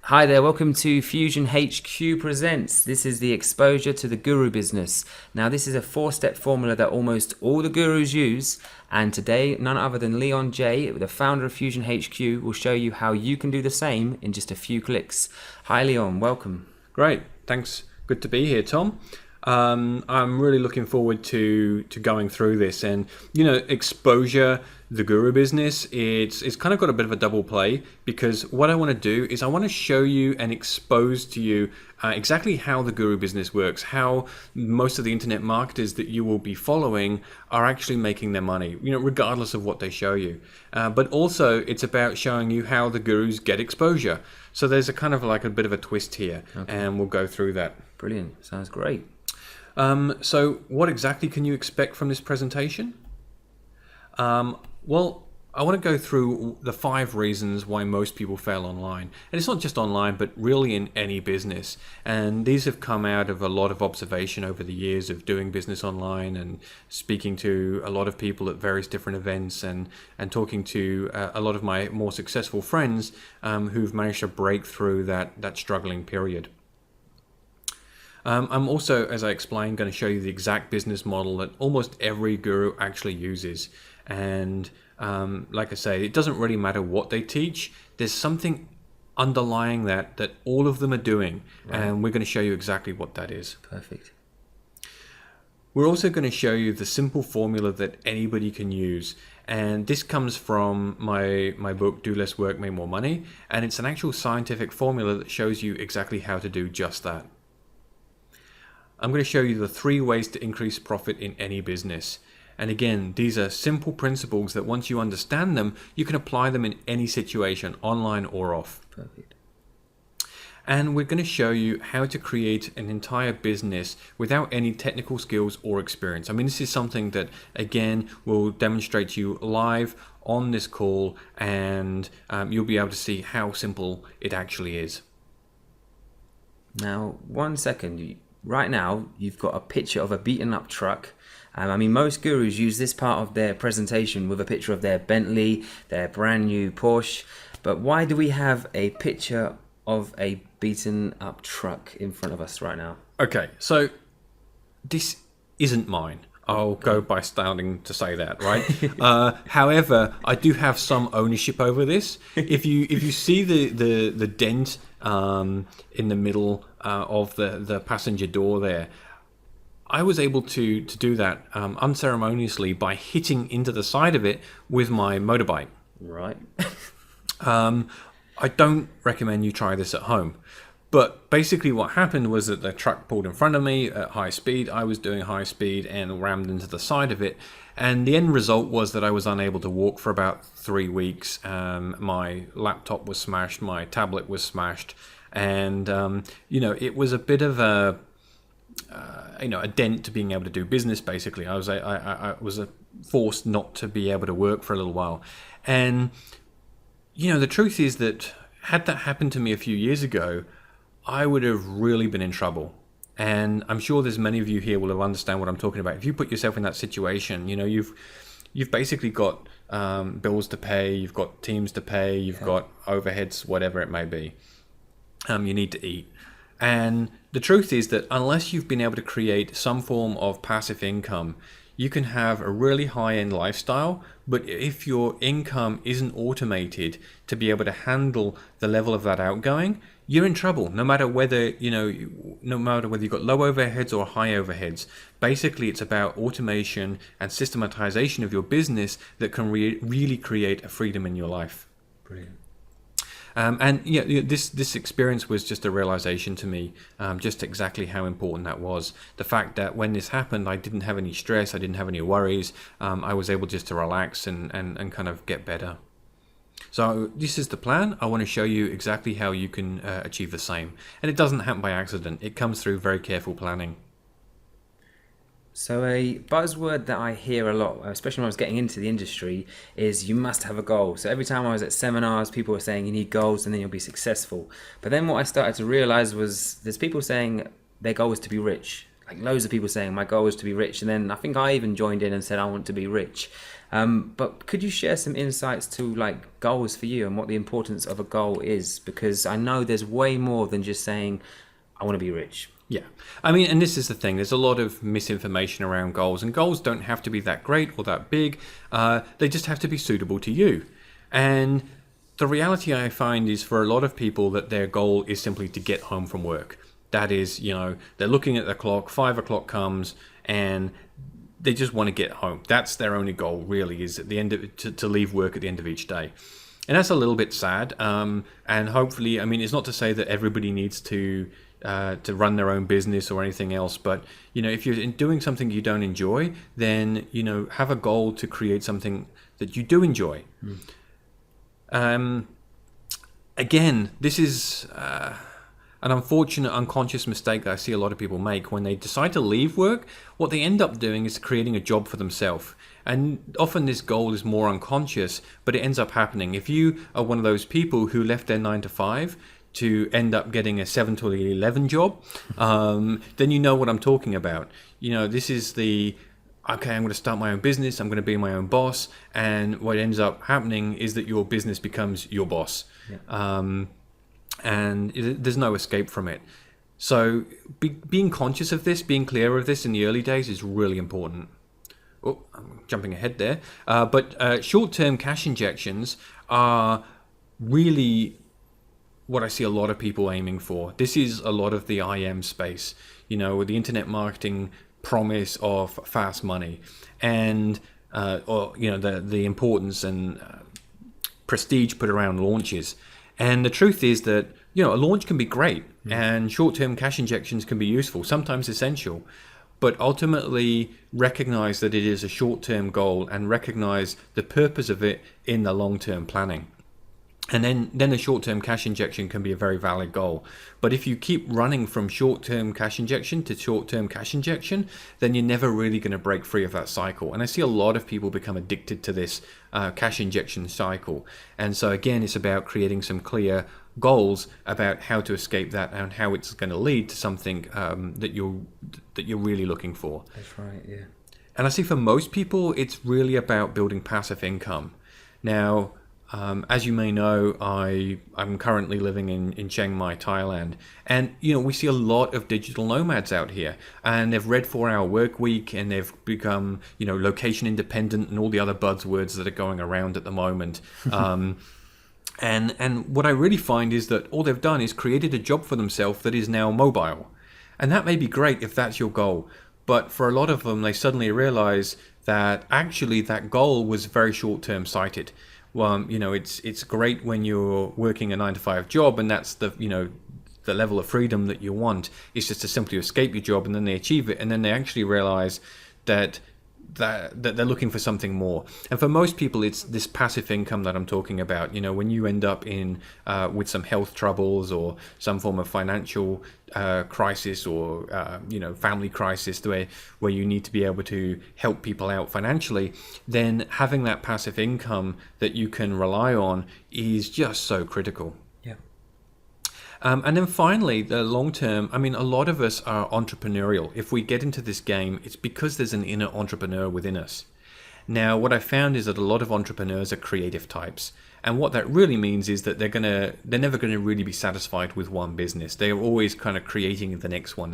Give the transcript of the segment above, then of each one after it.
Hi there, welcome to Fusion HQ Presents. This is the exposure to the guru business. Now, this is a 4-step formula that almost all the gurus use, and today, none other than Leon J, the founder of Fusion HQ, will show you how you can do the same in just a few clicks. Hi Leon, welcome. Great, thanks. Good to be here, Tom. I'm really looking forward to going through this, and exposure, the guru business, it's kind of got a bit of a double play, because what I want to do is I want to show you and expose to you exactly how the guru business works, how most of the internet marketers that you will be following are actually making their money, regardless of what they show you. But also it's about showing you how the gurus get exposure. So there's a kind of like a bit of a twist here, and we'll go through that. Brilliant, sounds great. So what exactly can you expect from this presentation? Well, I want to go through the 5 reasons why most people fail online. And it's not just online, but really in any business. And these have come out of a lot of observation over the years of doing business online and speaking to a lot of people at various different events and talking to a lot of my more successful friends who've managed to break through that struggling period. I'm also, as I explained, going to show you the exact business model that almost every guru actually uses. And like I say, it doesn't really matter what they teach. There's something underlying that all of them are doing. Right. And we're going to show you exactly what that is. Perfect. We're also going to show you the simple formula that anybody can use. And this comes from my book, Do Less Work, Make More Money. And it's an actual scientific formula that shows you exactly how to do just that. I'm going to show you the 3 ways to increase profit in any business. And again, these are simple principles that once you understand them, you can apply them in any situation, online or off. Perfect. And we're going to show you how to create an entire business without any technical skills or experience. I mean, this is something that, again, we'll demonstrate to you live on this call, and you'll be able to see how simple it actually is. Now, 1 second. Right now, you've got a picture of a beaten up truck. I mean, most gurus use this part of their presentation with a picture of their Bentley, their brand new Porsche. But why do we have a picture of a beaten up truck in front of us right now? Okay, so this isn't mine. I'll go by starting to say that, right? However, I do have some ownership over this. If you see the dent in the middle of the passenger door there, I was able to do that unceremoniously by hitting into the side of it with my motorbike. Right. I don't recommend you try this at home. But basically what happened was that the truck pulled in front of me at high speed. I was doing high speed and rammed into the side of it. And the end result was that I was unable to walk for about 3 weeks. My laptop was smashed. My tablet was smashed. And, it was a bit of a dent to being able to do business, basically. I was forced not to be able to work for a little while. And, the truth is that had that happened to me a few years ago, I would have really been in trouble. And I'm sure there's many of you here will have understand what I'm talking about. If you put yourself in that situation, you've basically got bills to pay, you've got teams to pay, you've got overheads, whatever it may be. You need to eat. And the truth is that unless you've been able to create some form of passive income, you can have a really high-end lifestyle, but if your income isn't automated to be able to handle the level of that outgoing, you're in trouble. No matter whether you've got low overheads or high overheads. Basically, it's about automation and systematization of your business that can really create a freedom in your life. Brilliant. This experience was just a realization to me, just exactly how important that was. The fact that when this happened, I didn't have any stress, I didn't have any worries. I was able just to relax and kind of get better. So this is the plan. I want to show you exactly how you can achieve the same. And it doesn't happen by accident. It comes through very careful planning. So a buzzword that I hear a lot, especially when I was getting into the industry, is you must have a goal. So every time I was at seminars, people were saying you need goals and then you'll be successful. But then what I started to realize was there's people saying their goal is to be rich. like loads of people saying my goal is to be rich, and then I think I even joined in and said I want to be rich. But could you share some insights to like goals for you and what the importance of a goal is? Because I know there's way more than just saying I want to be rich. Yeah. I mean, and this is the thing. There's a lot of misinformation around goals, and goals don't have to be that great or that big. They just have to be suitable to you. And the reality I find is for a lot of people that their goal is simply to get home from work. That is, they're looking at the clock, 5 o'clock comes, and they just want to get home. That's their only goal, really, is at the end of to leave work at the end of each day. And that's a little bit sad. And hopefully, I mean, it's not to say that everybody needs to run their own business or anything else, but if you're doing something you don't enjoy, then have a goal to create something that you do enjoy. Again, this is an unfortunate unconscious mistake that I see a lot of people make when they decide to leave work. What they end up doing is creating a job for themselves. And often this goal is more unconscious, but it ends up happening. If you are one of those people who left their 9 to 5 to end up getting a 7 to 11 job, then you know what I'm talking about. This is okay, I'm going to start my own business, I'm going to be my own boss, and what ends up happening is that your business becomes your boss. Yeah. And there's no escape from it. So being conscious of this, being clear of this in the early days is really important. Oh, I'm jumping ahead there. But short-term cash injections are really what I see a lot of people aiming for. This is a lot of the IM space, with the internet marketing promise of fast money and the importance and prestige put around launches. And the truth is that a launch can be great and short-term cash injections can be useful, sometimes essential, but ultimately recognize that it is a short-term goal and recognize the purpose of it in the long-term planning. And then a short-term cash injection can be a very valid goal. But if you keep running from short-term cash injection to short-term cash injection, then you're never really going to break free of that cycle. And I see a lot of people become addicted to this cash injection cycle. And so again, it's about creating some clear goals about how to escape that and how it's going to lead to something that you're really looking for. That's right, yeah. And I see for most people, it's really about building passive income. Now, as you may know, I'm currently living in Chiang Mai, Thailand. And, we see a lot of digital nomads out here. And they've read 4-Hour Work Week and they've become, location independent and all the other buzzwords that are going around at the moment. And what I really find is that all they've done is created a job for themselves that is now mobile. And that may be great if that's your goal. But for a lot of them, they suddenly realize that actually that goal was very short-term sighted. Well, it's great when you're working a 9 to 5 job and that's the level of freedom that you want. It's just to simply escape your job and then they achieve it and then they actually realize that they're looking for something more. And for most people, it's this passive income that I'm talking about. When you end up in with some health troubles or some form of financial crisis or family crisis where you need to be able to help people out financially, then having that passive income that you can rely on is just so critical. And then finally, the long term, a lot of us are entrepreneurial. If we get into this game, it's because there's an inner entrepreneur within us. Now, what I found is that a lot of entrepreneurs are creative types. And what that really means is that they're never going to really be satisfied with one business. They're always kind of creating the next one.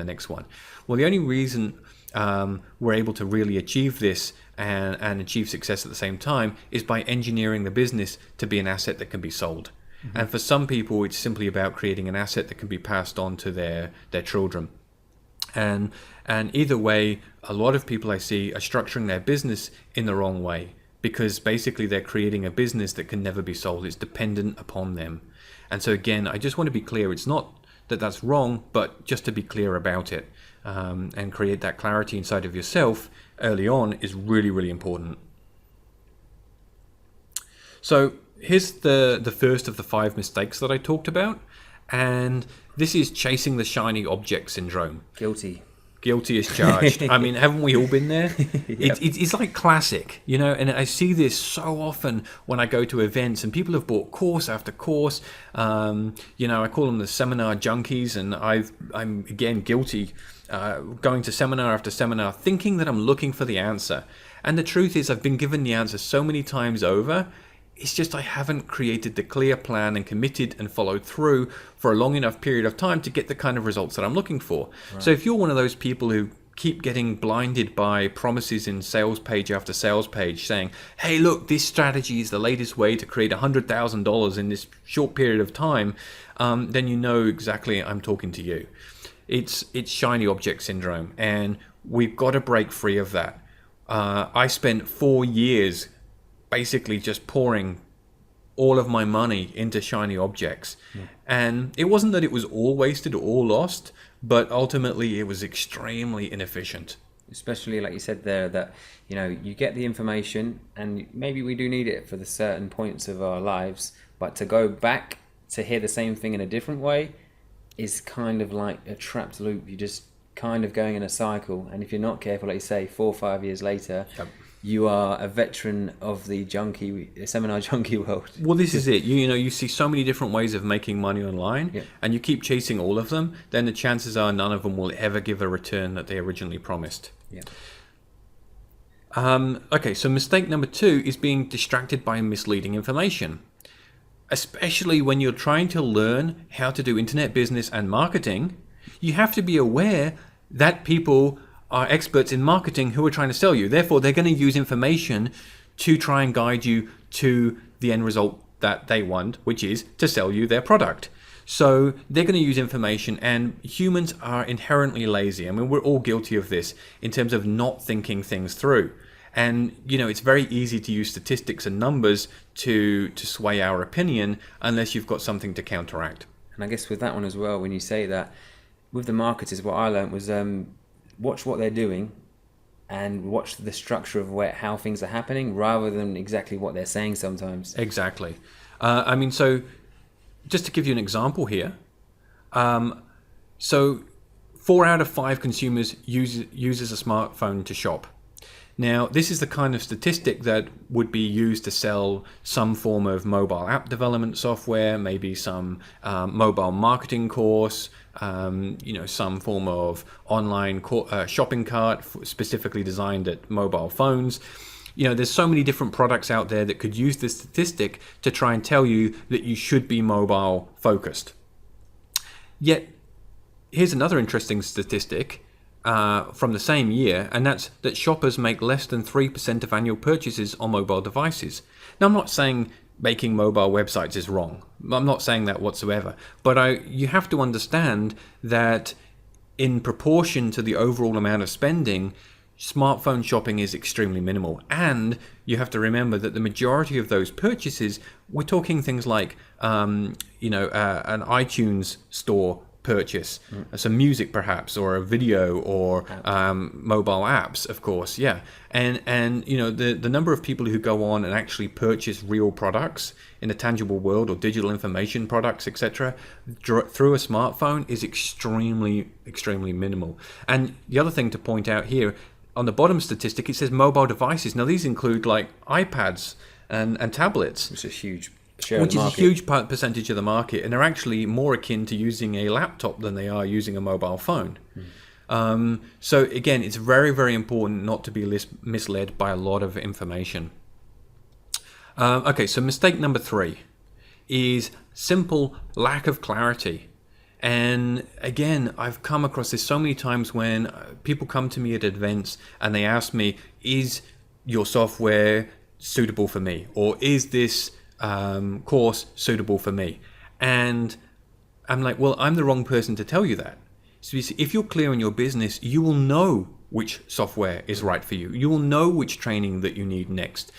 Well, the only reason we're able to really achieve this and achieve success at the same time is by engineering the business to be an asset that can be sold. And for some people, it's simply about creating an asset that can be passed on to their children. And either way, a lot of people I see are structuring their business in the wrong way because basically they're creating a business that can never be sold. It's dependent upon them. And so again, I just want to be clear. It's not that that's wrong, but just to be clear about it and create that clarity inside of yourself early on is really, really important. So here's the first of the 5 mistakes that I talked about, and this is chasing the shiny object syndrome. Guilty as charged. Haven't we all been there? Yep. It's like classic, and I see this so often when I go to events and people have bought course after course. I call them the seminar junkies, and I'm again guilty going to seminar after seminar, thinking that I'm looking for the answer. And the truth is, I've been given the answer so many times over. It's just I haven't created the clear plan and committed and followed through for a long enough period of time to get the kind of results that I'm looking for. Right. So if you're one of those people who keep getting blinded by promises in sales page after sales page saying, hey, look, this strategy is the latest way to create $100,000 in this short period of time, then you know exactly I'm talking to you. It's shiny object syndrome, and we've got to break free of that. I spent 4 years basically just pouring all of my money into shiny objects. And it wasn't that it was all wasted or all lost, but ultimately it was extremely inefficient. Especially like you said there, that you get the information and maybe we do need it for the certain points of our lives, but to go back to hear the same thing in a different way is kind of like a trapped loop. You're just kind of going in a cycle, and if you're not careful, like you say, 4 or 5 years later, yep, you are a veteran of the seminar junkie world. Well, this is it. You see so many different ways of making money online, yep, and you keep chasing all of them, then the chances are none of them will ever give a return that they originally promised. Yeah. Okay, so mistake number 2 is being distracted by misleading information. Especially when you're trying to learn how to do internet business and marketing, you have to be aware that people are experts in marketing who are trying to sell you. Therefore, they're going to use information to try and guide you to the end result that they want, which is to sell you their product. So they're going to use information, and humans are inherently lazy. I mean, we're all guilty of this in terms of not thinking things through. And, it's very easy to use statistics and numbers to sway our opinion unless you've got something to counteract. And I guess with that one as well, when you say that, with the marketers, what I learned was watch what they're doing and watch the structure of how things are happening rather than exactly what they're saying sometimes. Exactly. So just to give you an example here, so 4 out of 5 consumers uses a smartphone to shop. Now, this is the kind of statistic that would be used to sell some form of mobile app development software, maybe some mobile marketing course, some form of online shopping cart specifically designed at mobile phones. There's so many different products out there that could use this statistic to try and tell you that you should be mobile focused. Yet, here's another interesting statistic from the same year, and that's that shoppers make less than 3% of annual purchases on mobile devices. Now, I'm not saying making mobile websites is wrong. I'm not saying that whatsoever. But you have to understand that in proportion to the overall amount of spending, smartphone shopping is extremely minimal. And you have to remember that the majority of those purchases, we're talking things like an iTunes store purchase, some music perhaps, or a video, or mobile apps, of course, yeah. And the number of people who go on and actually purchase real products in a tangible world, or digital information products, etc., through a smartphone is extremely, extremely minimal. And the other thing to point out here, on the bottom statistic, it says mobile devices. Now, these include like iPads and tablets. Which is huge. Which is a huge percentage of the market, and are actually more akin to using a laptop than they are using a mobile phone. So again, it's very, very important not to be misled by a lot of information. Okay, so mistake number 3 is simple lack of clarity. And again, I've come across this so many times when people come to me at events and they ask me, is your software suitable for me? Or is this course suitable for me? And I'm like, well, I'm the wrong person to tell you that. So if you're clear in your business, you will know which software is right for you. You will know which training that you need next.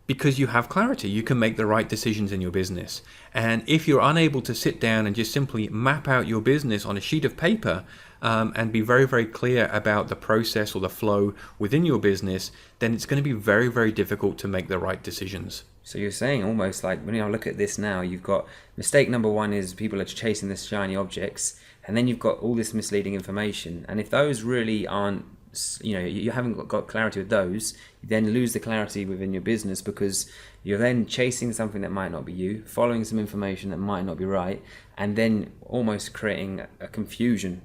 Because you have clarity, you can make the right decisions in your business. And if you're unable to sit down and just simply map out your business on a sheet of paper and be very, very clear about the process or the flow within your business, then it's going to be very, very difficult to make the right decisions. So you're saying almost like, when I look at this now, you've got mistake number 1 is people are chasing the shiny objects, and then you've got all this misleading information. And if those really aren't, you haven't got clarity with those, you then lose the clarity within your business, because you're then chasing something that might not be you, following some information that might not be right, and then almost creating a confusion.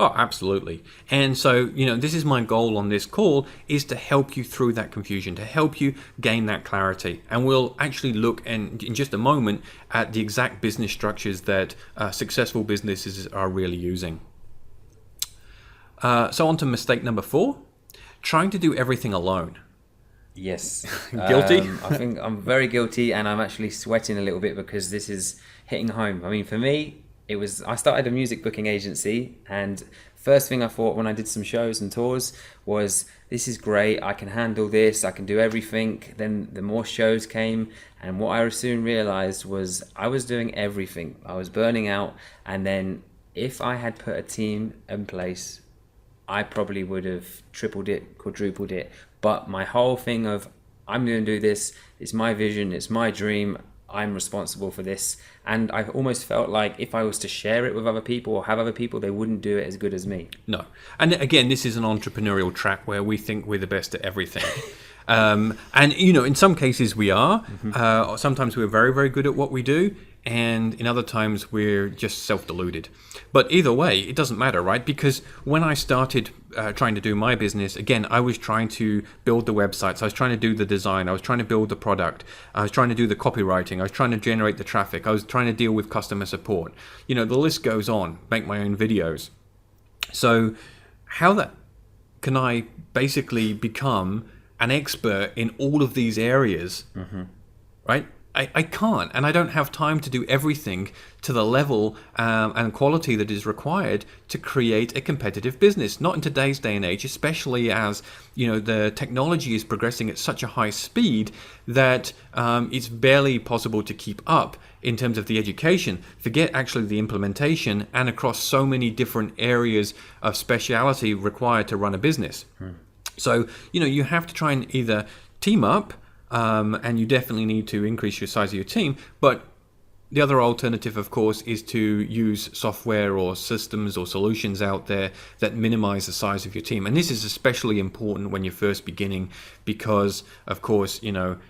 Oh, absolutely. And so, this is my goal on this call, is to help you through that confusion, to help you gain that clarity. And we'll actually look in just a moment at the exact business structures that successful businesses are really using. So on to mistake number 4, trying to do everything alone. Yes. Guilty? I think I'm very guilty, and I'm actually sweating a little bit because this is hitting home. I mean, for me, I started a music booking agency, and first thing I thought when I did some shows and tours was, this is great, I can handle this, I can do everything. Then the more shows came, and what I soon realized was I was doing everything. I was burning out, and then if I had put a team in place, I probably would have tripled it, quadrupled it. But my whole thing of, I'm going to do this, it's my vision, it's my dream, I'm responsible for this. And I almost felt like if I was to share it with other people or have other people, they wouldn't do it as good as me. No. And again, this is an entrepreneurial track where we think we're the best at everything. And, in some cases we are. Sometimes we're very, very good at what we do. And in other times we're just self-deluded. But either way, it doesn't matter, right? Because when I started trying to do my business, again, I was trying to build the websites, I was trying to do the design, I was trying to build the product, I was trying to do the copywriting, I was trying to generate the traffic, I was trying to deal with customer support. The list goes on, make my own videos. So how can I basically become an expert in all of these areas, right? I can't, and I don't have time to do everything to the level and quality that is required to create a competitive business. Not in today's day and age, especially as the technology is progressing at such a high speed that it's barely possible to keep up in terms of the education. Forget actually the implementation, and across so many different areas of speciality required to run a business. So you have to try and either team up. And you definitely need to increase your size of your team. But the other alternative, of course, is to use software or systems or solutions out there that minimize the size of your team. And this is especially important when you're first beginning because, of course,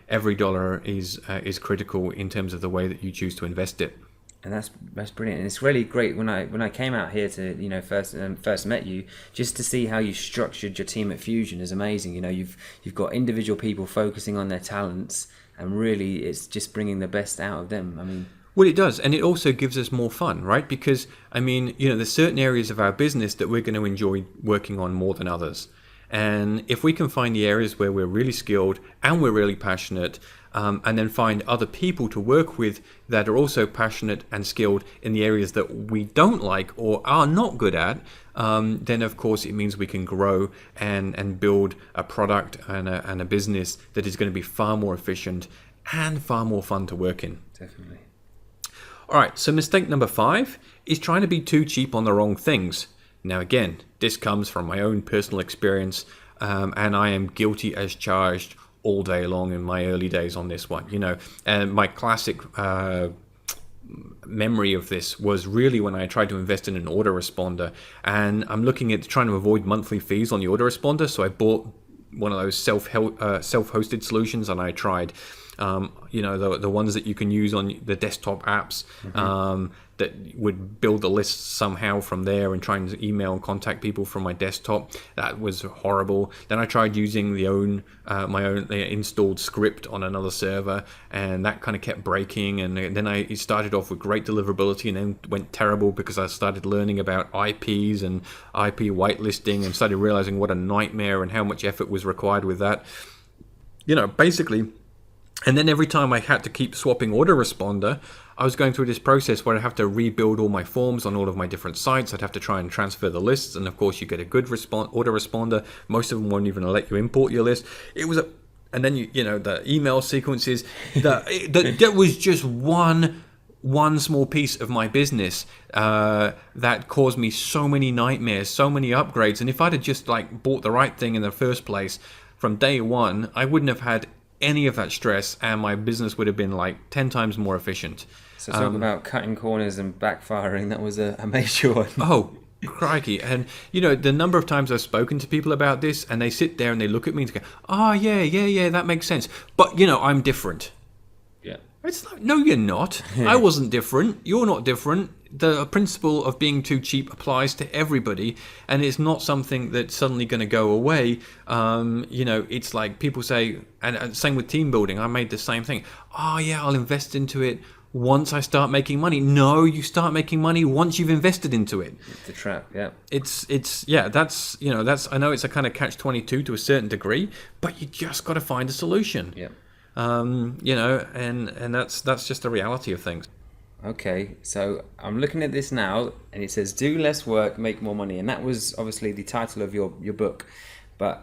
every dollar is critical in terms of the way that you choose to invest it. And that's brilliant. And it's really great when I came out here to first met you, just to see how you structured your team at Fusion is amazing. You've got individual people focusing on their talents, and really it's just bringing the best out of them. I mean, well, it does, and it also gives us more fun, right? Because there's certain areas of our business that we're going to enjoy working on more than others. And if we can find the areas where we're really skilled and we're really passionate, and then find other people to work with that are also passionate and skilled in the areas that we don't like or are not good at, then of course it means we can grow and build a product and a business that is going to be far more efficient and far more fun to work in. Definitely. All right, so mistake number 5 is trying to be too cheap on the wrong things. Now again, this comes from my own personal experience, and I am guilty as charged all day long in my early days on this one. And my classic memory of this was really when I tried to invest in an autoresponder, and I'm looking at trying to avoid monthly fees on the autoresponder, so I bought one of those self-hosted solutions, and I tried the ones that you can use on the desktop apps, that would build the list somehow from there and try and email and contact people from my desktop. That was horrible. Then I tried using my own installed script on another server, and that kind of kept breaking. And then it started off with great deliverability and then went terrible because I started learning about IPs and IP whitelisting and started realizing what a nightmare and how much effort was required with that. Basically. And then every time I had to keep swapping autoresponder, I was going through this process where I'd have to rebuild all my forms on all of my different sites. I'd have to try and transfer the lists. And of course, you get a good autoresponder. Most of them won't even let you import your list. And then the email sequences. That was just one small piece of my business that caused me so many nightmares, so many upgrades. And if I'd have just bought the right thing in the first place from day one, I wouldn't have had any of that stress, and my business would have been 10 times more efficient. So talk about cutting corners and backfiring. That was a major one. Oh, crikey. And the number of times I've spoken to people about this, and they sit there and they look at me and go, oh yeah, that makes sense, but I'm different. Yeah. It's like, no, you're not. I wasn't different. You're not different. The principle of being too cheap applies to everybody, and it's not something that's suddenly going to go away. It's like people say, and same with team building. I made the same thing. Oh yeah, I'll invest into it once I start making money. No, you start making money once you've invested into it. It's a trap. Yeah. That's I know it's a kind of catch-22 to a certain degree, but you just got to find a solution. Yeah. And that's just the reality of things. Okay, so I'm looking at this now, and it says "Do less work, make more money," and that was obviously the title of your book. But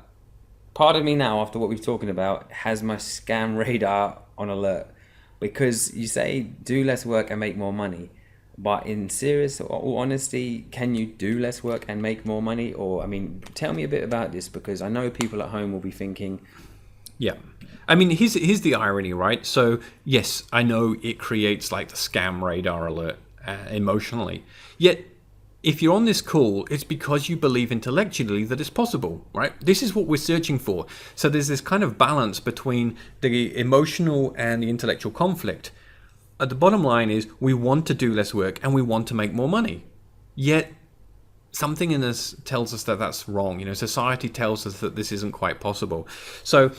part of me now, after what we've talking about, has my scam radar on alert, because you say do less work and make more money, but in serious or all honesty, can you do less work and make more money? Or I mean, tell me a bit about this, because I know people at home will be thinking. Yeah. I mean, here's the irony, right? So, yes, I know it creates like the scam radar alert emotionally. Yet, if you're on this call, it's because you believe intellectually that it's possible, right? This is what we're searching for. So there's this kind of balance between the emotional and the intellectual conflict. At the bottom line is we want to do less work and we want to make more money. Yet, something in us tells us that that's wrong. Society tells us that this isn't quite possible. So,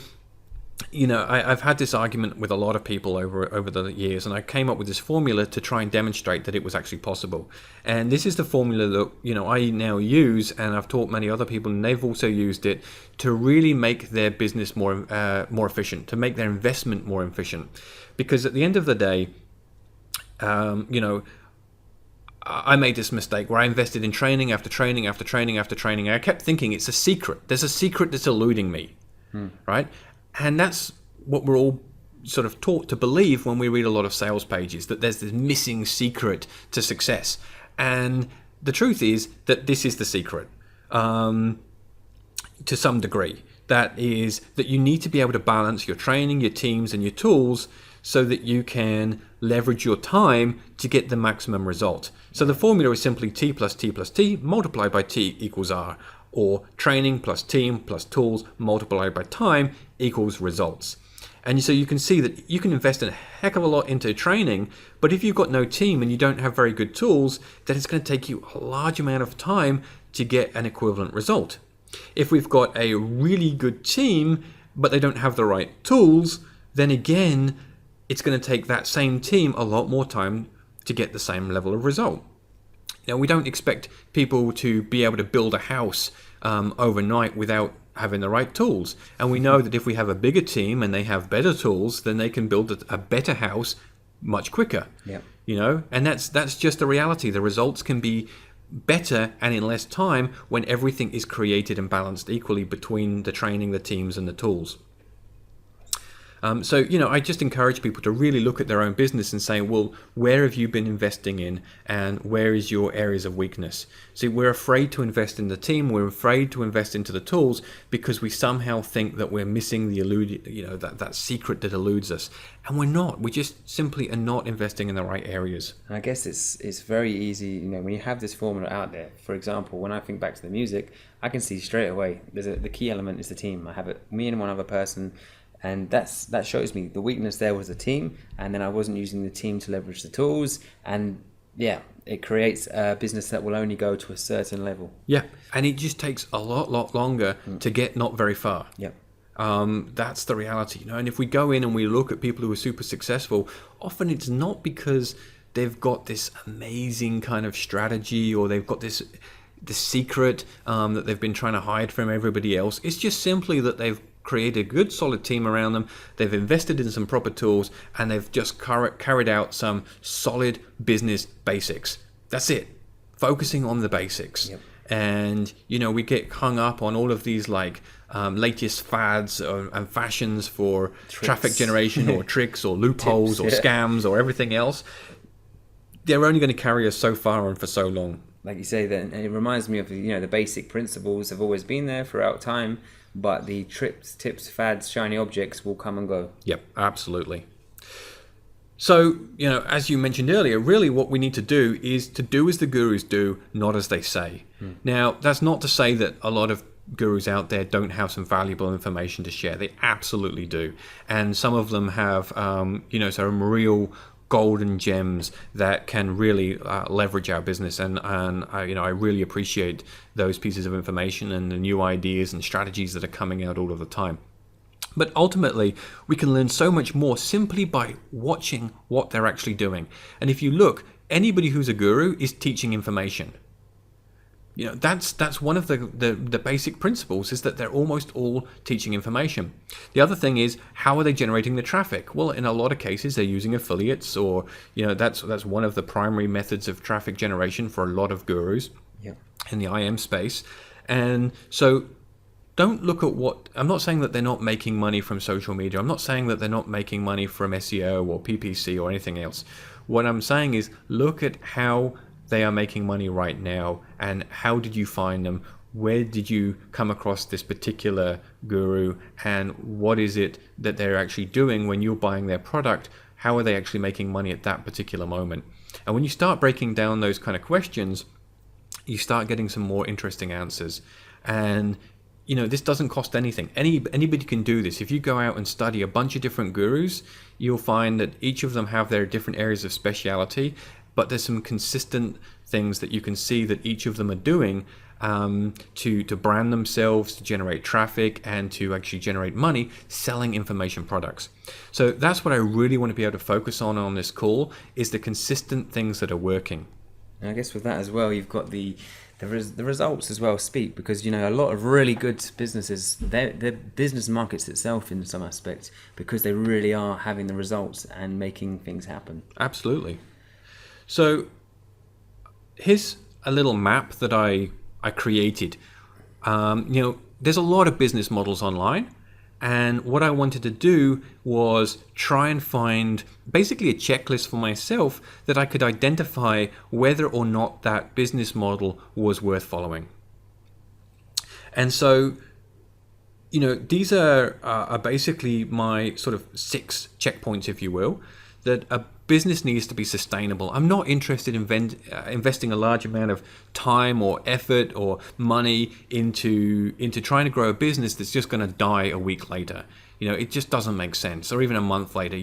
I've had this argument with a lot of people over the years, and I came up with this formula to try and demonstrate that it was actually possible. And this is the formula that I now use, and I've taught many other people, and they've also used it to really make their business more efficient, to make their investment more efficient. Because at the end of the day, I made this mistake where I invested in training after training after training after training, and I kept thinking it's a secret. There's a secret that's eluding me, right? And that's what we're all sort of taught to believe when we read a lot of sales pages, that there's this missing secret to success. And the truth is that this is the secret, to some degree. That is that you need to be able to balance your training, your teams, and your tools so that you can leverage your time to get the maximum result. So the formula is simply T plus T plus T multiplied by T equals R. Or training plus team plus tools multiplied by time equals results. And so you can see that you can invest a heck of a lot into training, but if you've got no team and you don't have very good tools, then it's going to take you a large amount of time to get an equivalent result. If we've got a really good team, but they don't have the right tools, then again, it's going to take that same team a lot more time to get the same level of result. Now, we don't expect people to be able to build a house overnight without having the right tools. And we know that if we have a bigger team and they have better tools, then they can build a better house much quicker. Yeah. And that's just the reality. The results can be better and in less time when everything is created and balanced equally between the training, the teams, and the tools. I just encourage people to really look at their own business and say, well, where have you been investing in and where is your areas of weakness? See, we're afraid to invest in the team. We're afraid to invest into the tools because we somehow think that we're missing that secret that eludes us. And we're not. We just simply are not investing in the right areas. I guess it's very easy, when you have this formula out there. For example, when I think back to the music, I can see straight away the key element is the team. I have me and one other person. And that shows me the weakness there was the team, and then I wasn't using the team to leverage the tools, and it creates a business that will only go to a certain level. Yeah, and it just takes a lot longer to get not very far. Yeah. That's the reality, And if we go in and we look at people who are super successful, often it's not because they've got this amazing kind of strategy or they've got this secret that they've been trying to hide from everybody else. It's just simply that they've created a good solid team around them, they've invested in some proper tools, and they've just carried out some solid business basics. That's it. Focusing on the basics. Yep. And we get hung up on all of these latest fads and fashions for traffic generation or tricks or loopholes or scams or everything else. They're only going to carry us so far and for so long. Like you say, that it reminds me of the basic principles have always been there throughout time. But the tricks, tips, fads, shiny objects will come and go. Yep, absolutely. So, as you mentioned earlier, really what we need to do is to do as the gurus do, not as they say. Now, that's not to say that a lot of gurus out there don't have some valuable information to share. They absolutely do. And some of them have, some real golden gems that can really leverage our business. And I really appreciate those pieces of information and the new ideas and strategies that are coming out all of the time. But ultimately, we can learn so much more simply by watching what they're actually doing. And if you look, anybody who's a guru is teaching information. That's one of the basic principles, is that they're almost all teaching information. The other thing is, how are they generating the traffic? Well, in a lot of cases, they're using affiliates, or that's one of the primary methods of traffic generation for a lot of gurus in the IM space. And so don't look at I'm not saying that they're not making money from social media. I'm not saying that they're not making money from SEO or PPC or anything else. What I'm saying is, look at how they are making money right now, and how did you find them? Where did you come across this particular guru, and what is it that they're actually doing when you're buying their product? How are they actually making money at that particular moment? And when you start breaking down those kind of questions, you start getting some more interesting answers. And this doesn't cost anything. Anybody can do this. If you go out and study a bunch of different gurus, you'll find that each of them have their different areas of speciality, but there's some consistent things that you can see that each of them are doing to brand themselves, to generate traffic, and to actually generate money selling information products. So that's what I really want to be able to focus on this call, is the consistent things that are working. And I guess with that as well, you've got the results as well speak, because a lot of really good businesses, their business markets itself in some aspects, because they really are having the results and making things happen. Absolutely. So here's a little map that I created. There's a lot of business models online, and what I wanted to do was try and find basically a checklist for myself that I could identify whether or not that business model was worth following. And so, these are basically my sort of 6 checkpoints, if you will, that a business needs to be sustainable. I'm not interested in investing a large amount of time or effort or money into trying to grow a business that's just going to die a week later. It just doesn't make sense, or even a month later.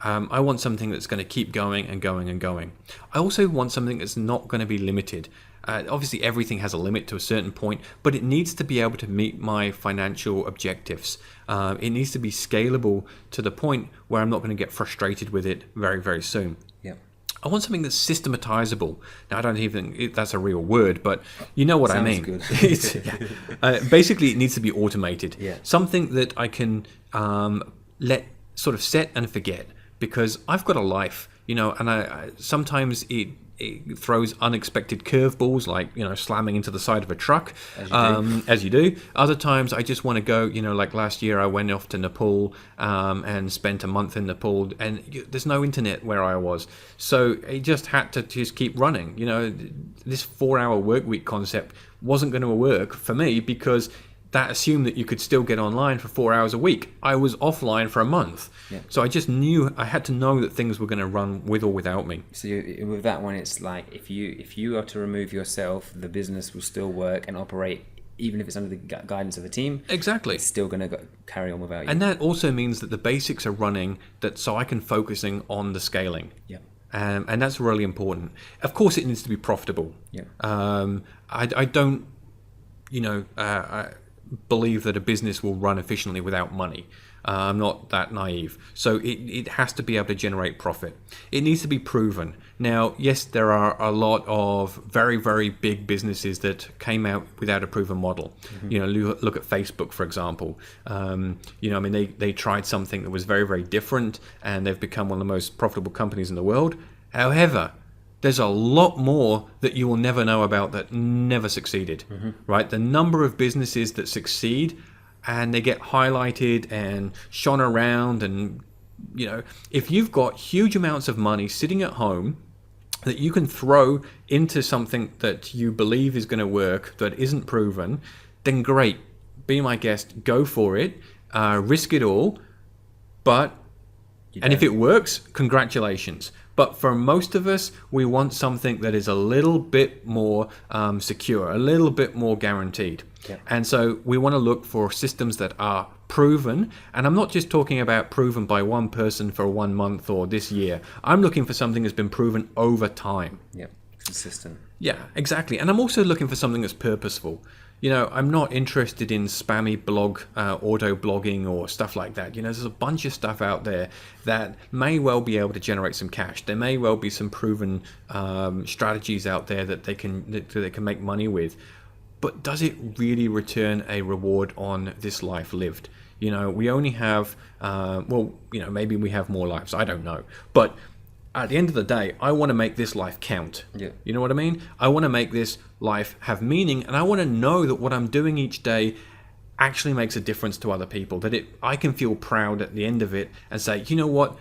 I want something that's going to keep going and going and going. I also want something that's not going to be limited. Obviously, everything has a limit to a certain point, but it needs to be able to meet my financial objectives. It needs to be scalable to the point where I'm not going to get frustrated with it very, very soon. Yeah. I want something that's systematizable. Now, I don't even think that's a real word, but you know what I mean. Good. Basically, it needs to be automated. Yeah. Something that I can let sort of set and forget, because I've got a life, and I sometimes it throws unexpected curveballs, like slamming into the side of a truck, as you do. Other times I just want to go, like last year I went off to Nepal and spent a month in Nepal, and there's no internet where I was, so it just had to just keep running. This 4-hour work week concept wasn't going to work for me, because that assumed that you could still get online for 4 hours a week. I was offline for a month. Yeah. So I just knew I had to know that things were going to run with or without me. So with that one, it's like if you are to remove yourself, the business will still work and operate, even if it's under the guidance of a team. Exactly. It's still going to carry on without you. And that also means that the basics are running, so I can focusing on the scaling. Yeah. And that's really important. Of course, it needs to be profitable. Yeah. I don't, believe that a business will run efficiently without money. I'm not that naive. So it has to be able to generate profit. It needs to be proven. Now, yes, there are a lot of very, very big businesses that came out without a proven model. Mm-hmm. Look at Facebook, for example. They tried something that was very, very different, and they've become one of the most profitable companies in the world. However, there's a lot more that you will never know about that never succeeded, mm-hmm. right? The number of businesses that succeed and they get highlighted and shone around, and if you've got huge amounts of money sitting at home that you can throw into something that you believe is going to work that isn't proven, then great, be my guest, go for it, risk it all, and if it works, congratulations. But for most of us, we want something that is a little bit more secure, a little bit more guaranteed. Yeah. And so we want to look for systems that are proven. And I'm not just talking about proven by one person for 1 month or this year. I'm looking for something that's been proven over time. Yeah, consistent. Yeah, exactly. And I'm also looking for something that's purposeful. You know, I'm not interested in spammy blog, auto blogging or stuff like that. You know, there's a bunch of stuff out there that may well be able to generate some cash. There may well be some proven strategies out there that they can make money with. But does it really return a reward on this life lived? You know, we only have, maybe we have more lives. I don't know. But at the end of the day, I want to make this life count. Yeah. You know what I mean? I want to make this life have meaning, and I want to know that what I'm doing each day actually makes a difference to other people, that I can feel proud at the end of it and say, you know what,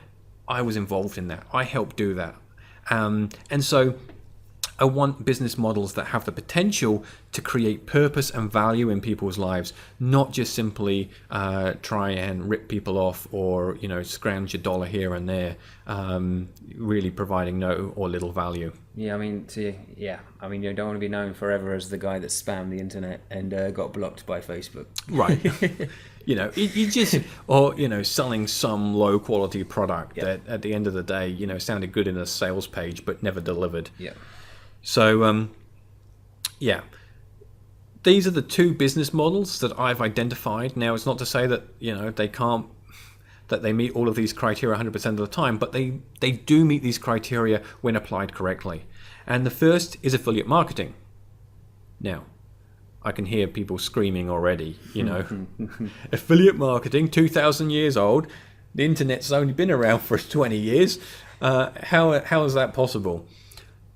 I was involved in that. I helped do that. And so I want business models that have the potential to create purpose and value in people's lives, not just simply try and rip people off or, you know, scrounge a dollar here and there, really providing no or little value. Yeah, I mean, you don't want to be known forever as the guy that spammed the internet and got blocked by Facebook. Right. You know, you just, or, you know, selling some low quality product that at the end of the day, you know, sounded good in a sales page but never delivered. Yeah. So, these are the two business models that I've identified. Now, it's not to say that, you know, that they meet all of these criteria 100% of the time, but they do meet these criteria when applied correctly. And the first is affiliate marketing. Now, I can hear people screaming already, you know, affiliate marketing, 2,000 years old. The internet's only been around for 20 years. How is that possible?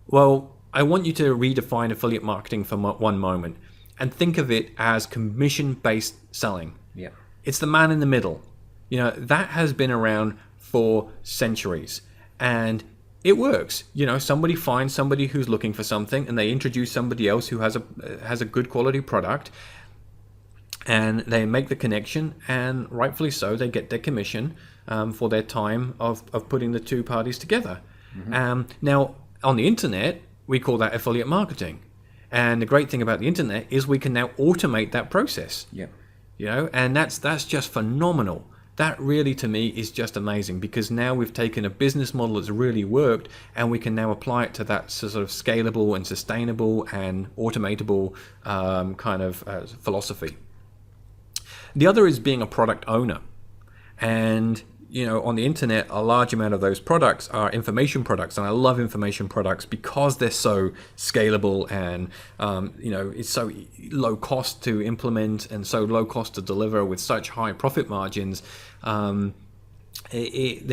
Well, I want you to redefine affiliate marketing for one moment and think of it as commission-based selling. Yeah. It's the man in the middle. You know, that has been around for centuries and it works. You know, somebody finds somebody who's looking for something and they introduce somebody else who has a good quality product and they make the connection, and rightfully so, they get their commission for their time of putting the two parties together. Mm-hmm. Now, on the internet, we call that affiliate marketing. And the great thing about the internet is we can now automate that process. Yeah. You know, and that's just phenomenal. That really, to me, is just amazing, because now we've taken a business model that's really worked and we can now apply it to that sort of scalable and sustainable and automatable kind of philosophy. The other is being a product owner. And you know, on the internet, a large amount of those products are information products, and I love information products because they're so scalable and, you know, it's so low cost to implement and so low cost to deliver with such high profit margins. It's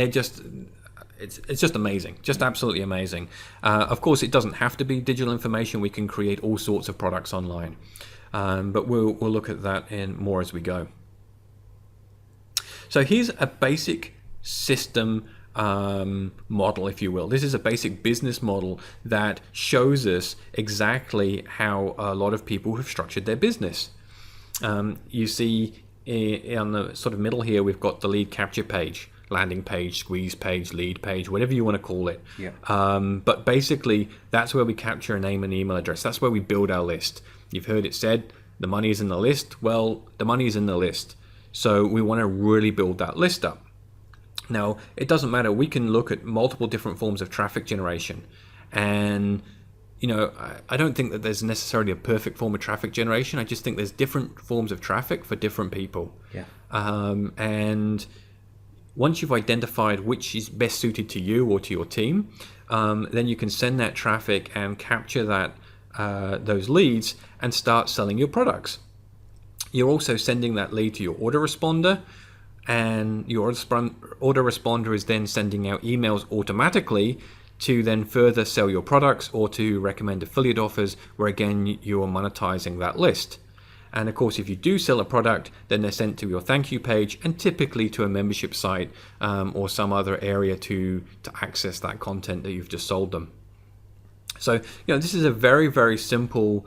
just amazing, just absolutely amazing. Of course, it doesn't have to be digital information. We can create all sorts of products online, but we'll look at that in more as we go. So here's a basic system model, if you will. This is a basic business model that shows us exactly how a lot of people have structured their business. You see on the sort of middle here, we've got the lead capture page, landing page, squeeze page, lead page, whatever you want to call it. Yeah. But basically, that's where we capture a name and email address. That's where we build our list. You've heard it said, the money is in the list. Well, the money is in the list. So we want to really build that list up. Now, it doesn't matter. We can look at multiple different forms of traffic generation. And, you know, I don't think that there's necessarily a perfect form of traffic generation. I just think there's different forms of traffic for different people. Yeah. And once you've identified which is best suited to you or to your team, then you can send that traffic and capture that those leads and start selling your products. You're also sending that lead to your autoresponder, and your autoresponder is then sending out emails automatically to then further sell your products or to recommend affiliate offers, where again you're monetizing that list. And of course, if you do sell a product, then they're sent to your thank you page and typically to a membership site or some other area to access that content that you've just sold them. So, you know, this is a very, very simple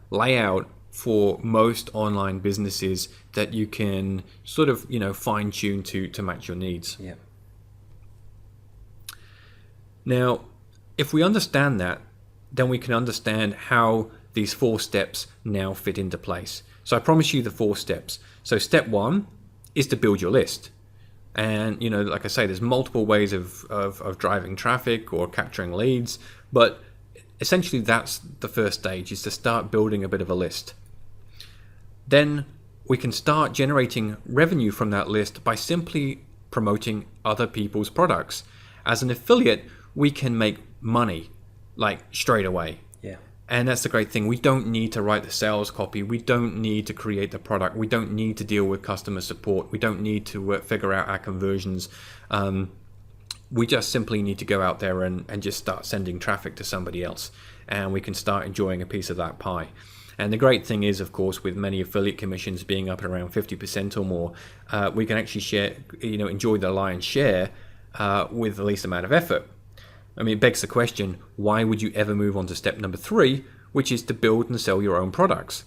layout for most online businesses that you can sort of, you know, fine tune to match your needs. Yeah. Now, if we understand that, then we can understand how these 4 steps now fit into place. So I promise you the 4 steps. So step 1 is to build your list. And, like I say, there's multiple ways of driving traffic or capturing leads, but essentially that's the first stage, is to start building a bit of a list. Then we can start generating revenue from that list by simply promoting other people's products. As an affiliate, we can make money like straight away. Yeah. And that's the great thing. We don't need to write the sales copy. We don't need to create the product. We don't need to deal with customer support. We don't need to figure out our conversions. We just simply need to go out there and just start sending traffic to somebody else. And we can start enjoying a piece of that pie. And the great thing is, of course, with many affiliate commissions being up at around 50% or more, we can actually share, enjoy the lion's share with the least amount of effort. I mean, it begs the question, why would you ever move on to step number 3, which is to build and sell your own products?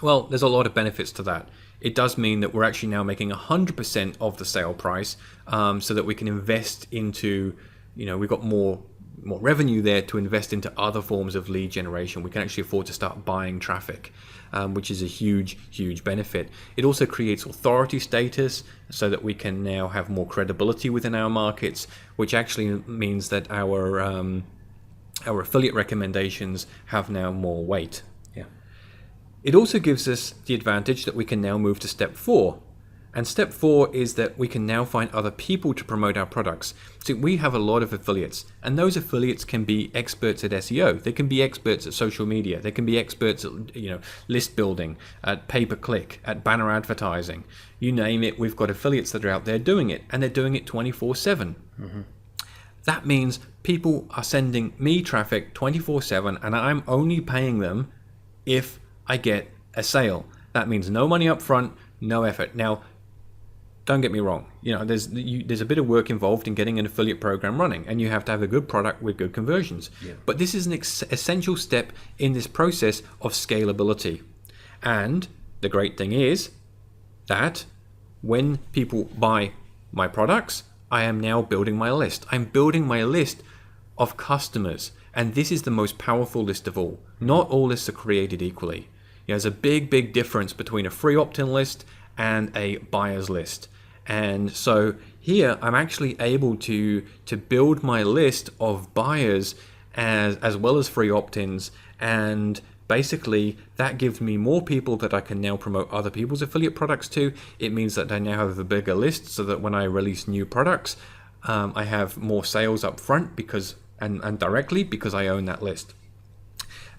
Well, there's a lot of benefits to that. It does mean that we're actually now making 100% of the sale price, so that we can invest into, we've got more revenue there to invest into other forms of lead generation. We can actually afford to start buying traffic, which is a huge benefit. It also creates authority status so that we can now have more credibility within our markets, which actually means that our affiliate recommendations have now more weight. Yeah. It also gives us the advantage that we can now move to step 4. And step 4 is that we can now find other people to promote our products. So we have a lot of affiliates, and those affiliates can be experts at SEO. They can be experts at social media. They can be experts at list building, at pay-per-click, at banner advertising. You name it, we've got affiliates that are out there doing it, and they're doing it 24/7. Mm-hmm. That means people are sending me traffic 24/7, and I'm only paying them if I get a sale. That means no money up front, no effort. Now, don't get me wrong, there's a bit of work involved in getting an affiliate program running, and you have to have a good product with good conversions. Yeah. But this is an essential step in this process of scalability. And the great thing is that when people buy my products, I am now building my list. I'm building my list of customers, and this is the most powerful list of all. Not all lists are created equally. There's a big difference between a free opt-in list and a buyer's list. And so here I'm actually able to build my list of buyers as well as free opt-ins, and basically that gives me more people that I can now promote other people's affiliate products to. It means that I now have a bigger list, so that when I release new products, I have more sales up front and directly because I own that list.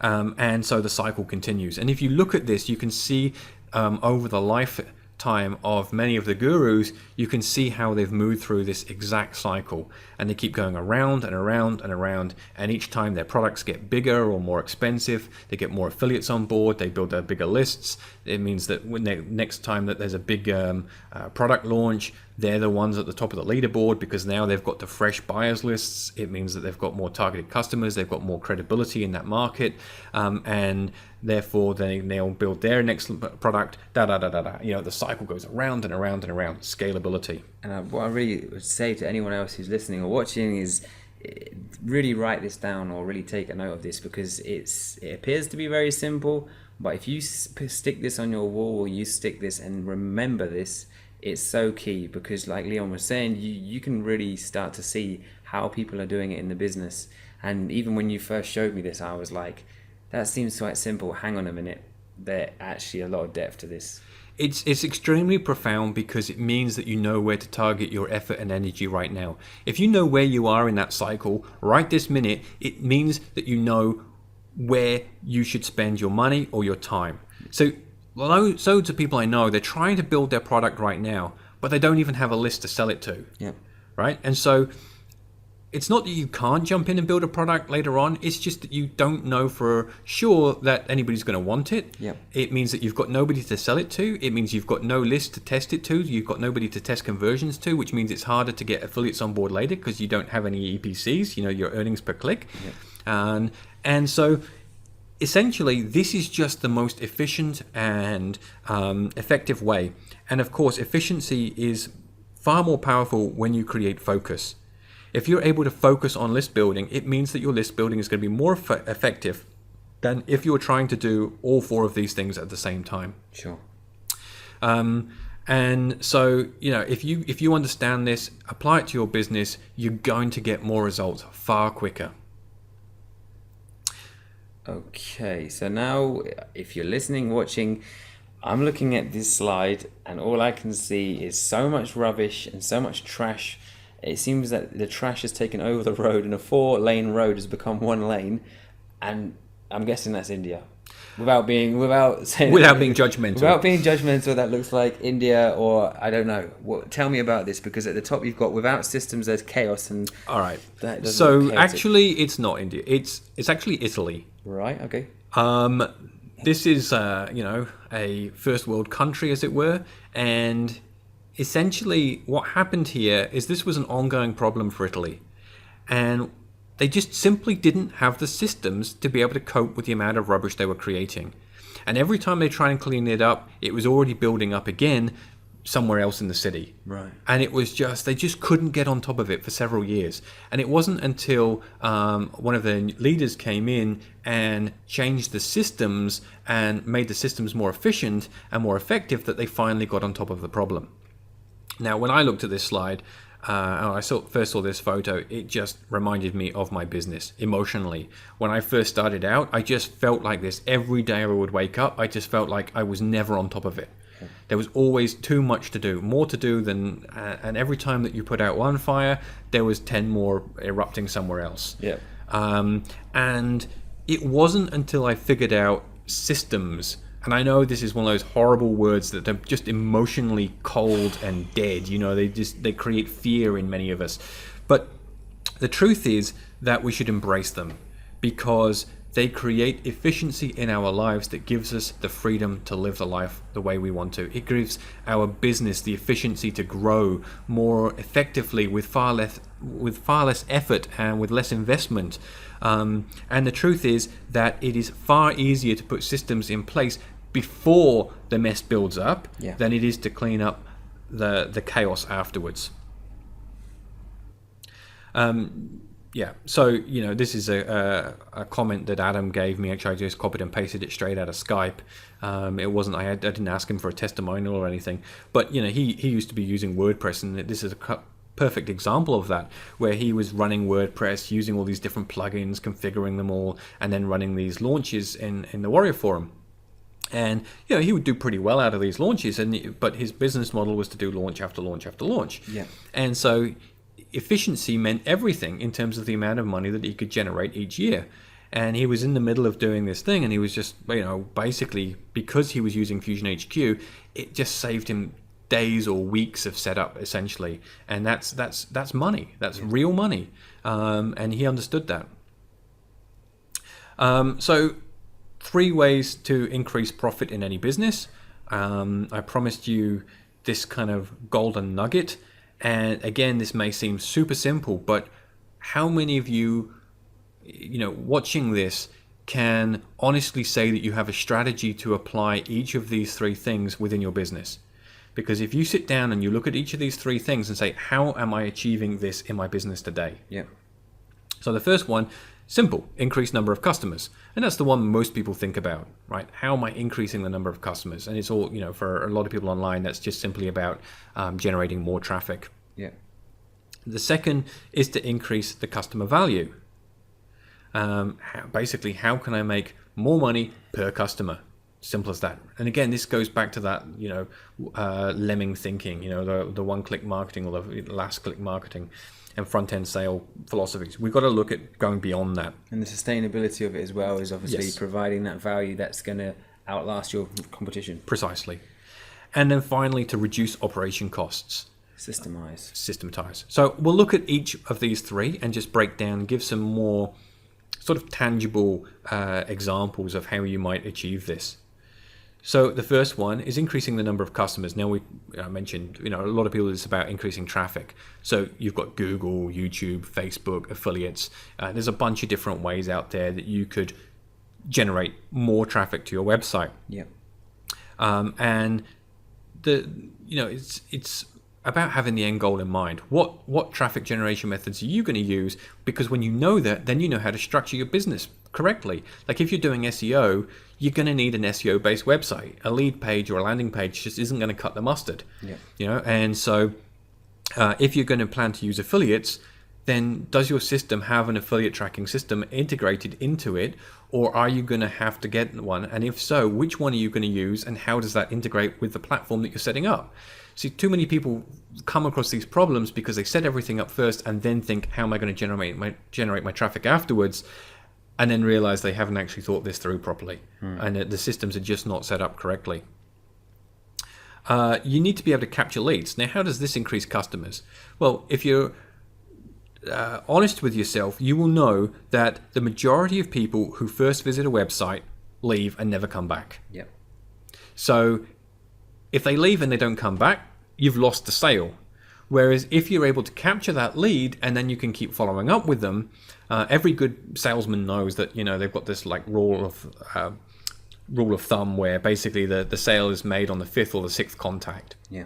And so the cycle continues. And if you look at this, you can see over the lifetime of many of the gurus, you can see how they've moved through this exact cycle, and they keep going around and around and around, and each time their products get bigger or more expensive, they get more affiliates on board, they build their bigger lists. It means that when next time that there's a big product launch, they're the ones at the top of the leaderboard because now they've got the fresh buyers lists. It means that they've got more targeted customers, they've got more credibility in that market, and therefore they'll build their next product. The cycle goes around and around and around. Scalability. And what I really would say to anyone else who's listening or watching is really write this down or really take a note of this, because it appears to be very simple, but if you stick this on your wall, or you stick this and remember this, it's so key, because like Leon was saying, you can really start to see how people are doing it in the business. And even when you first showed me this, I was like, that seems quite simple. Hang on a minute. There's actually a lot of depth to this. It's extremely profound, because it means that you know where to target your effort and energy right now. If you know where you are in that cycle right this minute, it means that you know where you should spend your money or your time. So loads of people I know, they're trying to build their product right now, but they don't even have a list to sell it to. Yeah. Right? And so it's not that you can't jump in and build a product later on. It's just that you don't know for sure that anybody's going to want it. Yeah. It means that you've got nobody to sell it to. It means you've got no list to test it to. You've got nobody to test conversions to, which means it's harder to get affiliates on board later because you don't have any EPCs, your earnings per click. Yeah. And so essentially, this is just the most efficient and effective way. And of course, efficiency is far more powerful when you create focus. If you're able to focus on list building, it means that your list building is going to be more effective than if you're trying to do all 4 of these things at the same time. Sure. And so, if you understand this, apply it to your business, you're going to get more results far quicker. Okay, so now if you're listening, watching, I'm looking at this slide and all I can see is so much rubbish and so much trash. It seems that the trash has taken over the road and a 4-lane road has become 1 lane, and I'm guessing that's India. Without being judgmental, that looks like India, or I don't know. Tell me about this, because at the top you've got without systems there's chaos, and all right. That doesn't so look chaotic. Actually, it's not India. It's actually Italy. Right. Okay. This is a first world country, as it were, and essentially what happened here is this was an ongoing problem for Italy, and they just simply didn't have the systems to be able to cope with the amount of rubbish they were creating. And every time they tried and clean it up, it was already building up again somewhere else in the city. Right. And it was they just couldn't get on top of it for several years. And it wasn't until one of the leaders came in and changed the systems and made the systems more efficient and more effective that they finally got on top of the problem. Now, when I looked at this slide, I first saw this photo, it just reminded me of my business emotionally. When I first started out, I just felt like this. Every day I would wake up, I just felt like I was never on top of it. There was always too much to do, more to do than, and every time that you put out one fire, there was 10 more erupting somewhere else. Yeah. And it wasn't until I figured out systems. And I know this is one of those horrible words that are just emotionally cold and dead. They create fear in many of us. But the truth is that we should embrace them, because they create efficiency in our lives that gives us the freedom to live the life the way we want to. It gives our business the efficiency to grow more effectively with far less effort and with less investment. And the truth is that it is far easier to put systems in place before the mess builds up than it is to clean up the chaos afterwards. So this is a comment that Adam gave me. Actually, I just copied and pasted it straight out of Skype. It wasn't. I didn't ask him for a testimonial or anything. But he used to be using WordPress, and this is a perfect example of that, where he was running WordPress, using all these different plugins, configuring them all, and then running these launches in the Warrior Forum. And he would do pretty well out of these launches, but his business model was to do launch after launch after launch. Yeah. And so efficiency meant everything in terms of the amount of money that he could generate each year. And he was in the middle of doing this thing, and he was just, basically, because he was using Fusion HQ, it just saved him days or weeks of setup, essentially. And that's money. That's real money. And he understood that. So 3 ways to increase profit in any business. I promised you this kind of golden nugget. And again, this may seem super simple, but how many of you, watching this can honestly say that you have a strategy to apply each of these 3 things within your business? Because if you sit down and you look at each of these 3 things and say, how am I achieving this in my business today? Yeah. So the first one, simple, increase number of customers. And that's the one most people think about, right? How am I increasing the number of customers? And it's all, for a lot of people online, that's just simply about generating more traffic. Yeah. The second is to increase the customer value. Basically, how can I make more money per customer? Simple as that. And again, this goes back to that, lemming thinking, the one-click marketing or the last-click marketing and front-end sale philosophies. We've got to look at going beyond that. And the sustainability of it as well is obviously providing that value that's going to outlast your competition. Precisely. And then finally, to reduce operation costs. Systematize. So we'll look at each of these 3 and just break down and give some more sort of tangible examples of how you might achieve this. So the first one is increasing the number of customers. Now, I mentioned, a lot of people, it's about increasing traffic. So you've got Google, YouTube, Facebook, affiliates. There's a bunch of different ways out there that you could generate more traffic to your website. Yeah. And it's about having the end goal in mind. What traffic generation methods are you going to use? Because when you know that, then you know how to structure your business correctly. Like if you're doing SEO, you're going to need an SEO based website. A lead page or a landing page just isn't going to cut the mustard. Yeah. You know, and so if you're going to plan to use affiliates, then does your system have an affiliate tracking system integrated into it, or are you going to have to get one? And if so, which one are you going to use, and how does that integrate with the platform that you're setting up? See, too many people come across these problems because they set everything up first and then think, how am I going to generate my traffic afterwards? And then realize they haven't actually thought this through properly, and that the systems are just not set up correctly. You need to be able to capture leads. Now, how does this increase customers? Well, if you're honest with yourself, you will know that the majority of people who first visit a website leave and never come back. Yep. So if they leave and they don't come back, you've lost the sale. Whereas if you're able to capture that lead and then you can keep following up with them, every good salesman knows that, you know, they've got this like rule of thumb where basically the sale is made on the 5th or the 6th contact. Yeah.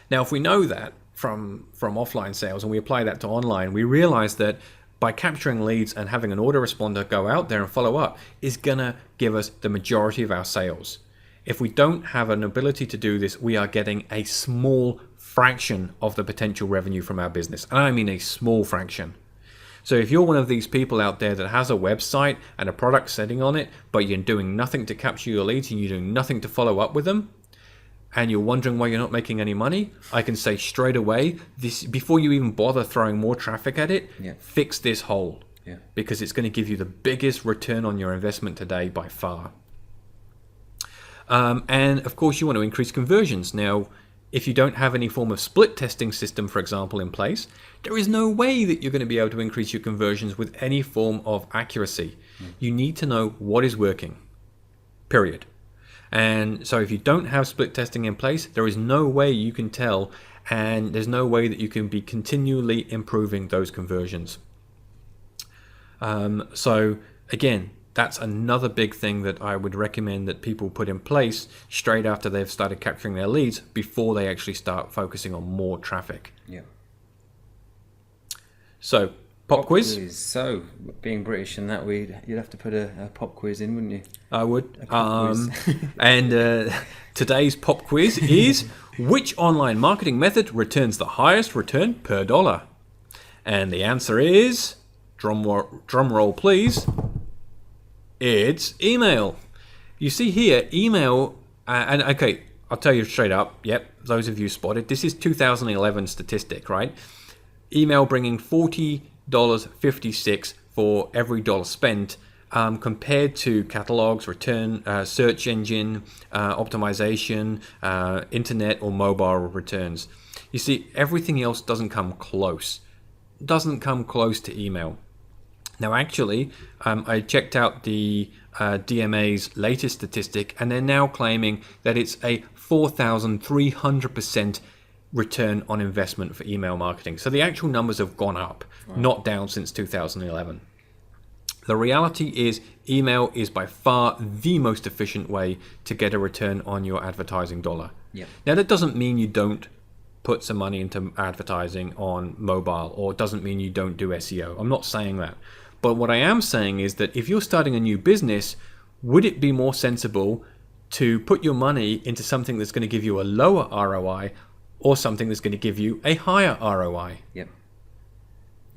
Now, if we know that from offline sales and we apply that to online, we realize that by capturing leads and having an autoresponder go out there and follow up is gonna give us the majority of our sales. If we don't have an ability to do this, we are getting a small fraction of the potential revenue from our business. And I mean a small fraction. So if you're one of these people out there that has a website and a product setting on it, but you're doing nothing to capture your leads and you're doing nothing to follow up with them, and you're wondering why you're not making any money, I can say straight away, this before you even bother throwing more traffic at it, fix this hole. Yeah. Because it's going to give you the biggest return on your investment today by far. And of course, you want to increase conversions. Now, if you don't have any form of split testing system, for example, in place, there is no way that you're going to be able to increase your conversions with any form of accuracy. You need to know what is working, period. And so if you don't have split testing in place, there is no way you can tell, and there's no way that you can be continually improving those conversions. So again, that's another big thing that I would recommend that people put in place straight after they've started capturing their leads before they actually start focusing on more traffic. Yeah. So, pop quiz. So, being British and that, you'd have to put a pop quiz in, wouldn't you? I would. A pop quiz. And today's pop quiz is, which online marketing method returns the highest return per dollar? And the answer is, drum roll please, it's email. You see here, email, and okay, I'll tell you straight up, yep, those of you spotted, this is 2011 statistic, right? Email bringing $40.56 for every dollar spent, compared to catalogs, return, search engine, optimization, internet or mobile returns. You see, everything else doesn't come close. Doesn't come close to email. Now, actually, I checked out the DMA's latest statistic, and they're now claiming that it's a 4,300% return on investment for email marketing. So the actual numbers have gone up, not down since 2011. The reality is email is by far the most efficient way to get a return on your advertising dollar. Yeah. Now, that doesn't mean you don't put some money into advertising on mobile, or it doesn't mean you don't do SEO. I'm not saying that. But what I am saying is that if you're starting a new business, would it be more sensible to put your money into something that's going to give you a lower ROI or something that's going to give you a higher ROI? Yep.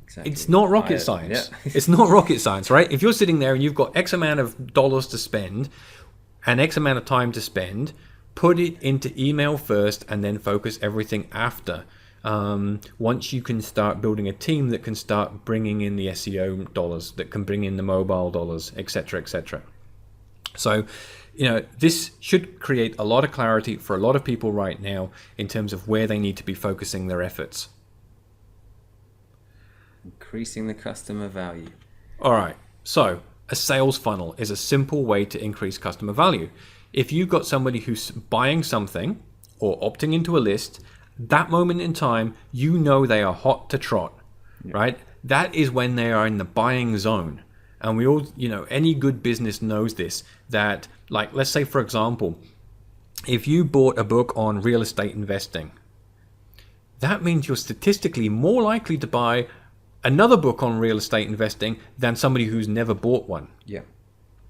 Exactly. It's not rocket science. Yeah. It's not rocket science, right? If you're sitting there and you've got X amount of dollars to spend and X amount of time to spend, put it into email first and then focus everything after. Once you can start building a team that can start bringing in the SEO dollars, that can bring in the mobile dollars, etc., etc. So, you know, this should create a lot of clarity for a lot of people right now in terms of where they need to be focusing their efforts. Increasing the customer value. All right. So, a sales funnel is a simple way to increase customer value. If you've got somebody who's buying something or opting into a list, that moment in time, you know they are hot to trot, right? That is when they are in the buying zone. And we all, you know, any good business knows this, that, like, let's say, for example, if you bought a book on real estate investing, that means you're statistically more likely to buy another book on real estate investing than somebody who's never bought one. Yeah.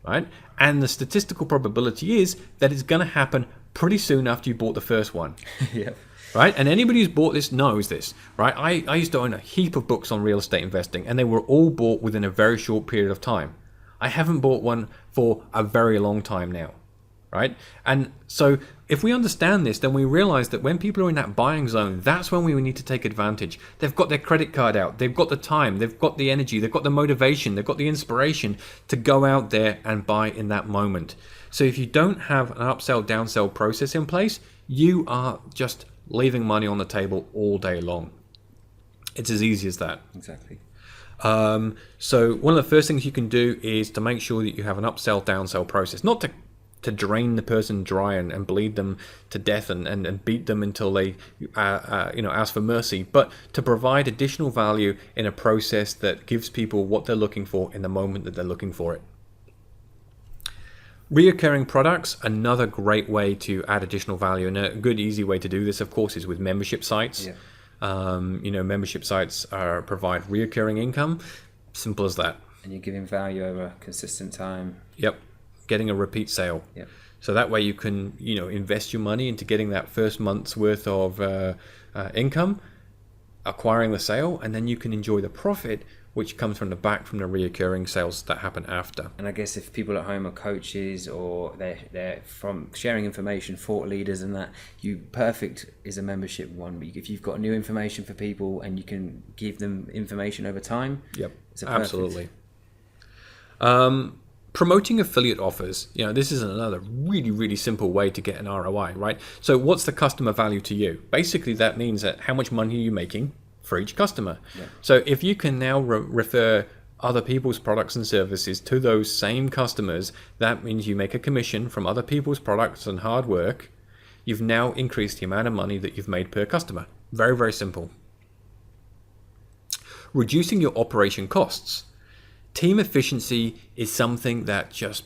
Right? And the statistical probability is that it's going to happen pretty soon after you bought the first one. Yeah. Right? And anybody who's bought this knows this. Right? I used to own a heap of books on real estate investing, and they were all bought within a very short period of time. I haven't bought one for a very long time now. Right? And so if we understand this, then we realize that when people are in that buying zone, that's when we need to take advantage. They've got their credit card out, they've got the time, they've got the energy, they've got the motivation, they've got the inspiration to go out there and buy in that moment. So if you don't have an upsell, downsell process in place, you are just leaving money on the table all day long. It's as easy as that. Exactly. So one of the first things you can do is to make sure that you have an upsell, downsell process, not to drain the person dry and bleed them to death and beat them until they ask for mercy, but to provide additional value in a process that gives people what they're looking for in the moment that they're looking for it. Reoccurring products, another great way to add additional value, and a good easy way to do this, of course, is with membership sites. Yeah. Membership sites provide reoccurring income. Simple as that. And you're giving value over consistent time. Yep. Getting a repeat sale. Yep. So that way you can, invest your money into getting that first month's worth of income, acquiring the sale, and then you can enjoy the profit which comes from the reoccurring sales that happen after. And I guess if people at home are coaches or they're from sharing information, thought leaders and that, perfect is a membership one. But if you've got new information for people and you can give them information over time, yep, it's a perfect. Absolutely. Promoting affiliate offers, this is another really, really simple way to get an ROI, right? So what's the customer value to you? Basically, that means that how much money are you making for each customer? Yeah. So if you can now refer other people's products and services to those same customers, that means you make a commission from other people's products and hard work. You've now increased the amount of money that you've made per customer. Very, very simple. Reducing your operation costs. Team efficiency is something that just,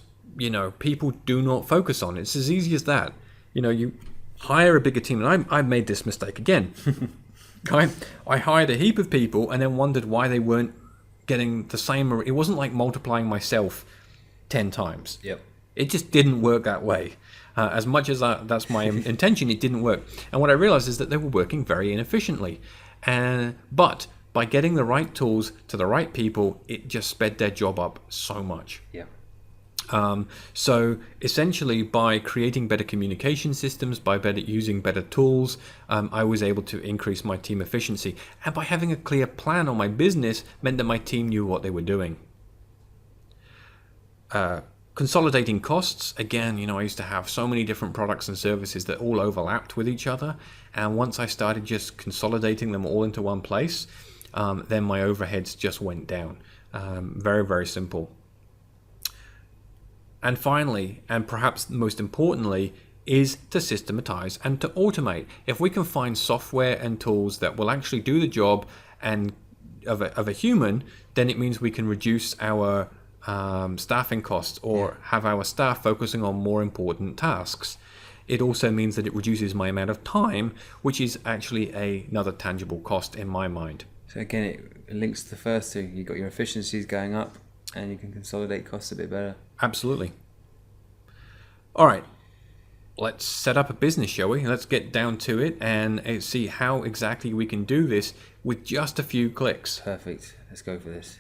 people do not focus on. It's as easy as that. You hire a bigger team, and I made this mistake again. I hired a heap of people and then wondered why they weren't getting the same. It wasn't like multiplying myself 10 times. Yep. It just didn't work that way. As much as that's my intention, it didn't work. And what I realized is that they were working very inefficiently. But by getting the right tools to the right people, it just sped their job up so much. Yeah. So essentially, by creating better communication systems, by using better tools, I was able to increase my team efficiency. And by having a clear plan on my business meant that my team knew what they were doing. Consolidating costs, again, I used to have so many different products and services that all overlapped with each other. And once I started just consolidating them all into one place, then my overheads just went down. Very, very simple. And finally, and perhaps most importantly, is to systematize and to automate. If we can find software and tools that will actually do the job and of a human, then it means we can reduce our staffing costs or have our staff focusing on more important tasks. It also means that it reduces my amount of time, which is actually another tangible cost in my mind. So again, it links to the first two. You've got your efficiencies going up and you can consolidate costs a bit better. Absolutely. All right, let's set up a business, shall we? Let's get down to it and see how exactly we can do this with just a few clicks. Perfect. Let's go for this.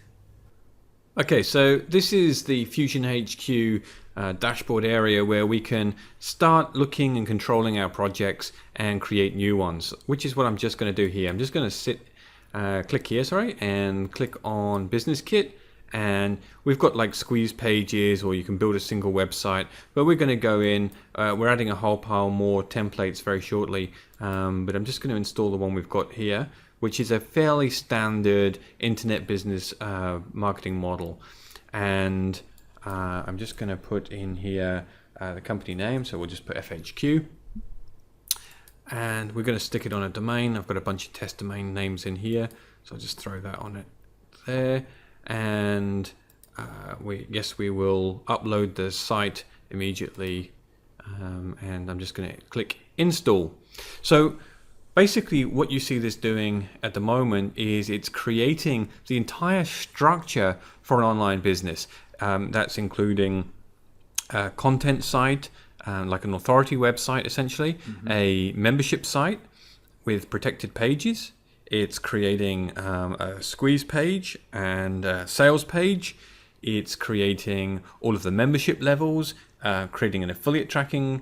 Okay, so this is the Fusion HQ dashboard area where we can start looking and controlling our projects and create new ones, which is what I'm just going to do here. I'm just going to click here, and click on Business Kit. And we've got like squeeze pages, or you can build a single website, but we're going to go in, we're adding a whole pile more templates very shortly, but I'm just going to install the one we've got here, which is a fairly standard internet business marketing model. And I'm just going to put in here the company name, so we'll just put FHQ. And we're going to stick it on a domain. I've got a bunch of test domain names in here, so I'll just throw that on it there. And we will upload the site immediately, and I'm just going to click install. So basically what you see this doing at the moment is it's creating the entire structure for an online business. That's including a content site, like an authority website essentially, a membership site with protected pages. It's creating a squeeze page and a sales page. It's creating all of the membership levels, creating an affiliate tracking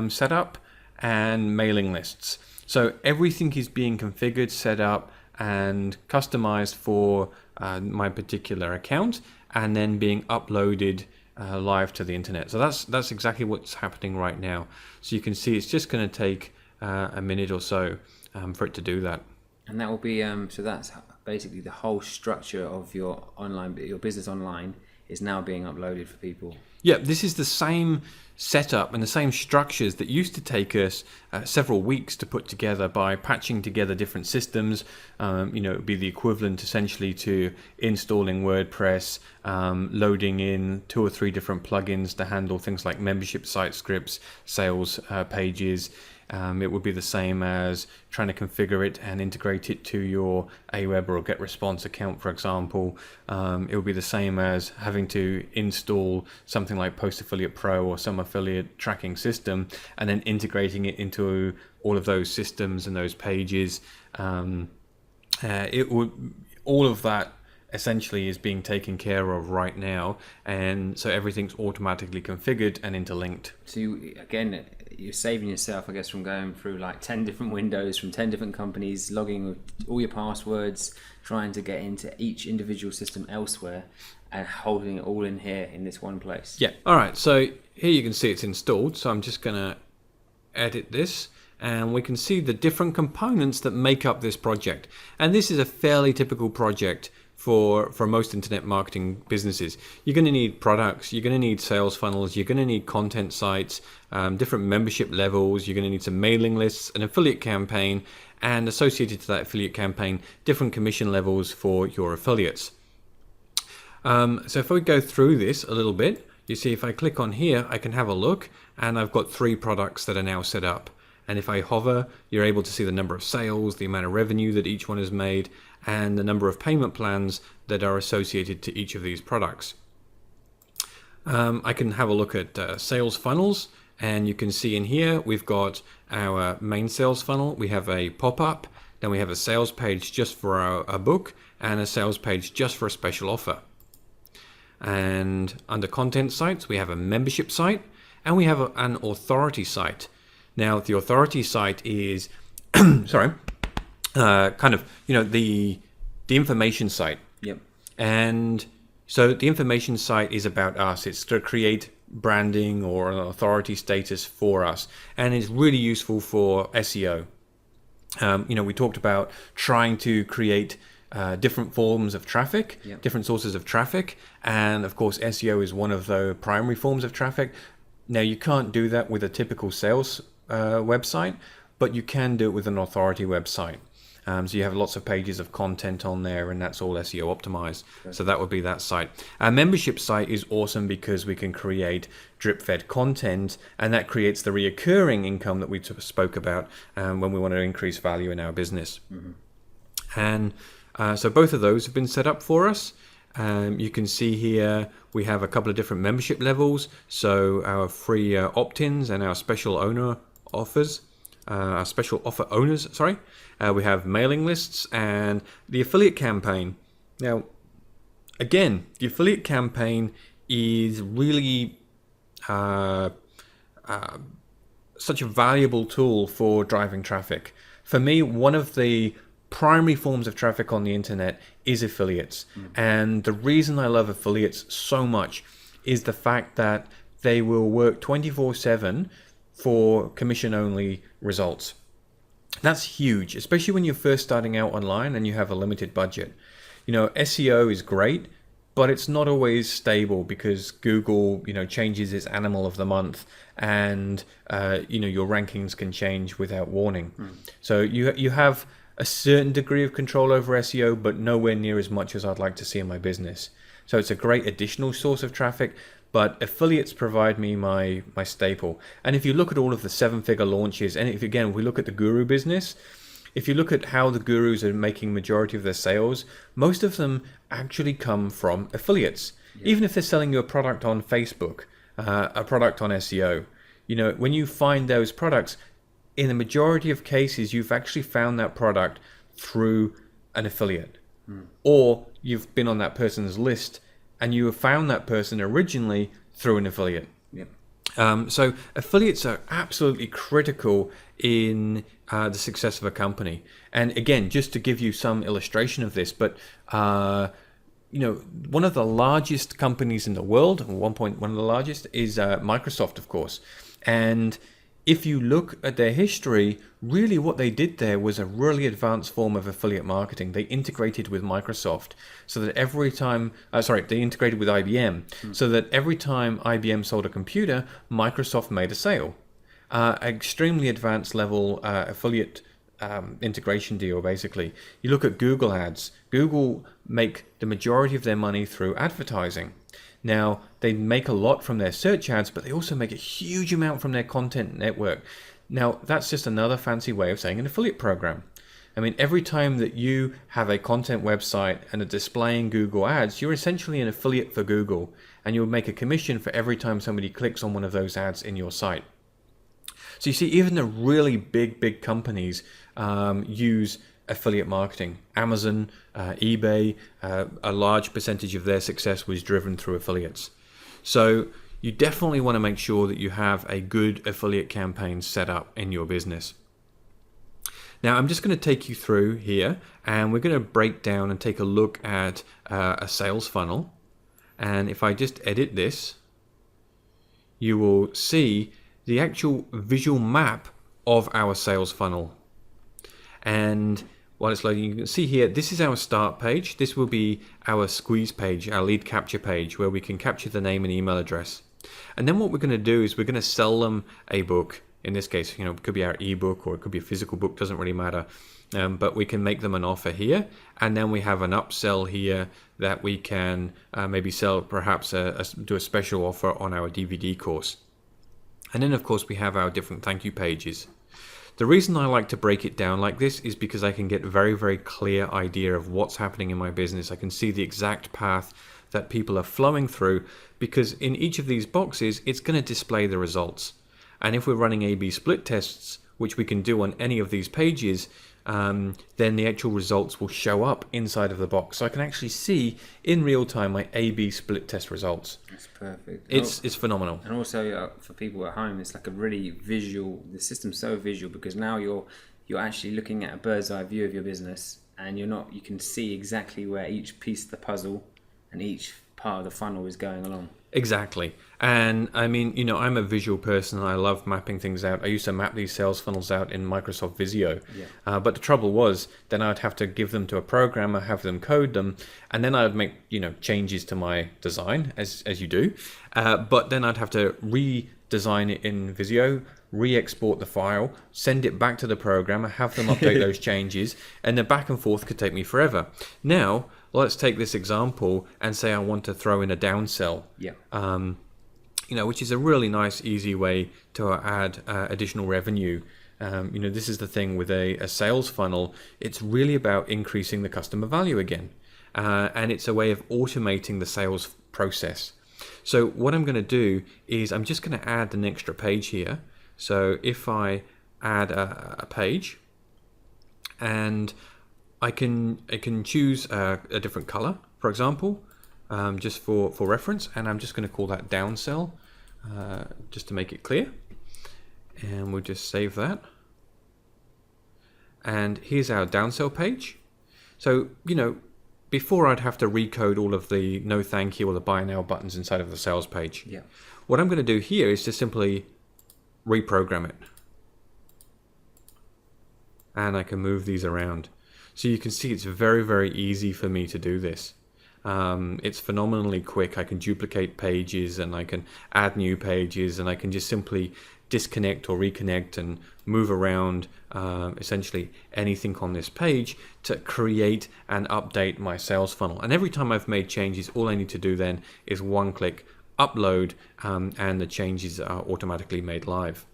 setup, and mailing lists. So everything is being configured, set up, and customized for my particular account, and then being uploaded live to the internet. So that's exactly what's happening right now. So you can see it's just going to take a minute or so for it to do that. And that will be so that's basically the whole structure of your business online is now being uploaded for people. Yeah, this is the same setup and the same structures that used to take us several weeks to put together by patching together different systems. It would be the equivalent essentially to installing WordPress, loading in 2 or 3 different plugins to handle things like membership site scripts, sales pages. It would be the same as trying to configure it and integrate it to your Aweber or GetResponse account, for example. It would be the same as having to install something like Post Affiliate Pro or some affiliate tracking system and then integrating it into all of those systems and those pages. All of that essentially is being taken care of right now, and so everything's automatically configured and interlinked. So you're saving yourself, I guess, from going through like 10 different windows from 10 different companies, logging with all your passwords, trying to get into each individual system elsewhere, and holding it all in here in this one place. Yeah. All right. So here you can see it's installed. So I'm just going to edit this, and we can see the different components that make up this project. And this is a fairly typical project for most internet marketing businesses. You're going to need products, you're going to need sales funnels, you're going to need content sites, different membership levels, you're going to need some mailing lists, an affiliate campaign, and associated to that affiliate campaign, different commission levels for your affiliates. So if we go through this a little bit, you see if I click on here, I can have a look, and I've got 3 products that are now set up. And if I hover, you're able to see the number of sales, the amount of revenue that each one has made, and the number of payment plans that are associated to each of these products. I can have a look at sales funnels, and you can see in here we've got our main sales funnel. We have a pop-up, then we have a sales page just for our book, and a sales page just for a special offer. And under content sites, we have a membership site, and we have an authority site. Now, the authority site is, the information site. Yep. And so the information site is about us. It's to create branding or an authority status for us. And it's really useful for SEO. We talked about trying to create different forms of traffic, yep, different sources of traffic. And of course, SEO is one of the primary forms of traffic. Now, you can't do that with a typical sales website, but you can do it with an authority website. So you have lots of pages of content on there, and that's all SEO optimized. Okay. So that would be that site. Our membership site is awesome because we can create drip-fed content, and that creates the reoccurring income that we spoke about when we want to increase value in our business. Mm-hmm. And so both of those have been set up for us. You can see here we have a couple of different membership levels. So our free opt-ins and our special owner offers. Our special offer owners, we have mailing lists and the affiliate campaign. Now, again, the affiliate campaign is really such a valuable tool for driving traffic. For me, one of the primary forms of traffic on the internet is affiliates. And the reason I love affiliates so much is the fact that they will work 24/7 for commission-only results. That's huge, especially when you're first starting out online and you have a limited budget. SEO is great, but it's not always stable because Google, changes its animal of the month, and your rankings can change without warning. So you have a certain degree of control over SEO, but nowhere near as much as I'd like to see in my business. So it's a great additional source of traffic, but affiliates provide me my staple. And if you look at all of the 7-figure launches, and if we look at the Guru business, if you look at how the gurus are making majority of their sales, most of them actually come from affiliates. Even if they're selling you a product on Facebook, a product on SEO, when you find those products, in the majority of cases, you've actually found that product through an affiliate, or you've been on that person's list and you have found that person originally through an affiliate. So affiliates are absolutely critical in the success of a company. And again, just to give you some illustration of this, but one of the largest companies in the world, at one point one of the largest, is Microsoft, of course. And if you look at their history, really what they did there was a really advanced form of affiliate marketing. They integrated with Microsoft so that every time, they integrated with IBM so that every time IBM sold a computer, Microsoft made a sale. Extremely advanced level affiliate integration deal, basically. You look at Google ads. Google make the majority of their money through advertising. Now, they make a lot from their search ads, but they also make a huge amount from their content network. Now, that's just another fancy way of saying an affiliate program. I mean, every time that you have a content website and are displaying Google ads, you're essentially an affiliate for Google, and you'll make a commission for every time somebody clicks on one of those ads in your site. So you see, even the really big companies use affiliate marketing. Amazon, eBay, a large percentage of their success was driven through affiliates. So you definitely want to make sure that you have a good affiliate campaign set up in your business. Now I'm just going to take you through here, and we're going to break down and take a look at a sales funnel. And if I just edit this, you will see the actual visual map of our sales funnel. And while it's loading, you can see here, this is our start page. This will be our squeeze page, our lead capture page, where we can capture the name and email address. And then what we're going to do is we're going to sell them a book. In this case, it could be our ebook or it could be a physical book, doesn't really matter. But we can make them an offer here. And then we have an upsell here that we can maybe sell, perhaps do a special offer on our DVD course. And then, of course, we have our different thank you pages. The reason I like to break it down like this is because I can get a very, very clear idea of what's happening in my business. I can see the exact path that people are flowing through, because in each of these boxes, it's going to display the results. And if we're running A/B split tests, which we can do on any of these pages, then the actual results will show up inside of the box. So I can actually see in real time my A/B split test results. That's perfect. It's phenomenal. And also for people at home, it's like a really visual. The system's so visual because now you're actually looking at a bird's eye view of your business, and you can see exactly where each piece of the puzzle and each part of the funnel is going along. Exactly. And I mean, I'm a visual person and I love mapping things out. I used to map these sales funnels out in Microsoft Visio. Yeah. But the trouble was, then I'd have to give them to a programmer, have them code them, and then I'd make, changes to my design, as you do. But then I'd have to redesign it in Visio, re-export the file, send it back to the programmer, have them update those changes, and the back and forth could take me forever. Now, let's take this example and say I want to throw in a downsell. Yeah. Which is a really nice, easy way to add additional revenue. This is the thing with a sales funnel. It's really about increasing the customer value again. And it's a way of automating the sales process. So what I'm going to do is I'm just going to add an extra page here. So if I add a page, and I can choose a different color, for example, just for reference, and I'm just going to call that downsell, just to make it clear. And we'll just save that. And here's our downsell page. So, before I'd have to recode all of the no thank you or the buy now buttons inside of the sales page. Yeah. What I'm going to do here is just simply reprogram it. And I can move these around. So you can see it's very, very easy for me to do this. It's phenomenally quick. I can duplicate pages and I can add new pages, and I can just simply disconnect or reconnect and move around essentially anything on this page to create and update my sales funnel. And every time I've made changes, all I need to do then is one click, upload, and the changes are automatically made live.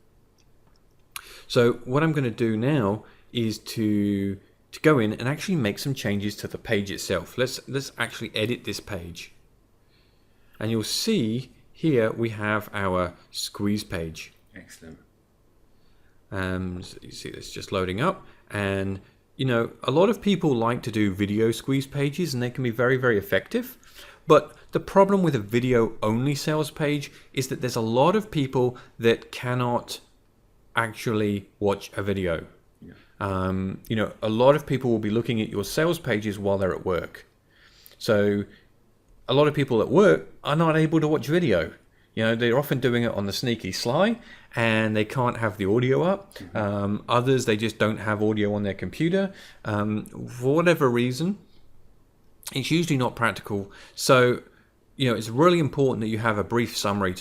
So what I'm going to do now is to go in and actually make some changes to the page itself. Let's actually edit this page. And you'll see here we have our squeeze page. Excellent. So you see this just loading up, and a lot of people like to do video squeeze pages, and they can be very, very effective. But the problem with a video only sales page is that there's a lot of people that cannot actually watch a video. A lot of people will be looking at your sales pages while they're at work. So a lot of people at work are not able to watch video. They're often doing it on the sneaky sly, and they can't have the audio up. Others, they just don't have audio on their computer. For whatever reason, it's usually not practical. So, it's really important that you have a brief summary.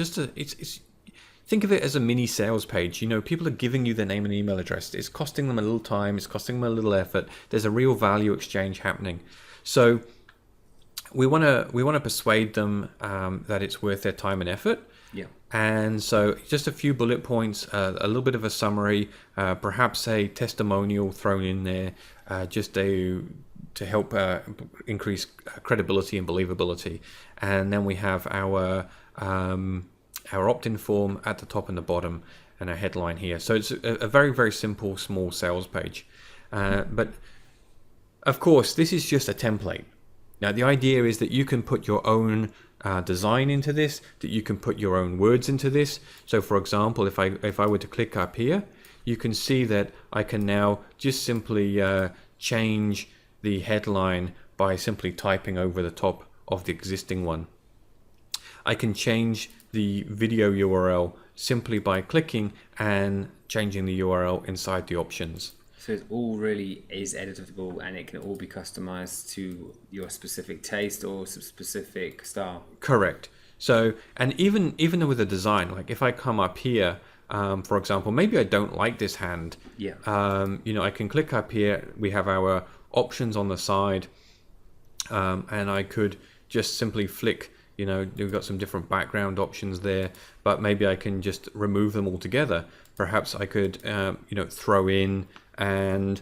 Think of it as a mini sales page. People are giving you their name and email address. It's costing them a little time. It's costing them a little effort. There's a real value exchange happening. So we want to persuade them that it's worth their time and effort. Yeah. And so just a few bullet points, a little bit of a summary, perhaps a testimonial thrown in there, just to help increase credibility and believability. And then we have our opt-in form at the top and the bottom, and a headline here. So it's a very, very simple, small sales page. But of course, this is just a template. Now, the idea is that you can put your own design into this, that you can put your own words into this. So, for example, if I were to click up here, you can see that I can now just simply change the headline by simply typing over the top of the existing one. I can change the video URL simply by clicking and changing the URL inside the options. So it all really is editable, and it can all be customized to your specific taste or specific style. Correct. So, and even with the design, like if I come up here, for example, maybe I don't like this hand. Yeah. I can click up here. We have our options on the side, and I could just simply flick. We've got some different background options there, but maybe I can just remove them altogether. Perhaps I could, throw in and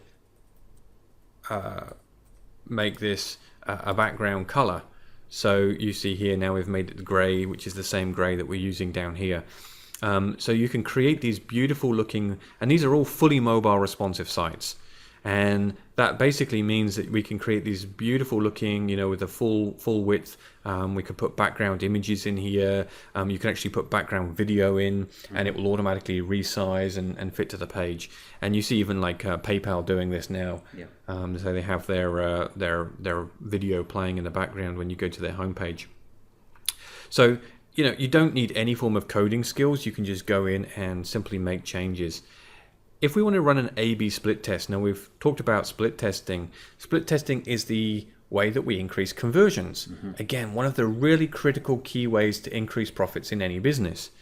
make this a background color. So you see here now we've made it gray, which is the same gray that we're using down here. So you can create these beautiful looking, and these are all fully mobile responsive sites. And that basically means that we can create these beautiful looking, with a full width. We could put background images in here. You can actually put background video in, and it will automatically resize and fit to the page. And you see even like PayPal doing this now. Yeah. So they have their video playing in the background when you go to their homepage. So you don't need any form of coding skills. You can just go in and simply make changes. If we want to run an A/B split test, now we've talked about split testing. Split testing is the way that we increase conversions. Again, one of the really critical key ways to increase profits in any business.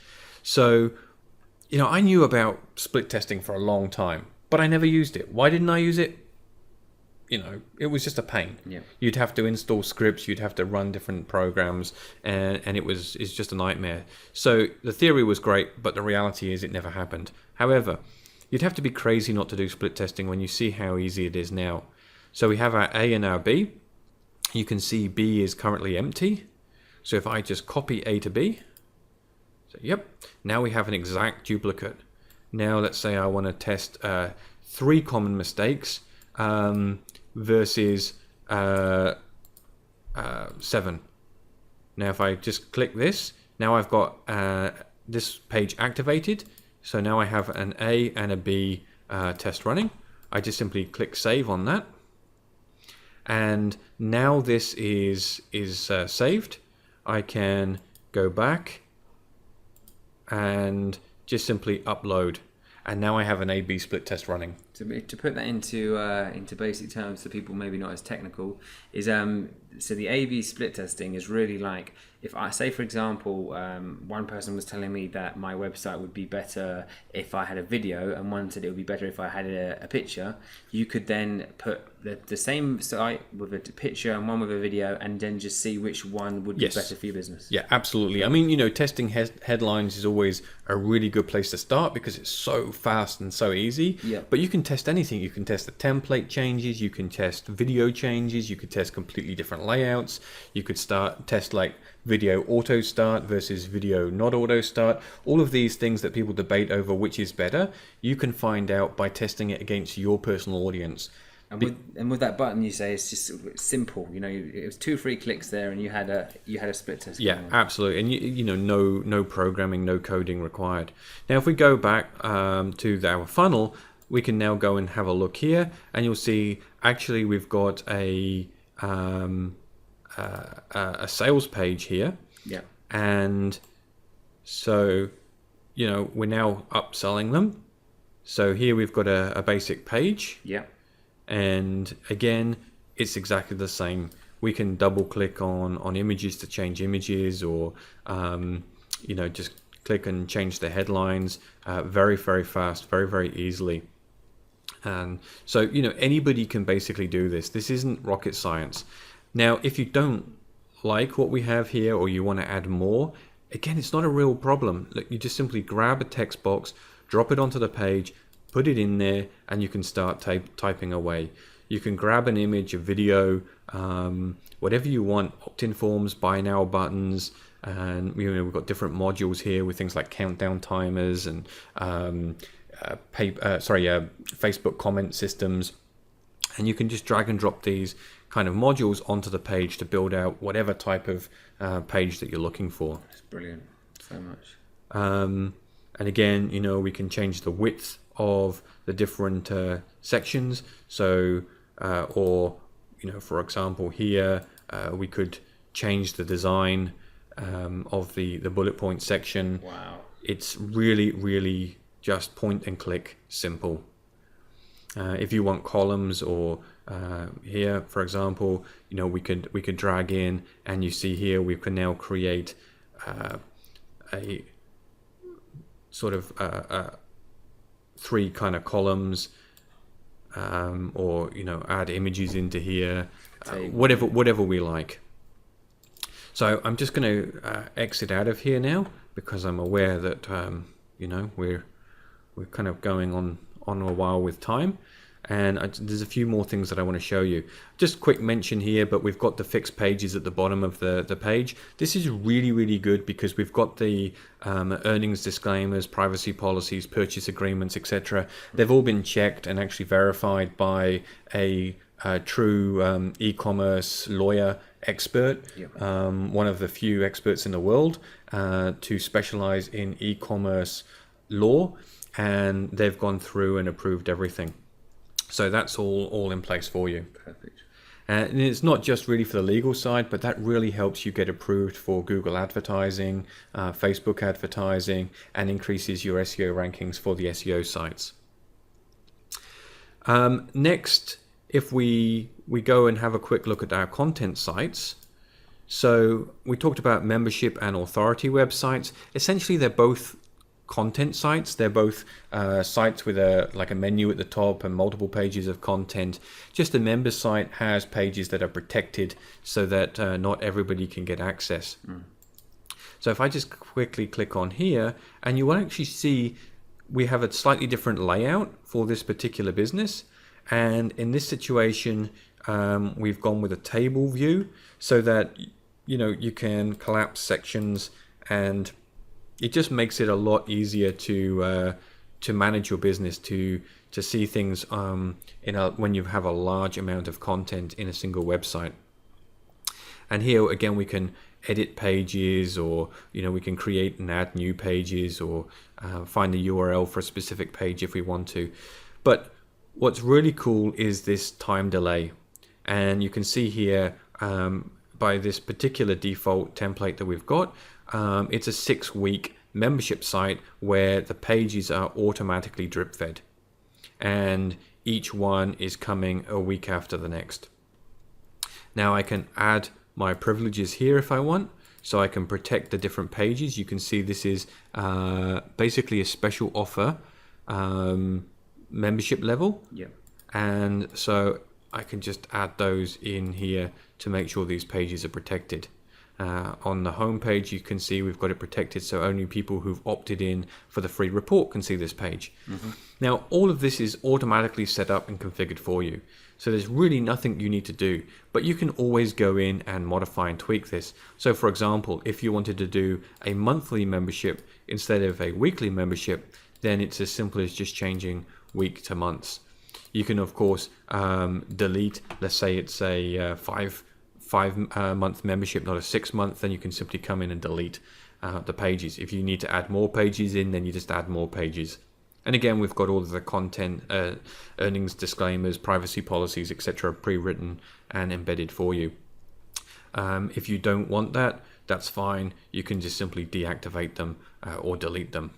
So, I knew about split testing for a long time, but I never used it. Why didn't I use it? It was just a pain. Yeah. You'd have to install scripts, you'd have to run different programs, and it's just a nightmare. So the theory was great, but the reality is it never happened. However, you'd have to be crazy not to do split testing when you see how easy it is now. So we have our A and our B. You can see B is currently empty. So if I just copy A to B, so yep, now we have an exact duplicate. Now let's say I want to test 3 common mistakes versus 7. Now if I just click this, now I've got this page activated. So now I have an A and a B test running. I just simply click save on that. And now this is saved. I can go back and just simply upload. And now I have an A/B split test running. To put that into basic terms, so people maybe not as technical, is so the A/B split testing is really like, if I say, for example, one person was telling me that my website would be better if I had a video, and one said it would be better if I had a picture. You could then put the same site with a picture and one with a video, and then just see which one would be better for your business. Yeah, absolutely. I mean, testing headlines is always a really good place to start because it's so fast and so easy. Yeah. But you can test anything. You can test the template changes, you can test video changes, you could test completely different layouts, you could test like video auto start versus video not auto start. All of these things that people debate over which is better, you can find out by testing it against your personal audience. And with that button, you say it's just simple. It was 2-3 clicks there, and you had a split test. Yeah, absolutely. And you know, no programming, no coding required. Now, if we go back to our funnel, we can now go and have a look here, and you'll see actually we've got a sales page here. Yeah. And so, we're now upselling them. So here we've got a basic page. Yeah. And again, it's exactly the same. We can double click on images to change images, or just click and change the headlines very, very fast, very, very easily. And so, anybody can basically do this. This isn't rocket science. Now, if you don't like what we have here, or you want to add more, again, it's not a real problem. Look, you just simply grab a text box, drop it onto the page, put it in there, and you can start typing away. You can grab an image, a video, whatever you want, opt-in forms, buy now buttons, and we've got different modules here with things like countdown timers and Facebook comment systems. And you can just drag and drop these kind of modules onto the page to build out whatever type of page that you're looking for. It's brilliant, so much. And again, we can change the width of the different sections. So, for example, here we could change the design of the bullet point section. Wow. It's really, really just point and click simple. If you want columns, or here, for example, we could drag in, and you see here we can now create a sort of 3 kind of columns, or add images into here, whatever we like. So I'm just going to exit out of here now, because I'm aware that we're kind of going on a while with time, and there's a few more things that I want to show you. Just quick mention here, but we've got the fixed pages at the bottom of the page. This is really, really good, because we've got the earnings disclaimers, privacy policies, purchase agreements, etc. They've all been checked and actually verified by a true e-commerce lawyer expert, one of the few experts in the world to specialize in e-commerce law, and they've gone through and approved everything. So that's all in place for you. Perfect. And it's not just really for the legal side, but that really helps you get approved for Google advertising, Facebook advertising, and increases your SEO rankings for the SEO sites. Next, if we go and have a quick look at our content sites. So we talked about membership and authority websites. Essentially, they're both content sites. They're both sites with a menu at the top and multiple pages of content. Just the member site has pages that are protected so that not everybody can get access. So if I just quickly click on here, and you will actually see we have a slightly different layout for this particular business. And in this situation, we've gone with a table view, so that you can collapse sections, and it just makes it a lot easier to manage your business, to see things when you have a large amount of content in a single website. And here again, we can edit pages, or we can create and add new pages, or find the URL for a specific page if we want to. But what's really cool is this time delay, and you can see here by this particular default template that we've got, it's a 6-week membership site where the pages are automatically drip fed, and each one is coming a week after the next. Now I can add my privileges here if I want, so I can protect the different pages. You can see this is basically a special offer membership level, and so I can just add those in here to make sure these pages are protected. On the home page, you can see we've got it protected, so only people who've opted in for the free report can see this page. Now, all of this is automatically set up and configured for you. So there's really nothing you need to do, but you can always go in and modify and tweak this. So for example, if you wanted to do a monthly membership instead of a weekly membership, then it's as simple as just changing week to months. You can, of course, delete, let's say it's a five month membership, not a 6 month, then you can simply come in and delete the pages. If you need to add more pages in, then you just add more pages. And again, we've got all of the content, earnings disclaimers, privacy policies, etc. pre-written and embedded for you. If you don't want that, that's fine. You can just simply deactivate them or delete them.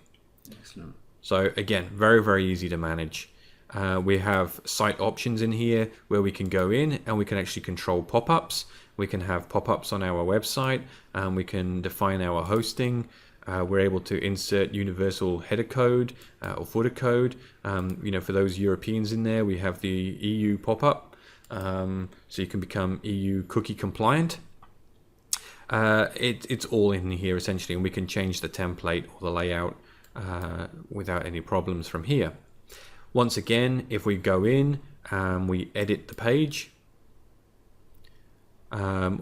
Excellent. So again, very, very easy to manage. We have site options in here where we can go in and we can actually control pop-ups. We can have pop-ups on our website, and we can define our hosting. We're able to insert universal header code or footer code. For those Europeans in there, we have the EU pop-up, so you can become EU cookie compliant. It's all in here essentially, and we can change the template or the layout without any problems from here. Once again, if we go in and we edit the page,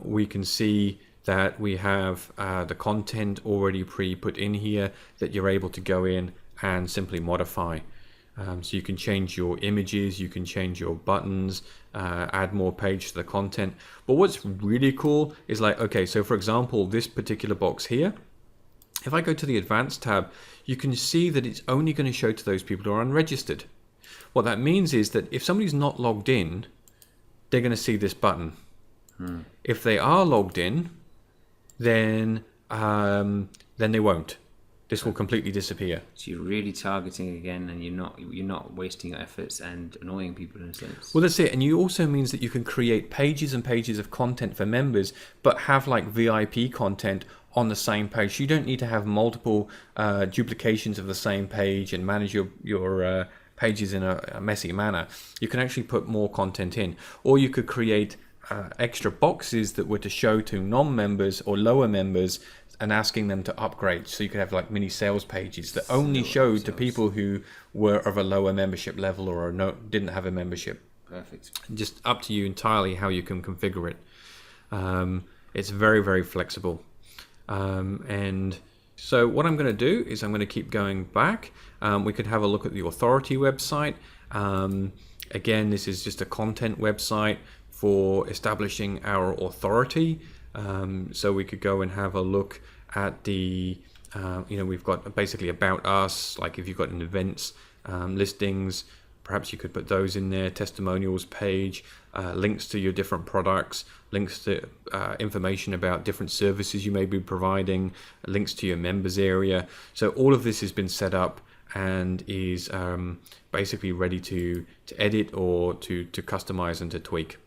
we can see that we have the content already pre-put in here that you're able to go in and simply modify. So you can change your images, you can change your buttons, add more page to the content. But what's really cool is okay, so for example, this particular box here, if I go to the advanced tab, you can see that it's only going to show to those people who are unregistered. What that means is that if somebody's not logged in, they're going to see this button. If they are logged in, then they won't. This will completely disappear. So you're really targeting again, and you're not wasting your efforts and annoying people in a sense. Well, that's it. And you also means that you can create pages and pages of content for members, but have VIP content on the same page. You don't need to have multiple duplications of the same page and manage your pages in a messy manner. You can actually put more content in, or you could create extra boxes that were to show to non-members or lower members and asking them to upgrade. So you could have mini sales pages that only showed to people who were of a lower membership level or didn't have a membership. Perfect. Just up to you entirely how you can configure it. It's very, very flexible. And so what I'm going to do is I'm going to keep going back. We could have a look at the authority website. Again, this is just a content website for establishing our authority. So we could go and have a look at the, we've got basically about us, like if you've got an events listings, perhaps you could put those in there, testimonials page, links to your different products, links to information about different services you may be providing, links to your members area. So all of this has been set up and is basically ready to edit or to customize and to tweak.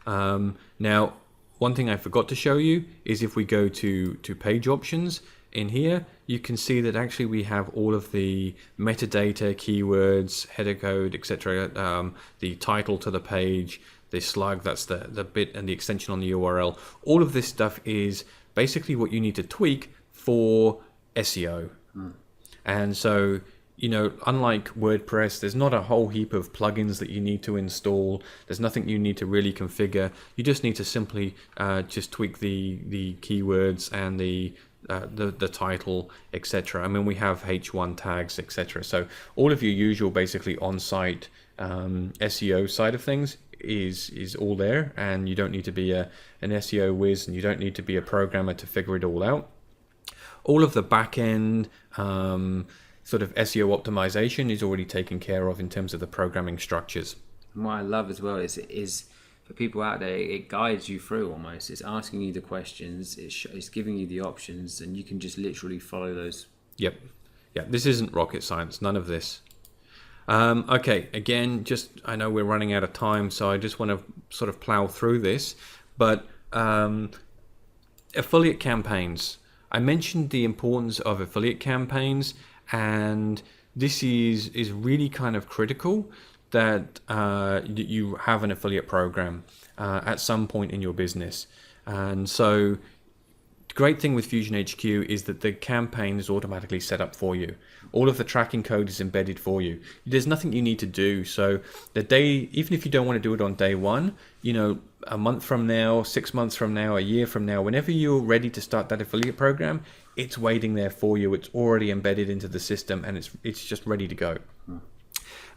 Now, one thing I forgot to show you is if we go to page options in here, you can see that actually we have all of the metadata, keywords, header code, etc. The title to the page, the slug, that's the bit and the extension on the URL. All of this stuff is basically what you need to tweak for SEO. And so, unlike WordPress, there's not a whole heap of plugins that you need to install. There's nothing you need to really configure. You just need to simply just tweak the keywords and the title, etc. I mean, we have H1 tags, etc. So all of your usual, basically on-site SEO side of things is all there, and you don't need to be an SEO whiz, and you don't need to be a programmer to figure it all out. All of the back-end sort of SEO optimization is already taken care of in terms of the programming structures. And what I love as well is for people out there, it guides you through almost. It's asking you the questions, it's giving you the options, and you can just literally follow those. Yep. Yeah, this isn't rocket science, none of this. Okay, again, I know we're running out of time, so I just want to sort of plow through this. But affiliate campaigns. I mentioned the importance of affiliate campaigns, and this is really kind of critical that you have an affiliate program at some point in your business. And so great thing with Fusion HQ is that the campaign is automatically set up for you. All of the tracking code is embedded for you. There's nothing you need to do. So the day, even if you don't want to do it on day one, you know, a month from now, 6 months from now, a year from now, whenever you're ready to start that affiliate program, it's waiting there for you. It's already embedded into the system, and it's just ready to go.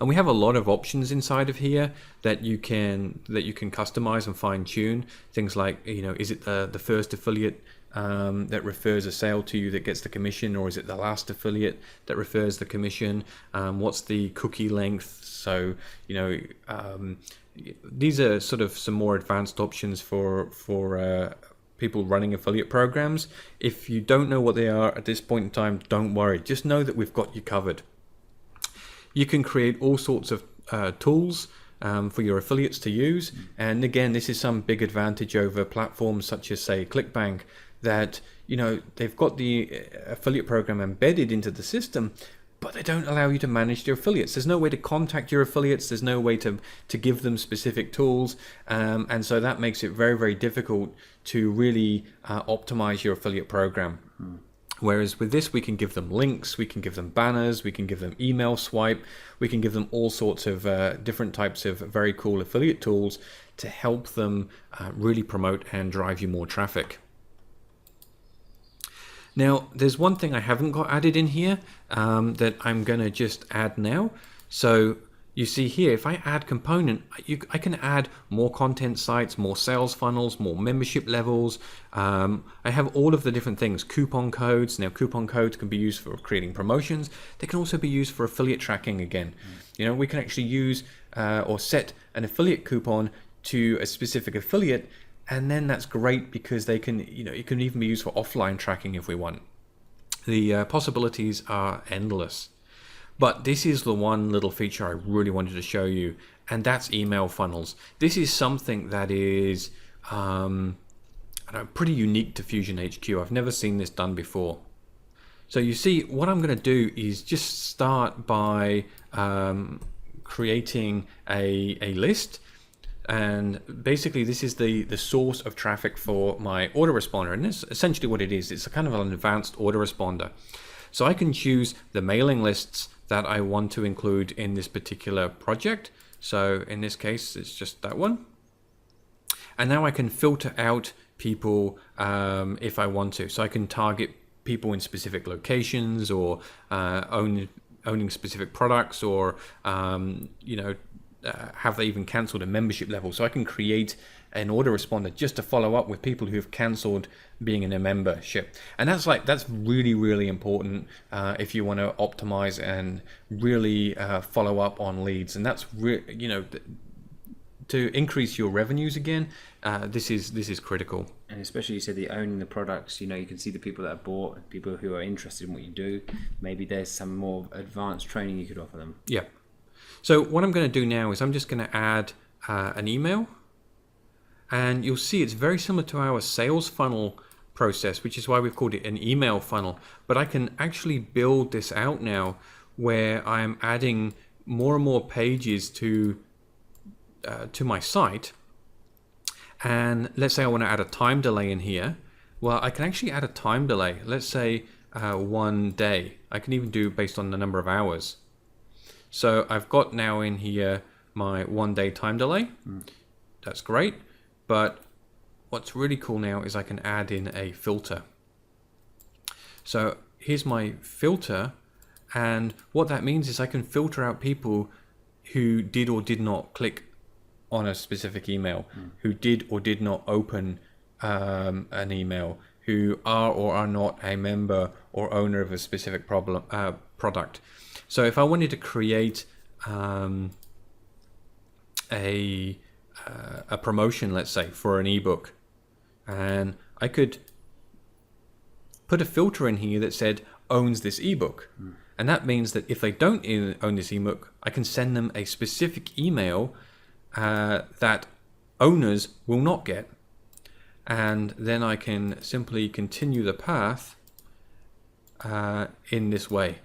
And we have a lot of options inside of here that you can customize and fine tune. Things like, you know, is it the first affiliate that refers a sale to you that gets the commission, or is it the last affiliate that refers the commission? What's the cookie length? So, you know, these are sort of some more advanced options for people running affiliate programs. If you don't know what they are at this point in time, don't worry. Just know that we've got you covered. You can create all sorts of tools for your affiliates to use. And again, this is some big advantage over platforms such as, say, ClickBank, that, you know, they've got the affiliate program embedded into the system, but they don't allow you to manage your affiliates. There's no way to contact your affiliates. There's no way to give them specific tools. And so that makes it very, very difficult to really optimize your affiliate program. Whereas with this, we can give them links, we can give them banners, we can give them email swipe, we can give them all sorts of different types of very cool affiliate tools to help them really promote and drive you more traffic. Now, there's one thing I haven't got added in here that I'm going to just add now. So you see here, if I add component, I can add more content sites, more sales funnels, more membership levels. I have all of the different things, coupon codes. Now, coupon codes can be used for creating promotions. They can also be used for affiliate tracking again. You know, we can actually use or set an affiliate coupon to a specific affiliate, and then that's great because they can, you know, it can even be used for offline tracking if we want. The possibilities are endless. But this is the one little feature I really wanted to show you, and that's email funnels. This is something that is pretty unique to Fusion HQ. I've never seen this done before. So you see, what I'm going to do is just start by creating a list. And basically, this is the source of traffic for my autoresponder. And this is essentially what it is. It's a kind of an advanced autoresponder. So I can choose the mailing lists that I want to include in this particular project. So in this case, it's just that one. And now I can filter out people if I want to. So I can target people in specific locations, or owning specific products, or have they even cancelled a membership level. So I can create an autoresponder just to follow up with people who have cancelled being in a membership. And that's really, really important if you want to optimize and really follow up on leads. And that's to increase your revenues again. This is critical. And especially, you said the owning the products, you know, you can see the people that have bought, people who are interested in what you do. Maybe there's some more advanced training you could offer them. Yeah. So what I'm going to do now is I'm just going to add an email, and you'll see it's very similar to our sales funnel process, which is why we've called it an email funnel. But I can actually build this out now where I'm adding more and more pages to my site. And let's say I want to add a time delay in here. Well, I can actually add a time delay. Let's say 1 day. I can even do based on the number of hours. So I've got now in here my 1 day time delay. That's great. But what's really cool now is I can add in a filter. So here's my filter. And what that means is I can filter out people who did or did not click on a specific email, who did or did not open an email, who are or are not a member or owner of a specific product. So if I wanted to create a promotion, let's say, for an ebook, and I could put a filter in here that said owns this ebook. And that means that if they don't own this ebook, I can send them a specific email that owners will not get. And then I can simply continue the path in this way.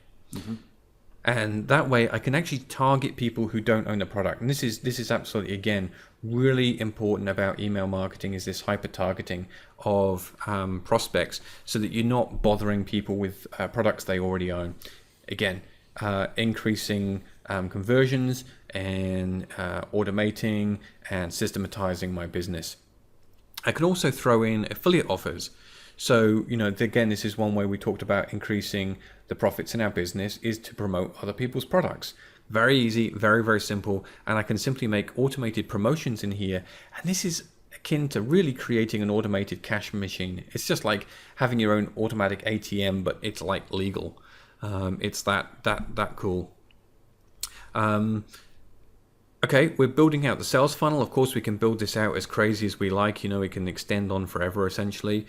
And that way I can actually target people who don't own the product. And this is absolutely, again, really important about email marketing, is this hyper targeting of prospects, so that you're not bothering people with products they already own. Again, increasing conversions and automating and systematizing my business. I can also throw in affiliate offers. So, again, this is one way we talked about increasing the profits in our business, is to promote other people's products. Very easy, very, very simple. And I can simply make automated promotions in here. And this is akin to really creating an automated cash machine. It's just like having your own automatic ATM, but it's like legal. It's that cool. Okay, we're building out the sales funnel. Of course, we can build this out as crazy as we like. We can extend on forever, essentially.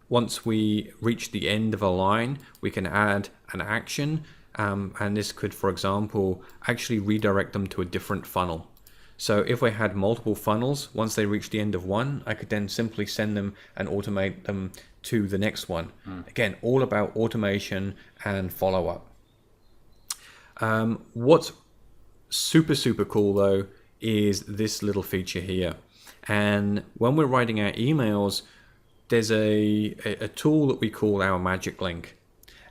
Once we reach the end of a line, we can add an action. And this could, for example, actually redirect them to a different funnel. So if I had multiple funnels, once they reach the end of one, I could then simply send them and automate them to the next one. Again, all about automation and follow-up. What's super cool though is this little feature here. And when we're writing our emails, there's a tool that we call our magic link.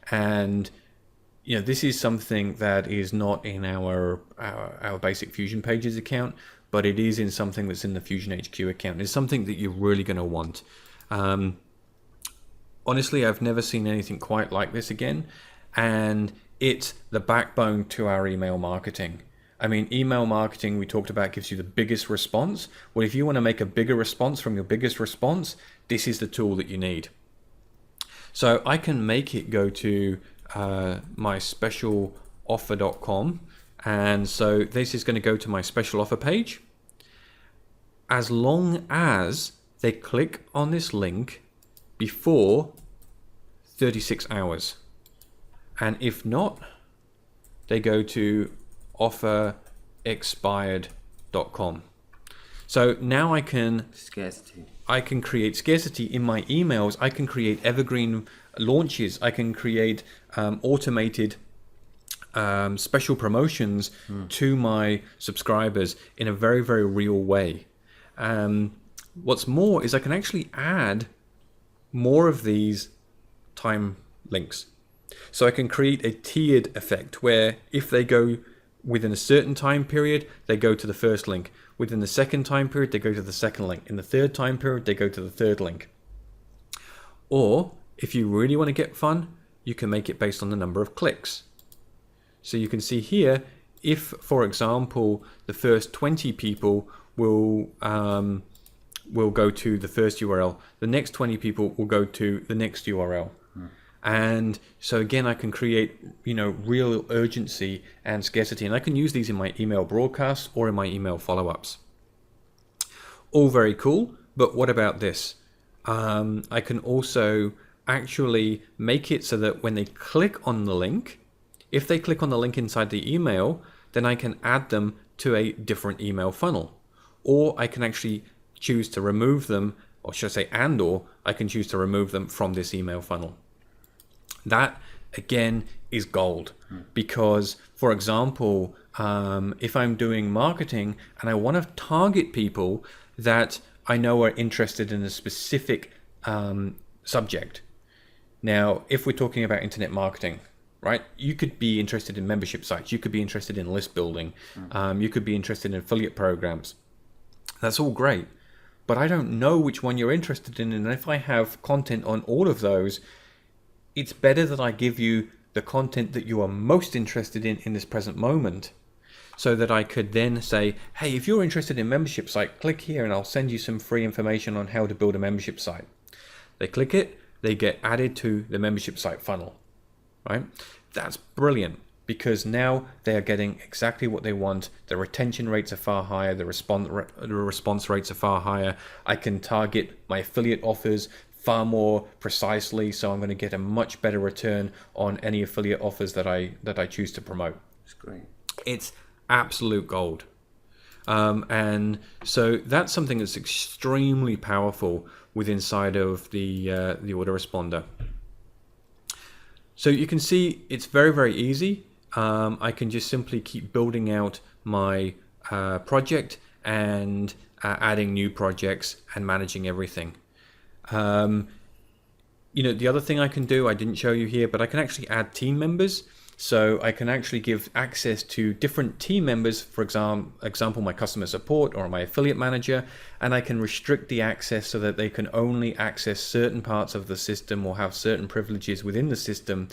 And this is something that is not in our basic Fusion Pages account, but it is in something that's in the Fusion HQ account. It's something that you're really going to want. Honestly, I've never seen anything quite like this again, and it's the backbone to our email marketing. I mean, email marketing, we talked about, gives you the biggest response. Well, if you want to make a bigger response from your biggest response, this is the tool that you need. So I can make it go to my specialoffer.com. And so this is going to go to my special offer page. As long as they click on this link before 36 hours. And if not, they go to offerexpired.com. So now I can create scarcity in my emails. I can create evergreen launches. I can create automated special promotions to my subscribers in a very, very real way. What's more is I can actually add more of these time links. So I can create a tiered effect where if they go within a certain time period, they go to the first link. Within the second time period, they go to the second link. In the third time period, they go to the third link. Or if you really want to get fun, you can make it based on the number of clicks. So you can see here, if, for example, the first 20 people will go to the first URL, the next 20 people will go to the next URL. And so again, I can create, real urgency and scarcity, and I can use these in my email broadcasts or in my email follow-ups. All very cool, but what about this? I can also actually make it so that when they click on the link, if they click on the link inside the email, then I can add them to a different email funnel. Or I can actually choose to remove them, or should I say, or I can choose to remove them from this email funnel. That, again, is gold. Because, for example, if I'm doing marketing and I want to target people that I know are interested in a specific subject. Now, if we're talking about internet marketing, right, you could be interested in membership sites, you could be interested in list building, you could be interested in affiliate programs. That's all great, but I don't know which one you're interested in, and if I have content on all of those, it's better that I give you the content that you are most interested in this present moment, so that I could then say, hey, if you're interested in membership site, click here and I'll send you some free information on how to build a membership site. They click it, they get added to the membership site funnel, right? That's brilliant, because now they are getting exactly what they want. The retention rates are far higher, the response rates are far higher. I can target my affiliate offers far more precisely, so I'm going to get a much better return on any affiliate offers that I choose to promote. That's great. It's absolute gold. And so that's something that's extremely powerful with inside of the autoresponder. So you can see it's very, very easy. I can just simply keep building out my project and adding new projects and managing everything. The other thing I can do, I didn't show you here, but I can actually add team members. So I can actually give access to different team members, for example, my customer support or my affiliate manager, and I can restrict the access so that they can only access certain parts of the system or have certain privileges within the system.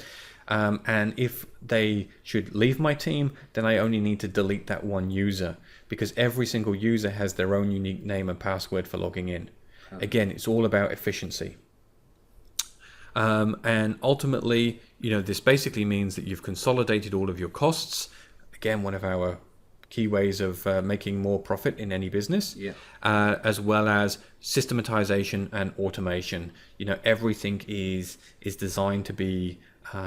And if they should leave my team, then I only need to delete that one user, because every single user has their own unique name and password for logging in. Again, it's all about efficiency. And ultimately, this basically means that you've consolidated all of your costs. Again, one of our key ways of making more profit in any business, as well as systematization and automation. Everything is designed to be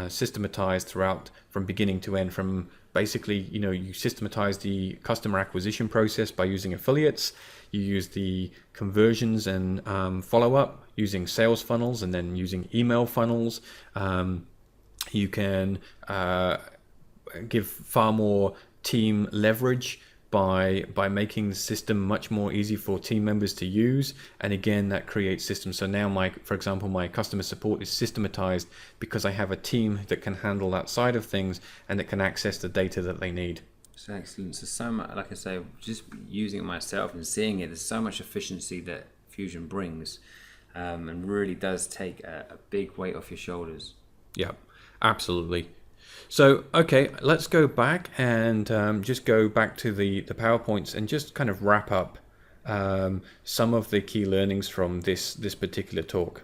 systematized throughout, from beginning to end. From basically, you systematize the customer acquisition process by using affiliates. You use the conversions and follow-up using sales funnels, and then using email funnels. You can give far more team leverage by making the system much more easy for team members to use. And again, that creates systems. So now for example, my customer support is systematized because I have a team that can handle that side of things and that can access the data that they need. It's excellent. So much, like I say, just using it myself and seeing it, there's so much efficiency that Fusion brings, and really does take a big weight off your shoulders. Yeah, absolutely. So, okay, let's go back and just go back to the PowerPoints and just kind of wrap up some of the key learnings from this particular talk.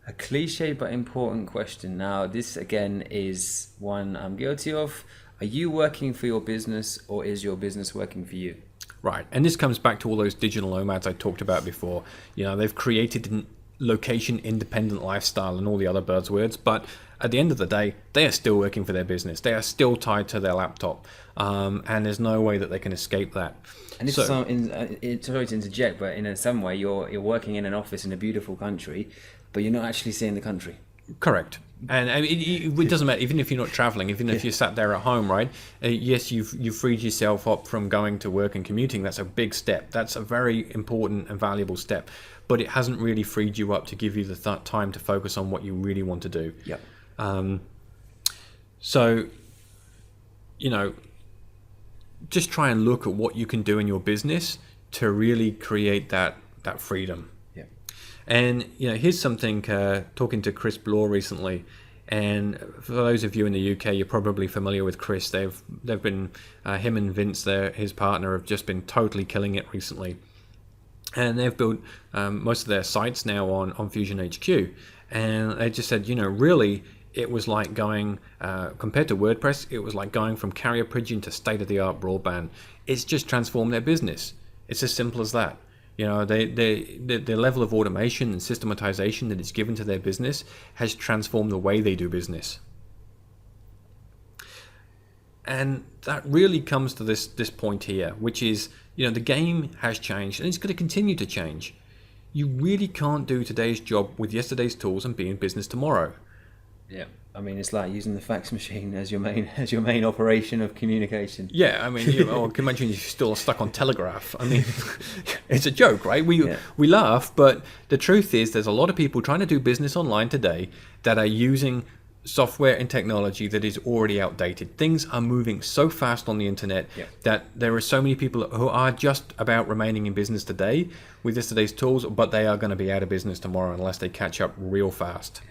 A cliche but important question. Now, this again is one I'm guilty of. Are you working for your business, or is your business working for you? Right, and this comes back to all those digital nomads I talked about before. They've created an location-independent lifestyle and all the other buzzwords, but at the end of the day, they are still working for their business. They are still tied to their laptop, and there's no way that they can escape that. And if sorry to interject, but in some way, you're working in an office in a beautiful country, but you're not actually seeing the country. Correct. And it doesn't matter, even if you're not traveling, even if you're sat there at home, right? Yes, you've freed yourself up from going to work and commuting. That's a big step. That's a very important and valuable step. But it hasn't really freed you up to give you the time to focus on what you really want to do. Yep. So, just try and look at what you can do in your business to really create that freedom. And here's something, talking to Chris Bloor recently, and for those of you in the UK, you're probably familiar with Chris. They've been him and Vince, his partner, have just been totally killing it recently, and they've built most of their sites now on Fusion HQ. And they just said, really, it was like going compared to WordPress, it was like going from carrier pigeon to state-of-the-art broadband. It's just transformed their business. It's as simple as that. The level of automation and systematization that it's given to their business has transformed the way they do business. And that really comes to this point here, which is, the game has changed and it's going to continue to change. You really can't do today's job with yesterday's tools and be in business tomorrow. Yeah. I mean, it's like using the fax machine as your main operation of communication. Yeah, I mean, I can imagine you're still stuck on telegraph. I mean, it's a joke, right? We laugh, but the truth is there's a lot of people trying to do business online today that are using software and technology that is already outdated. Things are moving so fast on the internet that there are so many people who are just about remaining in business today with yesterday's tools, but they are going to be out of business tomorrow unless they catch up real fast.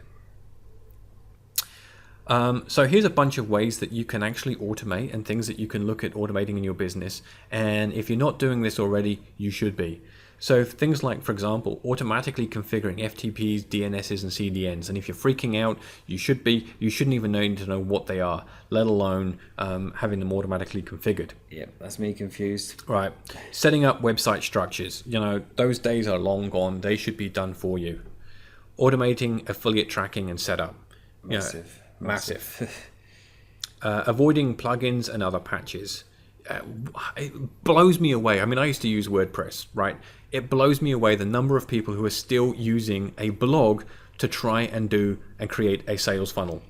So here's a bunch of ways that you can actually automate and things that you can look at automating in your business. And if you're not doing this already, you should be. So things like, for example, automatically configuring FTPs, DNSs, and CDNs. And if you're freaking out, you shouldn't even need to know what they are, let alone having them automatically configured. Yeah, that's me confused. Right. Setting up website structures. Those days are long gone. They should be done for you. Automating affiliate tracking and setup. Massive. Avoiding plugins and other patches. It blows me away. I mean, I used to use WordPress, right? It blows me away the number of people who are still using a blog to try and create a sales funnel.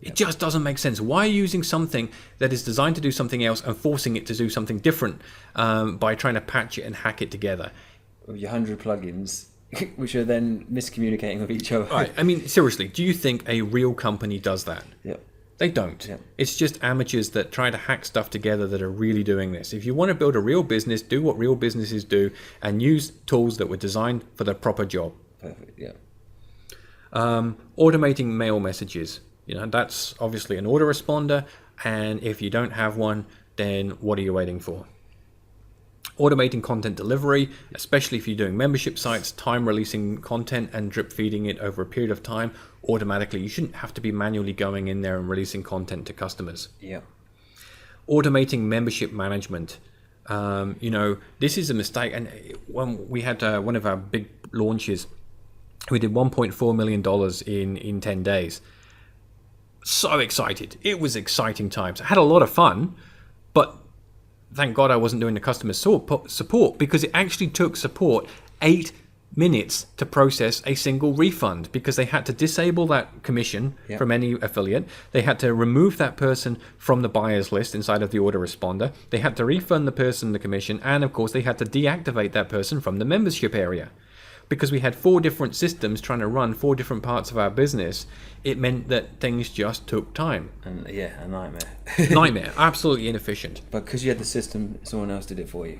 It just doesn't make sense. Why are you using something that is designed to do something else and forcing it to do something different by trying to patch it and hack it together? With your 100 plugins, which are then miscommunicating with each other. Right. I mean, seriously, do you think a real company does that? Yep. They don't. Yep. It's just amateurs that try to hack stuff together that are really doing this. If you want to build a real business, do what real businesses do and use tools that were designed for the proper job. Perfect, yeah. Automating mail messages. That's obviously an autoresponder, and if you don't have one, then what are you waiting for? Automating content delivery, especially if you're doing membership sites, time releasing content and drip feeding it over a period of time automatically. You shouldn't have to be manually going in there and releasing content to customers. Yeah. Automating membership management. This is a mistake. And when we had one of our big launches, we did $1.4 million in 10 days. So excited. It was exciting times. I had a lot of fun, but thank God I wasn't doing the customer support, because it actually took support 8 minutes to process a single refund, because they had to disable that commission from any affiliate. They had to remove that person from the buyer's list inside of the autoresponder. They had to refund the person the commission, and of course they had to deactivate that person from the membership area. Because we had 4 different systems trying to run 4 different parts of our business, it meant that things just took time. And a nightmare. Nightmare, absolutely inefficient. But because you had the system, someone else did it for you.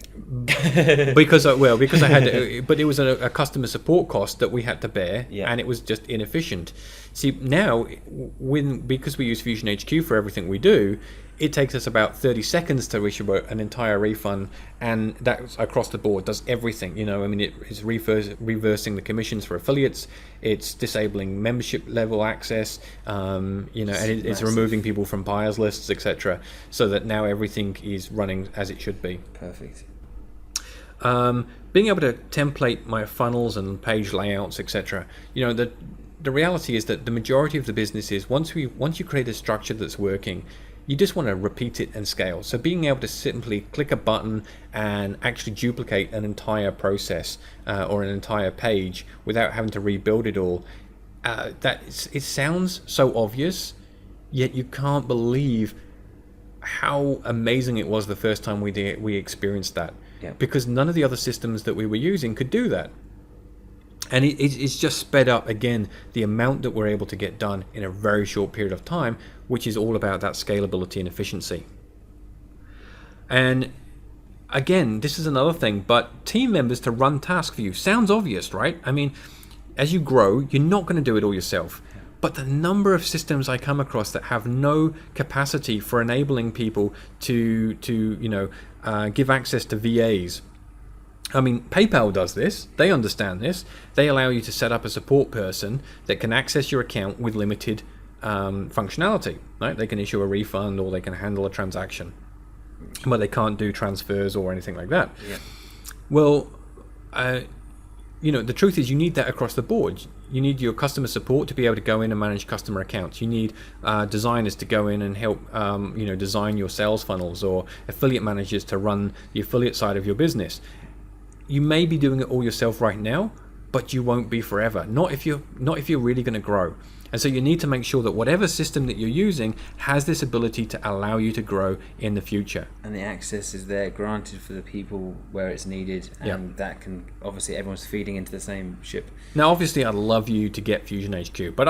because I had to, but it was a customer support cost that we had to bear, and it was just inefficient. See, now because we use Fusion HQ for everything we do, it takes us about 30 seconds to issue an entire refund, and that's across the board, does everything. It's reversing the commissions for affiliates, it's disabling membership level access, and it's removing people from buyers lists, etc. So that now everything is running as it should be. Perfect. Being able to template my funnels and page layouts, etc. The reality is that the majority of the business is once you create a structure that's working, you just want to repeat it and scale. So being able to simply click a button and actually duplicate an entire process or an entire page without having to rebuild it all, it sounds so obvious, yet you can't believe how amazing it was the first time we experienced that. Yeah. Because none of the other systems that we were using could do that. And it's just sped up, again, the amount that we're able to get done in a very short period of time, which is all about that scalability and efficiency. And again, this is another thing, but team members to run tasks for you. Sounds obvious, right? I mean, as you grow, you're not going to do it all yourself. But the number of systems I come across that have no capacity for enabling people to give access to VAs. I mean, PayPal does this. They understand this. They allow you to set up a support person that can access your account with limited functionality. Right? They can issue a refund or they can handle a transaction, but they can't do transfers or anything like that. Yeah. Well, the truth is you need that across the board. You need your customer support to be able to go in and manage customer accounts. You need designers to go in and help design your sales funnels, or affiliate managers to run the affiliate side of your business. You may be doing it all yourself right now, but you won't be forever. Not if you're really going to grow. And so you need to make sure that whatever system that you're using has this ability to allow you to grow in the future. And the access is there, granted for the people where it's needed, and that can, obviously everyone's feeding into the same ship. Now, obviously, I'd love you to get Fusion HQ, but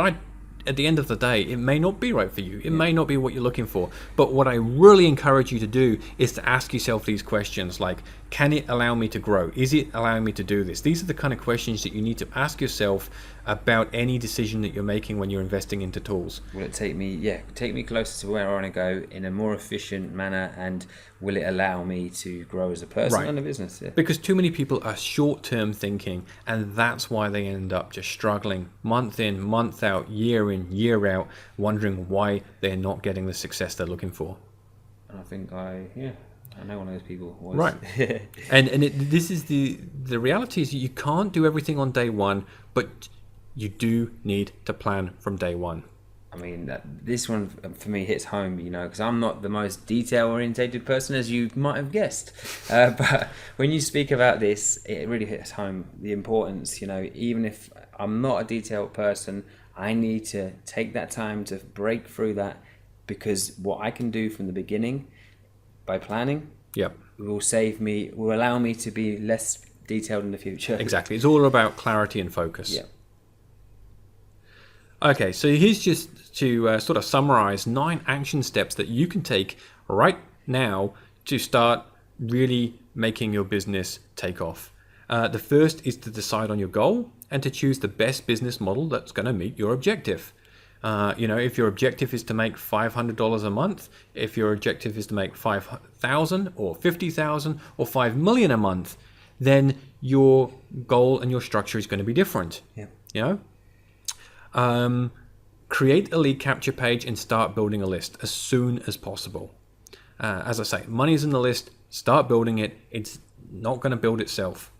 at the end of the day, it may not be right for you. It may not be what you're looking for. But what I really encourage you to do is to ask yourself these questions like, can it allow me to grow? Is it allowing me to do this? These are the kind of questions that you need to ask yourself about any decision that you're making when you're investing into tools. Will it take me closer to where I want to go in a more efficient manner, and will it allow me to grow as a person and a business? Yeah. Because too many people are short-term thinking, and that's why they end up just struggling month in, month out, year in, year out, wondering why they're not getting the success they're looking for. And I think I know one of those people. Right. This is the reality is you can't do everything on day one, but you do need to plan from day one. I mean, this one for me hits home, because I'm not the most detail-orientated person, as you might have guessed. But when you speak about this, it really hits home the importance, even if I'm not a detailed person. I need to take that time to break through that, because what I can do from the beginning by planning Yep. will allow me to be less detailed in the future. Exactly. It's all about clarity and focus. Yeah. Okay, so here's just to sort of summarize 9 action steps that you can take right now to start really making your business take off. The first is to decide on your goal and to choose the best business model that's going to meet your objective. If your objective is to make $500 a month, if your objective is to make $5,000 or $50,000 or $5 million a month, then your goal and your structure is going to be different. Yeah. Create a lead capture page and start building a list as soon as possible. As I say, money's in the list. Start building it. It's not going to build itself.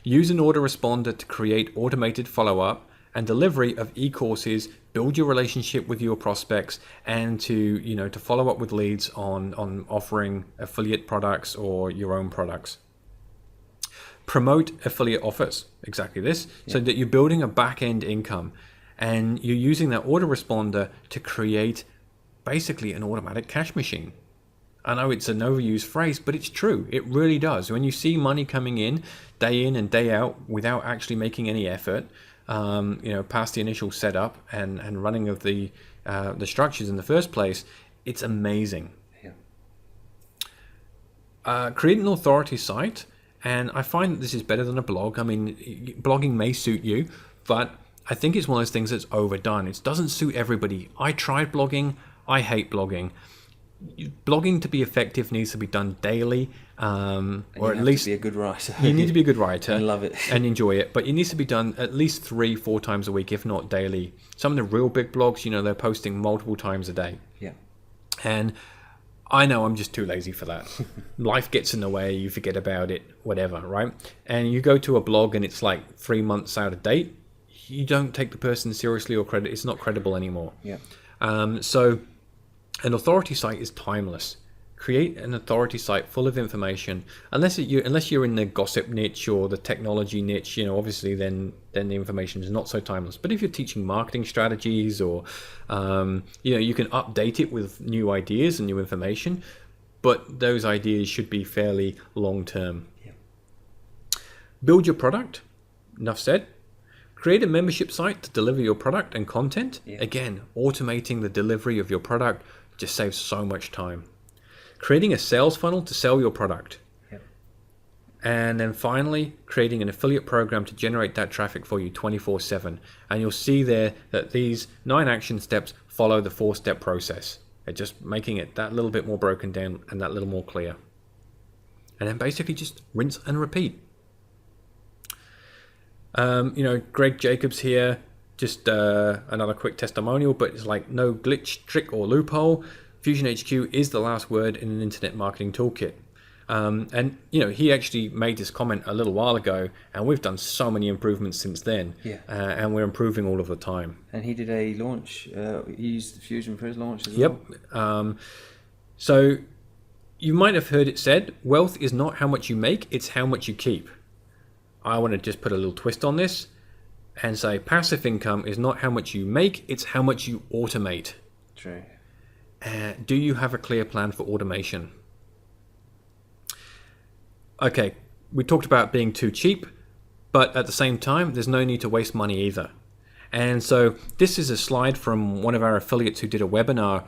Use an autoresponder to create automated follow-up and delivery of e-courses. Build your relationship with your prospects, and to follow up with leads on offering affiliate products or your own products. Promote affiliate offers, exactly this, so that you're building a back-end income, and you're using that autoresponder to create basically an automatic cash machine. I know it's an overused phrase, but it's true. It really does. When you see money coming in and day out without actually making any effort, past the initial setup and running of the structures in the first place, it's amazing. Create an authority site, and I find that this is better than a blog. I mean, blogging may suit you, but I think it's one of those things that's overdone. It doesn't suit everybody. I tried blogging. I hate blogging. Blogging to be effective needs to be done daily, or at least be a good writer. You need to be a good writer and love it and enjoy it. But it needs to be done at least 3-4 times a week, if not daily. Some of the real big blogs, they're posting multiple times a day. Yeah. And I know I'm just too lazy for that. Life gets in the way, you forget about it, whatever, right? And you go to a blog and it's like 3 months out of date. You don't take the person seriously or credit. It's not credible anymore. Yeah. So an authority site is timeless. Create an authority site full of information. Unless you're in the gossip niche or the technology niche, obviously then the information is not so timeless. But if you're teaching marketing strategies or you can update it with new ideas and new information, but those ideas should be fairly long term. Yeah. Build your product. Enough said. Create a membership site to deliver your product and content. Yeah. Again, automating the delivery of your product just saves so much time. Creating a sales funnel to sell your product. Yep. And then finally, creating an affiliate program to generate that traffic for you 24/7. And you'll see there that these 9 action steps follow the 4-step process. They're just making it that little bit more broken down and that little more clear. And then basically just rinse and repeat. Greg Jacobs here, just another quick testimonial, but it's like no glitch, trick, or loophole. Fusion HQ is the last word in an internet marketing toolkit. He actually made this comment a little while ago, and we've done so many improvements since then. Yeah. And we're improving all of the time. And he did a launch. He used Fusion for his launch as well. Yep. So you might have heard it said, wealth is not how much you make, it's how much you keep. I want to just put a little twist on this and say passive income is not how much you make, it's how much you automate. True. Do you have a clear plan for automation? Okay, we talked about being too cheap, but at the same time, there's no need to waste money either. And so this is a slide from one of our affiliates who did a webinar.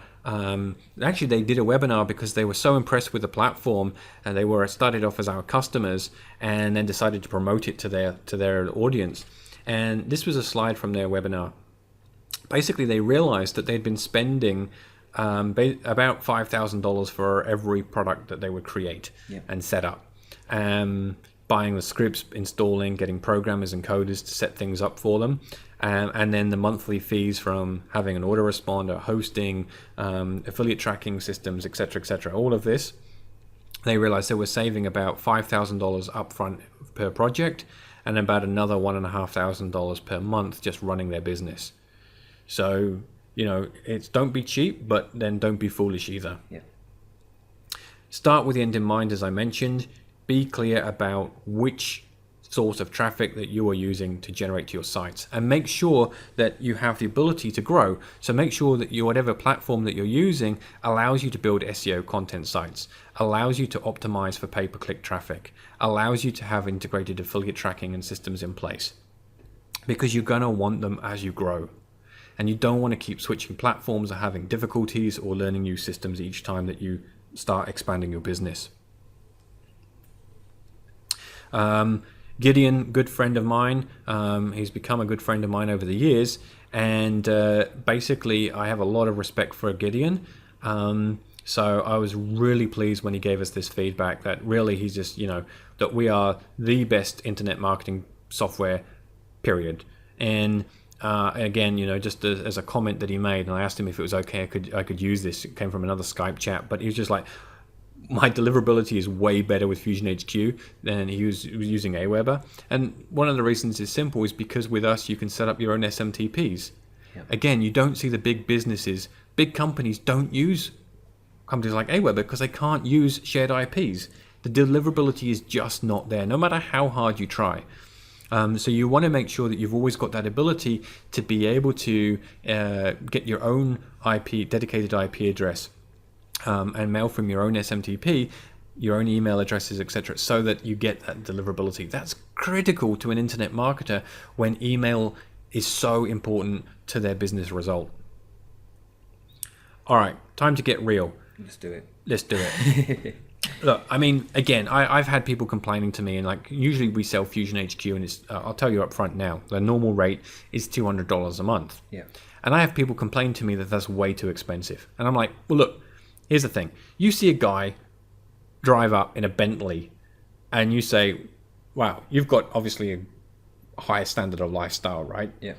Actually, they did a webinar because they were so impressed with the platform, and they started off as our customers and then decided to promote it to their audience. And this was a slide from their webinar. Basically, they realized that they'd been spending about $5,000 for every product that they would create and set up. Buying the scripts, installing, getting programmers and coders to set things up for them, and then the monthly fees from having an autoresponder, hosting, affiliate tracking systems, etc. All of this, they realized they were saving about $5,000 upfront per project, and about another $1,500 per month just running their business. So it's don't be cheap, but then don't be foolish either. Yeah. Start with the end in mind, as I mentioned. Be clear about which source of traffic that you are using to generate to your sites, and make sure that you have the ability to grow. So make sure that whatever platform that you're using allows you to build SEO content sites, allows you to optimize for pay-per-click traffic, allows you to have integrated affiliate tracking and systems in place, because you're going to want them as you grow. And you don't want to keep switching platforms or having difficulties or learning new systems each time that you start expanding your business. Gideon, good friend of mine, he's become a good friend of mine over the years, and basically I have a lot of respect for Gideon. So I was really pleased when he gave us this feedback that really he's just, that we are the best internet marketing software, period. And again, just as a comment that he made, and I asked him if it was okay I could use this. It came from another Skype chat, but he was just like, my deliverability is way better with Fusion HQ than he was using Aweber. And one of the reasons is simple, is because with us you can set up your own SMTPs. Yep. Again, you don't see the big businesses, big companies don't use companies like Aweber because they can't use shared IPs. The deliverability is just not there, no matter how hard you try. So you want to make sure that you've always got that ability to be able to get your own IP, dedicated IP address, and mail from your own SMTP, your own email addresses, etc., so that you get that deliverability. That's critical to an internet marketer when email is so important to their business result. All right, time to get real. Let's do it. Look, I mean, again, I've had people complaining to me, and usually we sell Fusion HQ, and it's I'll tell you up front now, the normal rate is $200 a month. Yeah. And I have people complain to me that that's way too expensive. And I'm like, well, look, here's the thing. You see a guy drive up in a Bentley and you say, wow, you've got obviously a higher standard of lifestyle, right? Yeah.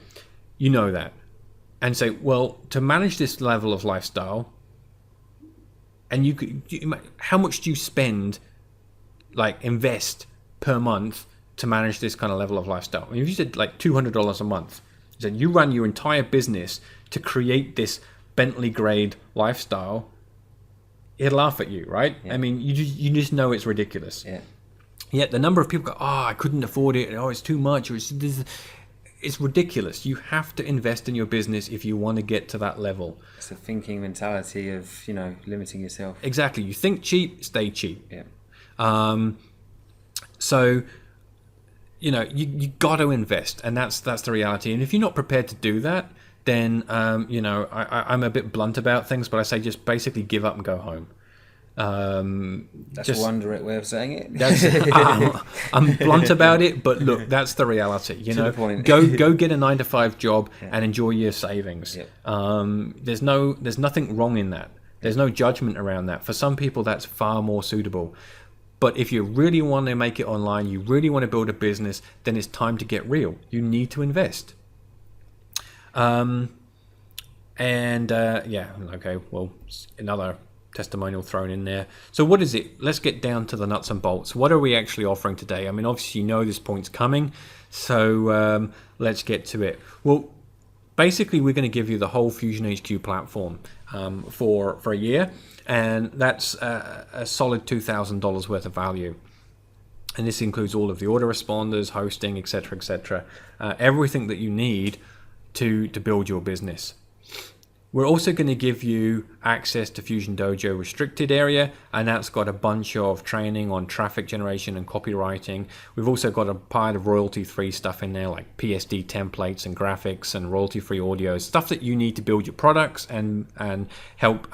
You know that. And say, well, to manage this level of lifestyle, and how much do you spend, invest per month to manage this kind of level of lifestyle? I mean, if you said $200 a month, then you run your entire business to create this Bentley grade lifestyle, he'd laugh at you, right? Yeah. I mean, you just know it's ridiculous. Yeah. Yet the number of people go, I couldn't afford it. Oh, it's too much. Or it's ridiculous. You have to invest in your business if you want to get to that level. It's a thinking mentality of, limiting yourself. Exactly. You think cheap, stay cheap. Yeah. So, you got to invest, and that's the reality. And if you're not prepared to do that, then, I'm a bit blunt about things, but I say just basically give up and go home. That's a wondrous way of saying it. That's, I'm blunt about it, but look, that's the reality. The point. Go get a 9-to-5 job, yeah, and enjoy your savings. Yeah. There's nothing wrong in that. There's no judgment around that. For some people, that's far more suitable. But if you really want to make it online, you really want to build a business, then it's time to get real. You need to invest. Another testimonial thrown in there. So what is it? Let's get down to the nuts and bolts. What are we actually offering today? I mean, obviously this point's coming, so let's get to it. Well, basically we're going to give you the whole Fusion HQ platform for a year, and that's a solid $2,000 worth of value. And this includes all of the autoresponders, hosting, etc., everything that you need to build your business. We're also going to give you access to Fusion Dojo restricted area, and that's got a bunch of training on traffic generation and copywriting. We've also got a pile of royalty-free stuff in there, like PSD templates and graphics and royalty-free audio, stuff that you need to build your products and help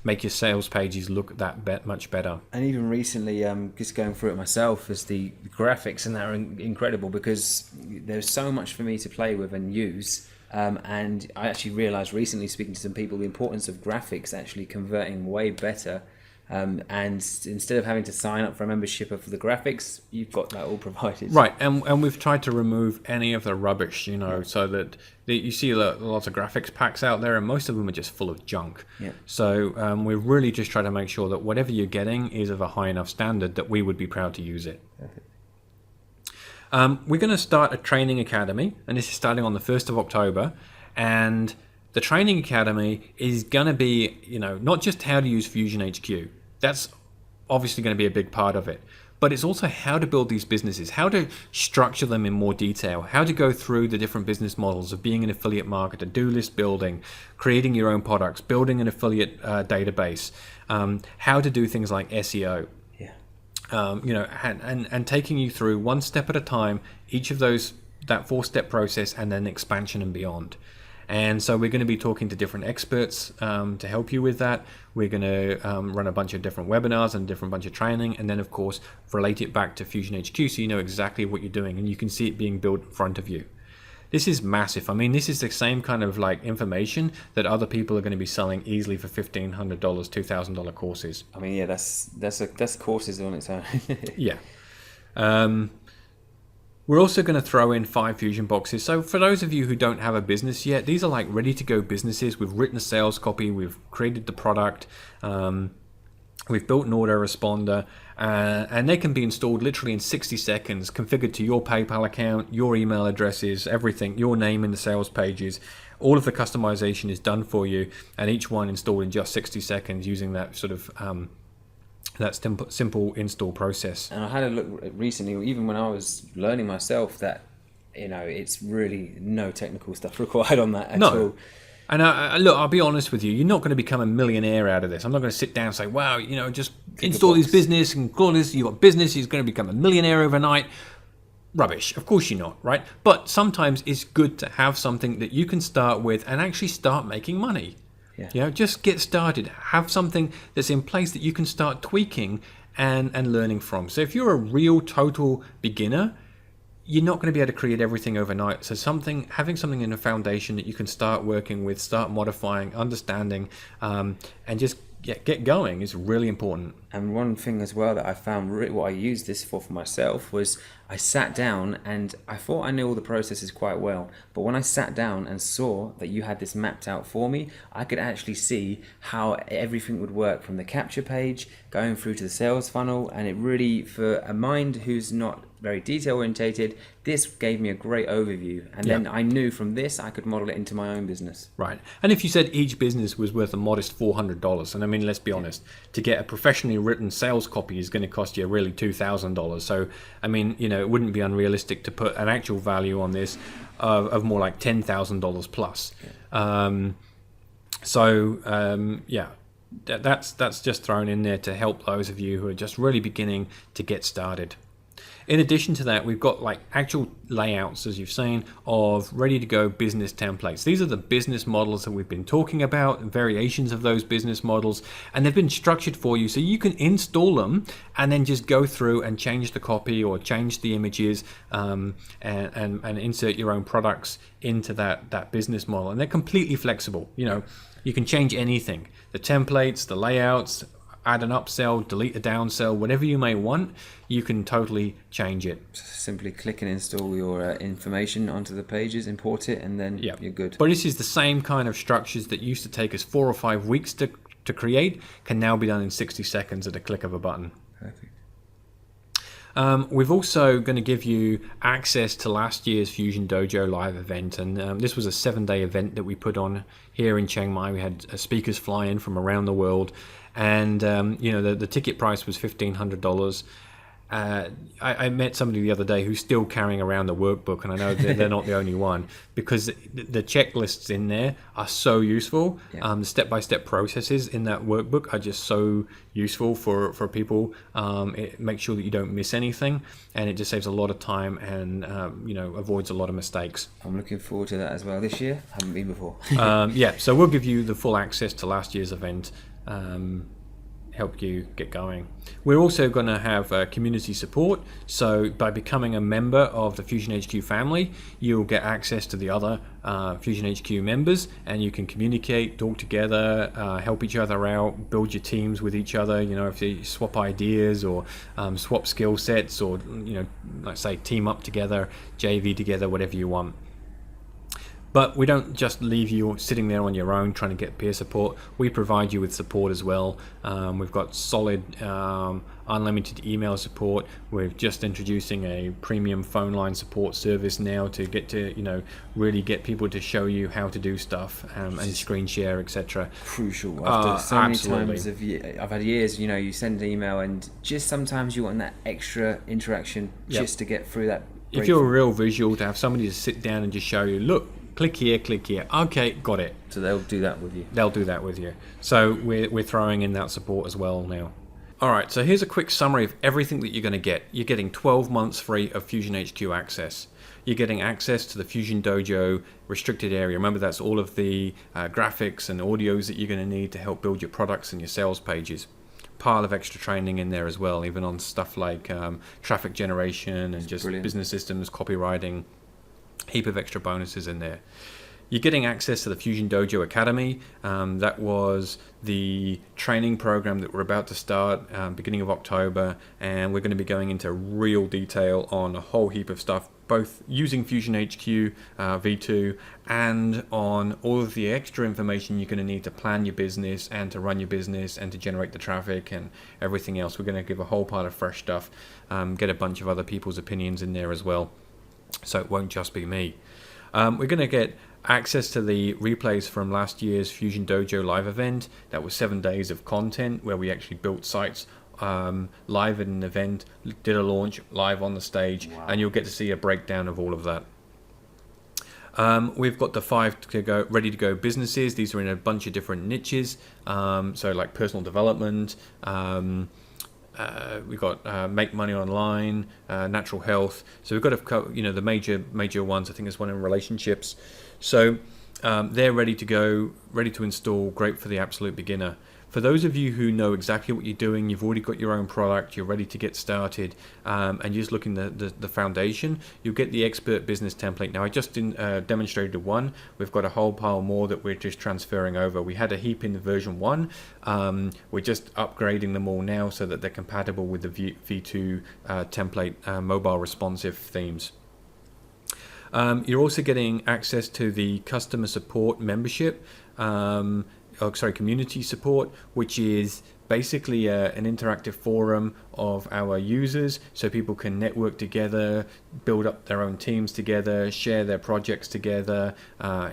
make your sales pages look that much better. And even recently, just going through it myself, as the graphics and that are incredible, because there's so much for me to play with and use. And I actually realised recently, speaking to some people, the importance of graphics actually converting way better. And instead of having to sign up for a membership for the graphics, you've got that all provided. Right, and we've tried to remove any of the rubbish, so that you see lots of graphics packs out there, and most of them are just full of junk. Yeah. So we're really just trying to make sure that whatever you're getting is of a high enough standard that we would be proud to use it. Perfect. We're going to start a training academy, and this is starting on the 1st of October. And the training academy is going to be, not just how to use Fusion HQ. That's obviously going to be a big part of it. But but it's also how to build these businesses, how to structure them in more detail, how to go through the different business models of being an affiliate marketer, do list building, creating your own products, building an affiliate database, how to do things like SEO. And taking you through one step at a time, each of those, that 4-step process, and then expansion and beyond. And so we're going to be talking to different experts to help you with that. We're going to run a bunch of different webinars and a different bunch of training, and then of course relate it back to Fusion HQ so you know exactly what you're doing and you can see it being built in front of you. This is massive. I mean, this is the same kind of like information that other people are going to be selling easily for $1,500, $2,000 courses. I mean, yeah, that's courses on its own. Yeah. We're also going to throw in 5 Fusion boxes. So for those of you who don't have a business yet, these are like ready to go businesses. We've written a sales copy, we've created the product, we've built an autoresponder, and they can be installed literally in 60 seconds, configured to your PayPal account, your email addresses, everything, your name in the sales pages. All of the customization is done for you, and each one installed in just 60 seconds using that sort of that simple install process. And I had a look recently, even when I was learning myself, that it's really no technical stuff required on that at all. And look, I'll be honest with you, you're not going to become a millionaire out of this. I'm not going to sit down and say, wow, just install this business and call this, you've got business, he's going to become a millionaire overnight. Rubbish. Of course you're not, right? But sometimes it's good to have something that you can start with and actually start making money. Yeah. Just get started. Have something that's in place that you can start tweaking and learning from. So if you're a real total beginner, you're not going to be able to create everything overnight. So having something in a foundation that you can start working with, start modifying, understanding, and just get going is really important. And one thing as well that I found, what I used this for myself, was I sat down and I thought I knew all the processes quite well, but when I sat down and saw that you had this mapped out for me, I could actually see how everything would work from the capture page going through to the sales funnel. And it really, for a mind who's not very detail orientated, this gave me a great overview, and then I knew from this I could model it into my own business. Right. And if you said each business was worth a modest $400, and I mean, let's be honest, to get a professionally written sales copy is going to cost you really $2,000. So I mean, it wouldn't be unrealistic to put an actual value on this of more like $10,000 plus. That's just thrown in there to help those of you who are just really beginning to get started. In addition to that, we've got like actual layouts, as you've seen, of ready to go business templates. These are the business models that we've been talking about, variations of those business models, and they've been structured for you so you can install them and then just go through and change the copy or change the images and insert your own products into that business model. And they're completely flexible. You can change anything, the templates, the layouts, add an upsell, delete a downsell, whatever you may want, you can totally change it. Simply click and install your information onto the pages, import it, and then you're good. But this is the same kind of structures that used to take us 4 or 5 weeks to create, can now be done in 60 seconds at a click of a button. Perfect. We've also going to give you access to last year's Fusion Dojo live event, and this was a 7-day event that we put on here in Chiang Mai. We had speakers fly in from around the world, and the ticket price was $1,500. I met somebody the other day who's still carrying around the workbook, and I know they're not the only one, because the checklists in there are so useful. The step-by-step processes in that workbook are just so useful for people. It makes sure that you don't miss anything, and it just saves a lot of time and avoids a lot of mistakes. I'm looking forward to that as well this year. I haven't been before. So we'll give you the full access to last year's event. Help you get going. We're also going to have community support, so by becoming a member of the Fusion HQ family, you'll get access to the other Fusion HQ members, and you can communicate, talk together, help each other out, build your teams with each other, if you swap ideas or swap skill sets, or let's say team up together, JV together, whatever you want. But we don't just leave you sitting there on your own trying to get peer support. We provide you with support as well. We've got solid unlimited email support. We're just introducing a premium phone line support service now to get to, really get people to show you how to do stuff and screen share, etc. Crucial. After so many Absolutely. times I've had years, you send an email and just sometimes you want that extra interaction just to get through that. If you're a real visual, to have somebody to sit down and just show you, look, click here. Okay, got it. So they'll do that with you. They'll do that with you. So we're throwing in that support as well now. All right, so here's a quick summary of everything that you're going to get. You're getting 12 months free of Fusion HQ access. You're getting access to the Fusion Dojo restricted area. Remember, that's all of the graphics and audios that you're going to need to help build your products and your sales pages. Pile of extra training in there as well, even on stuff like traffic generation and just brilliant. Business systems, copywriting. Heap of extra bonuses in there. You're getting access to the Fusion Dojo Academy. That was the training program that we're about to start beginning of October, and we're going to be going into real detail on a whole heap of stuff, both using Fusion HQ V2 and on all of the extra information you're going to need to plan your business and to run your business and to generate the traffic and everything else. We're going to give a whole pile of fresh stuff, get a bunch of other people's opinions in there as well, so it won't just be me. We're going to get access to the replays from last year's Fusion Dojo live event. That was 7 days of content where we actually built sites live at an event, did a launch live on the stage. Wow. And you'll get to see a breakdown of all of that. We've got the 5 ready to go businesses. These are in a bunch of different niches, so like personal development, we've got make money online, natural health. So we've got the major ones. I think there's one in relationships. So they're ready to go, ready to install, great for the absolute beginner. For those of you who know exactly what you're doing, you've already got your own product, you're ready to get started, and you're just looking at the foundation, you'll get the expert business template. Now, I just demonstrated one. We've got a whole pile more that we're just transferring over. We had a heap in the version 1. We're just upgrading them all now so that they're compatible with the V2 template mobile responsive themes. You're also getting access to the customer support membership, community support, which is basically an interactive forum of our users, so people can network together, build up their own teams together, share their projects together,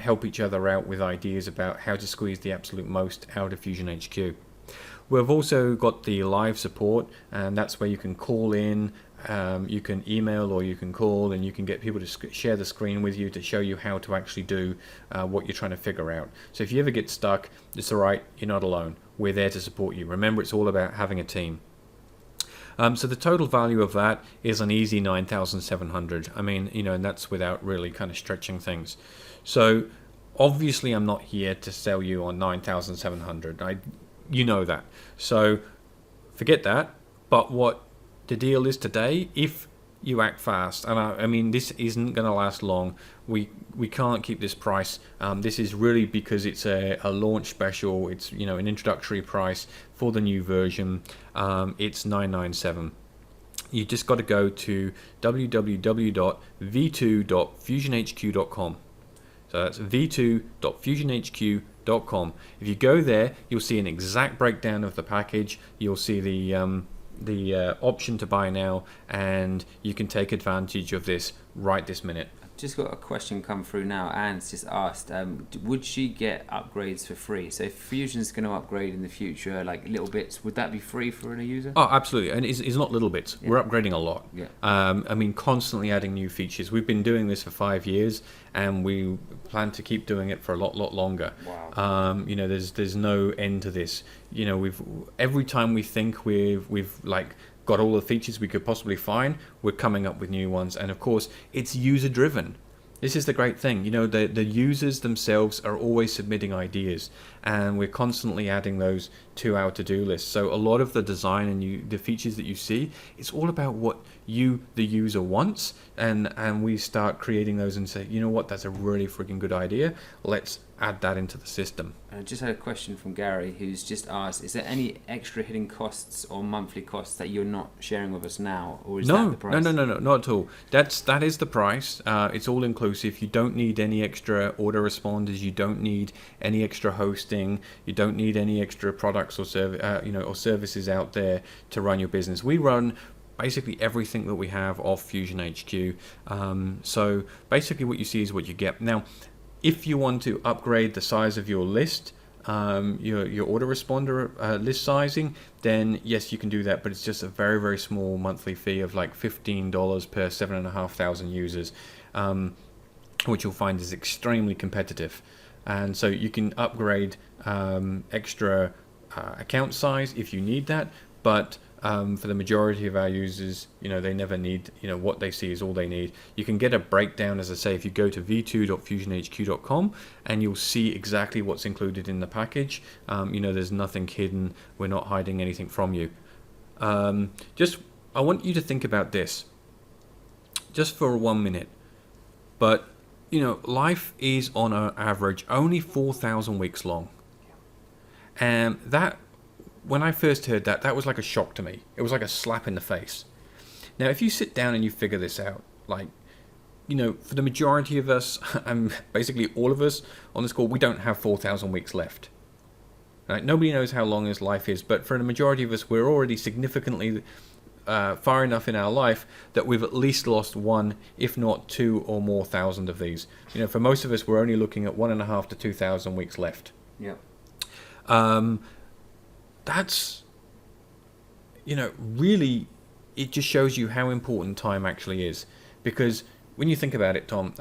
help each other out with ideas about how to squeeze the absolute most out of Fusion HQ. We've also got the live support, and that's where you can call in, you can email or you can call, and you can get people to share the screen with you to show you how to actually do what you're trying to figure out. So if you ever get stuck, it's all right, you're not alone. We're there to support you. Remember, it's all about having a team. So the total value of that is an easy 9,700. I mean, and that's without really kind of stretching things. So obviously I'm not here to sell you on 9,700. You know that. So forget that. But what the deal is today, if you act fast, and I mean, this isn't going to last long. We can't keep this price. This is really because it's a launch special. It's an introductory price for the new version. It's $997. You just got to go to www.v2.fusionhq.com. So that's v2.fusionhq.com. If you go there, you'll see an exact breakdown of the package. You'll see the option to buy now, and you can take advantage of this right this minute. Just got a question come through now. Anne's just asked, would she get upgrades for free? So if Fusion's going to upgrade in the future, like little bits, would that be free for a user? Oh, absolutely. And it's not little bits. Yeah. We're upgrading a lot. Yeah. I mean, constantly adding new features. We've been doing this for 5 years, and we plan to keep doing it for a lot longer. Wow. There's no end to this. Every time we think we've got all the features we could possibly find, we're coming up with new ones. And of course, it's user driven. This is the great thing. The users themselves are always submitting ideas, and we're constantly adding those to our to-do list. So a lot of the design and the features that you see, it's all about what you, the user, wants, and we start creating those and say, you know what, that's a really freaking good idea. Let's add that into the system. I just had a question from Gary, who's just asked, is there any extra hidden costs or monthly costs that you're not sharing with us now, or is that the price? No, not at all. That is the price. It's all inclusive. You don't need any extra autoresponders. You don't need any extra hosting. You don't need any extra products or or services out there to run your business. We run basically everything that we have off Fusion HQ. So basically, what you see is what you get. Now, if you want to upgrade the size of your list, your autoresponder list sizing, then yes, you can do that, but it's just a very, very small monthly fee of like $15 per 7,500 users, which you'll find is extremely competitive. And so you can upgrade extra account size if you need that, but for the majority of our users, they never need, what they see is all they need. You can get a breakdown, as I say, if you go to v2.fusionhq.com, and you'll see exactly what's included in the package. There's nothing hidden. We're not hiding anything from you. I want you to think about this just for 1 minute. But, life is on an average only 4,000 weeks long. And that, when I first heard that was like a shock to me. It was like a slap in the face. Now, if you sit down and you figure this out, for the majority of us, and basically all of us on this call, we don't have 4,000 weeks left. Right? Nobody knows how long this life is, but for the majority of us, we're already significantly far enough in our life that we've at least lost one, if not 2 or more thousand of these. For most of us, we're only looking at 1.5 to 2,000 weeks left. Yeah. That's, really, it just shows you how important time actually is. Because when you think about it, Tom,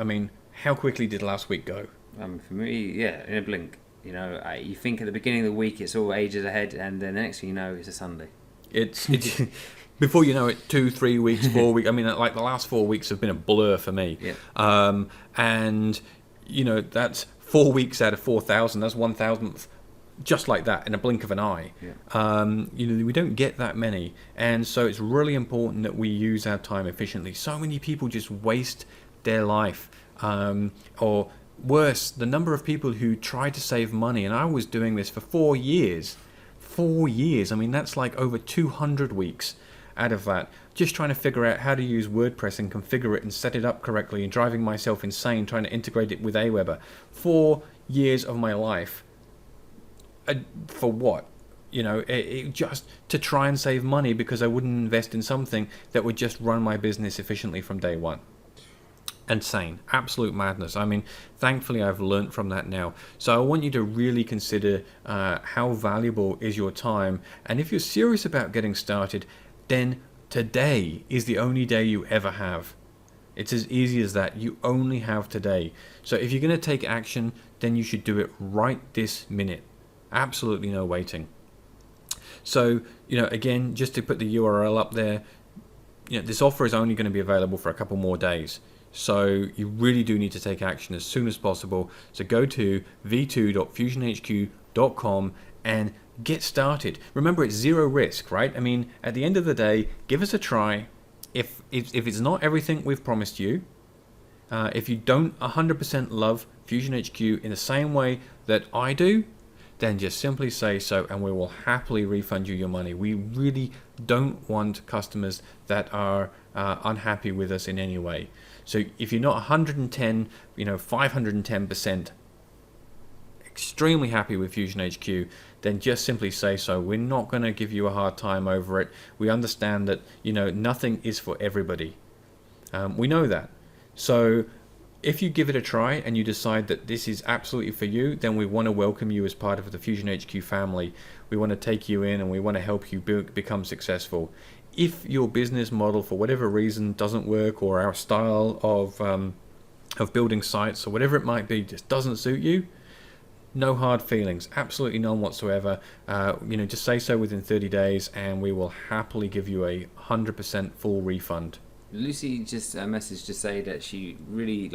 how quickly did last week go? For me, yeah, in a blink. You think at the beginning of the week it's all ages ahead, and then the next thing you know, it's a Sunday. It's before you know it, 2, 3 weeks, 4 weeks. Like the last 4 weeks have been a blur for me. Yeah. And that's 4 weeks out of 4,000. That's 1,000th. Just like that, in a blink of an eye. Yeah. We don't get that many, and so it's really important that we use our time efficiently. So many people just waste their life, or worse, the number of people who try to save money, and I was doing this for 4 years. 4 years, that's like over 200 weeks out of that, just trying to figure out how to use WordPress and configure it and set it up correctly, and driving myself insane trying to integrate it with Aweber. 4 years of my life. For what? It just to try and save money because I wouldn't invest in something that would just run my business efficiently from day one. Insane. Absolute madness. Thankfully I've learned from that now. So I want you to really consider how valuable is your time. And if you're serious about getting started, then today is the only day you ever have. It's as easy as that. You only have today. So if you're going to take action, then you should do it right this minute. Absolutely no waiting. So, again, just to put the URL up there, this offer is only going to be available for a couple more days. So you really do need to take action as soon as possible. So go to v2.fusionhq.com and get started. Remember, it's zero risk, right? At the end of the day, give us a try. If it's not everything we've promised you, if you don't 100% love Fusion HQ in the same way that I do, then just simply say so, and we will happily refund you your money. We really don't want customers that are unhappy with us in any way. So if you're not 110, 510% extremely happy with Fusion HQ, then just simply say so. We're not going to give you a hard time over it. We understand that, nothing is for everybody. We know that. So if you give it a try and you decide that this is absolutely for you, then we want to welcome you as part of the Fusion HQ family. We want to take you in and we want to help you become successful. If your business model, for whatever reason, doesn't work, or our style of building sites or whatever it might be just doesn't suit you, no hard feelings, absolutely none whatsoever. Just say so within 30 days and we will happily give you a 100% full refund. Lucy just messaged to say that she's really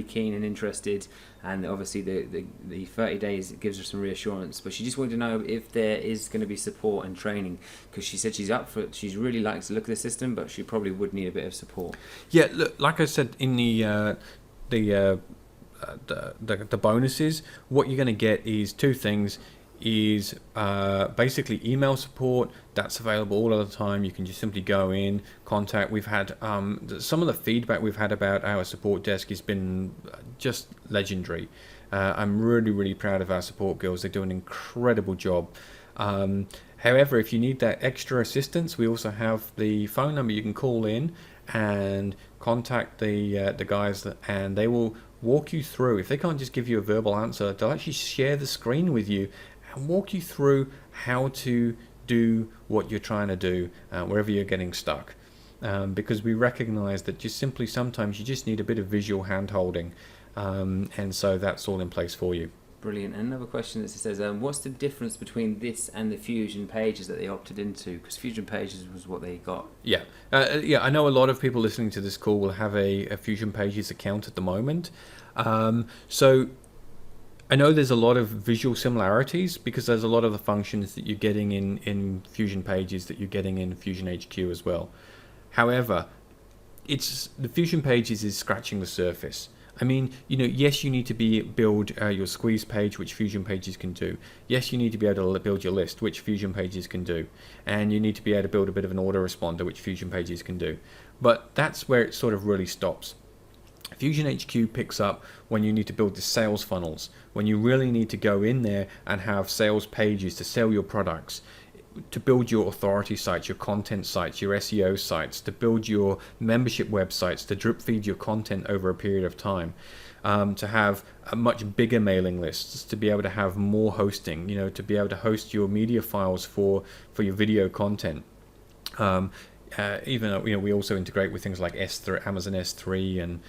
keen and interested, and obviously the 30 days gives her some reassurance, but she just wanted to know if there is going to be support and training, because she said she's up for it. She really likes the look of the system, but she probably would need a bit of support. Yeah, look, like I said in the the bonuses, what you're going to get is two things. Is basically email support that's available all of the time. You can just simply go in, contact. We've had some of the feedback we've had about our support desk has been just legendary. I'm really proud of our support girls. They do an incredible job. However, if you need that extra assistance, we also have the phone number you can call in and contact the guys, and they will walk you through. If they can't just give you a verbal answer, they'll actually share the screen with you and walk you through how to do what you're trying to do wherever you're getting stuck. Because we recognize that just simply sometimes you just need a bit of visual hand holding, and so that's all in place for you. Brilliant. And another question that says, what's the difference between this and the Fusion Pages that they opted into? Because Fusion Pages was what they got. Yeah, I know a lot of people listening to this call will have a Fusion Pages account at the moment. So I know there's a lot of visual similarities because there's a lot of the functions that you're getting in Fusion Pages that you're getting in Fusion HQ as well. However, the Fusion Pages is scratching the surface. I mean, yes, you need to build your squeeze page, which Fusion Pages can do. Yes, you need to be able to build your list, which Fusion Pages can do. And you need to be able to build a bit of an autoresponder, which Fusion Pages can do. But that's where it sort of really stops. Fusion HQ picks up when you need to build the sales funnels, when you really need to go in there and have sales pages to sell your products, to build your authority sites, your content sites, your SEO sites, to build your membership websites, to drip feed your content over a period of time, to have a much bigger mailing lists, to be able to have more hosting, to be able to host your media files for your video content. Even we also integrate with things like S3, Amazon S3, and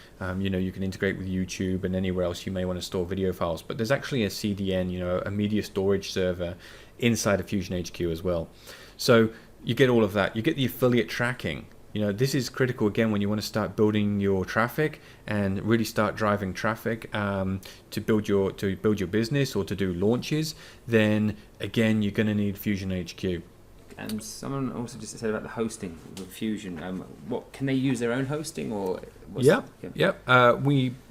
you can integrate with YouTube and anywhere else you may want to store video files. But there's actually a CDN, a media storage server inside of Fusion HQ as well. So you get all of that. You get the affiliate tracking. This is critical again when you want to start building your traffic and really start driving traffic to build your business or to do launches. Then again, you're going to need Fusion HQ. And someone also just said about the hosting with Fusion. What can they use their own hosting or? We,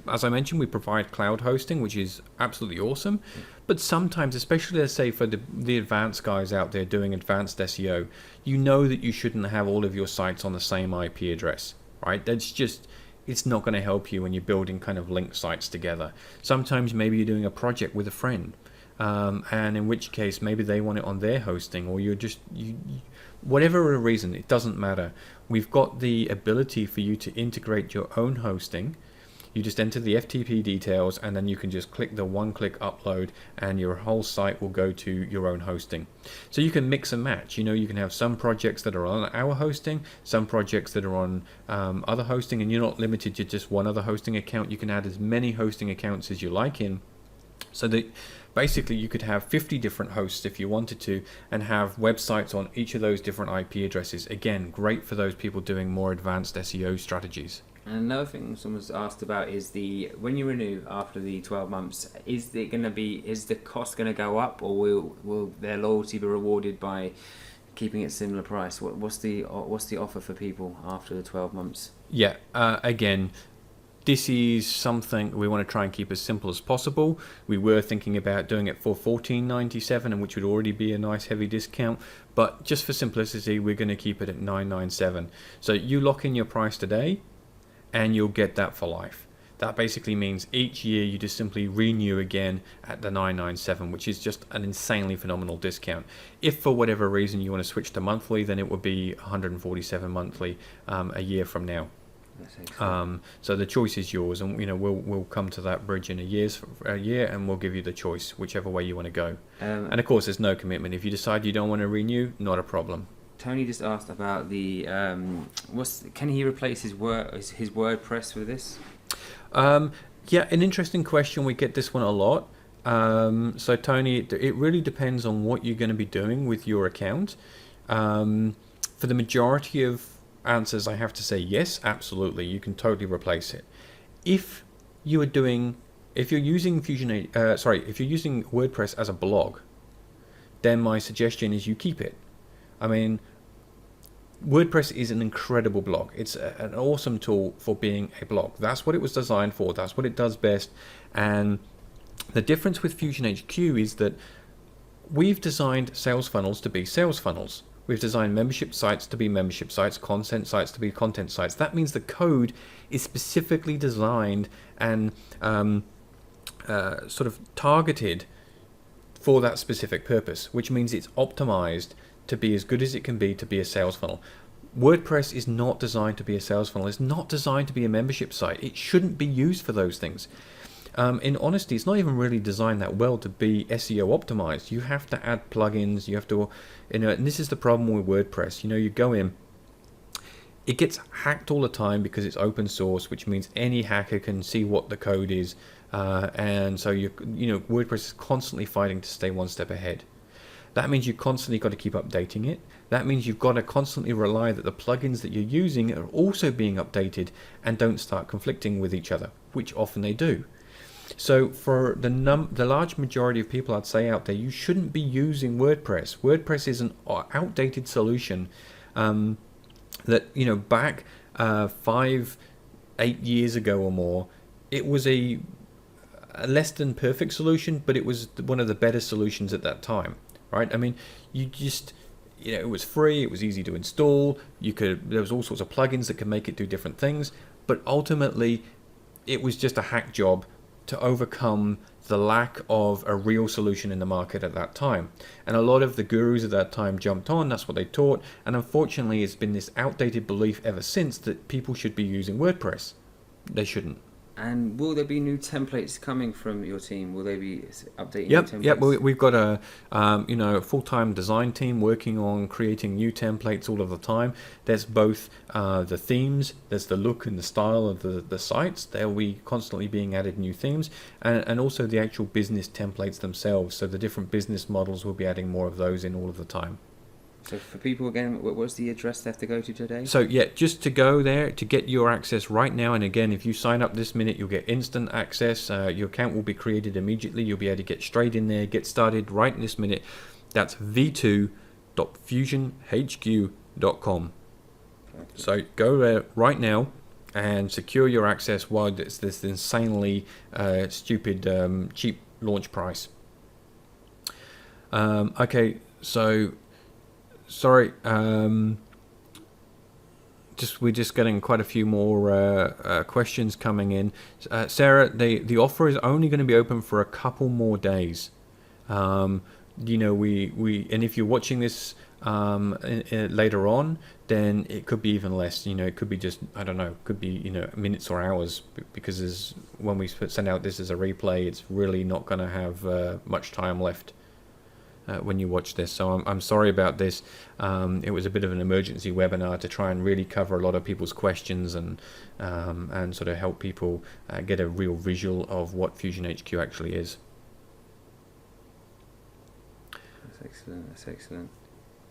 as I mentioned, we provide cloud hosting, which is absolutely awesome. But sometimes, especially let's say for the advanced guys out there doing advanced SEO, that you shouldn't have all of your sites on the same IP address, right? It's not going to help you when you're building kind of linked sites together. Sometimes maybe you're doing a project with a friend. And in which case maybe they want it on their hosting, or whatever the reason, it doesn't matter. We've got the ability for you to integrate your own hosting. You just enter the FTP details and then you can just click the one-click upload and your whole site will go to your own hosting. So you can mix and match. You can have some projects that are on our hosting, some projects that are on other hosting, and you're not limited to just one other hosting account. You can add as many hosting accounts as you like in. So that basically you could have 50 different hosts if you wanted to, and have websites on each of those different IP addresses. Again, great for those people doing more advanced SEO strategies. And another thing someone's asked about is when you renew after the 12 months, is the cost going to go up, or will their loyalty be rewarded by keeping it similar price? What's the offer for people after the 12 months? Yeah, again, this is something we want to try and keep as simple as possible. We were thinking about doing it for $14.97, and which would already be a nice heavy discount. But just for simplicity, we're going to keep it at $9.97. So you lock in your price today, and you'll get that for life. That basically means each year you just simply renew again at the $9.97, which is just an insanely phenomenal discount. If for whatever reason you want to switch to monthly, then it would be $147 monthly a year from now. So the choice is yours, and we'll come to that bridge in a year, and we'll give you the choice whichever way you want to go. And of course, there's no commitment. If you decide you don't want to renew, not a problem. Tony just asked about the can he replace his WordPress with this? Yeah, an interesting question. We get this one a lot. So Tony, it really depends on what you're going to be doing with your account. For the majority of answers, I have to say yes, absolutely, you can totally replace it. If you're using WordPress as a blog, then my suggestion is you keep it. I mean, WordPress is an incredible blog. It's an awesome tool for being a blog. That's what it was designed for. That's what it does best. And the difference with Fusion HQ is that we've designed sales funnels to be sales funnels. We've designed membership sites to be membership sites, content sites to be content sites. That means the code is specifically designed and sort of targeted for that specific purpose, which means it's optimized to be as good as it can be to be a sales funnel. WordPress is not designed to be a sales funnel. It's not designed to be a membership site. It shouldn't be used for those things. In honesty, it's not even really designed that well to be SEO optimized. You have to add plugins. You have to, and this is the problem with WordPress. You go in, it gets hacked all the time because it's open source, which means any hacker can see what the code is, and so WordPress is constantly fighting to stay one step ahead. That means you constantly got to keep updating it. That means you've got to constantly rely that the plugins that you're using are also being updated and don't start conflicting with each other, which often they do. So for the large majority of people, I'd say out there, you shouldn't be using WordPress. WordPress is an outdated solution that back 5-8 years ago or more, it was a less than perfect solution, but it was one of the better solutions at that time, right? I mean, you just it was free, it was easy to install. There was all sorts of plugins that could make it do different things, but ultimately, it was just a hack job to overcome the lack of a real solution in the market at that time. And a lot of the gurus at that time jumped on, that's what they taught, and unfortunately it's been this outdated belief ever since that people should be using WordPress. They shouldn't. And will there be new templates coming from your team? Will they be updating new templates? Yep. We've got a full-time design team working on creating new templates all of the time. There's both the themes, there's the look and the style of the sites. They'll be constantly being added new themes, and also the actual business templates themselves. So the different business models, will be adding more of those in all of the time. So for people, again, what's the address they have to go to today? So just to go there to get your access right now. And again, if you sign up this minute, you'll get instant access. Your account will be created immediately. You'll be able to get straight in there, get started right in this minute. That's v2.fusionhq.com. So go there right now and secure your access while it's this insanely stupid cheap launch price. Okay, so sorry, we're just getting quite a few more questions coming in. Sarah, the offer is only going to be open for a couple more days. And if you're watching this later on, then it could be even less. It could be just, I don't know, could be minutes or hours, because when we send out this as a replay, it's really not going to have much time left when you watch this. So I'm sorry about this. It was a bit of an emergency webinar to try and really cover a lot of people's questions and sort of help people get a real visual of what Fusion HQ actually is. That's excellent.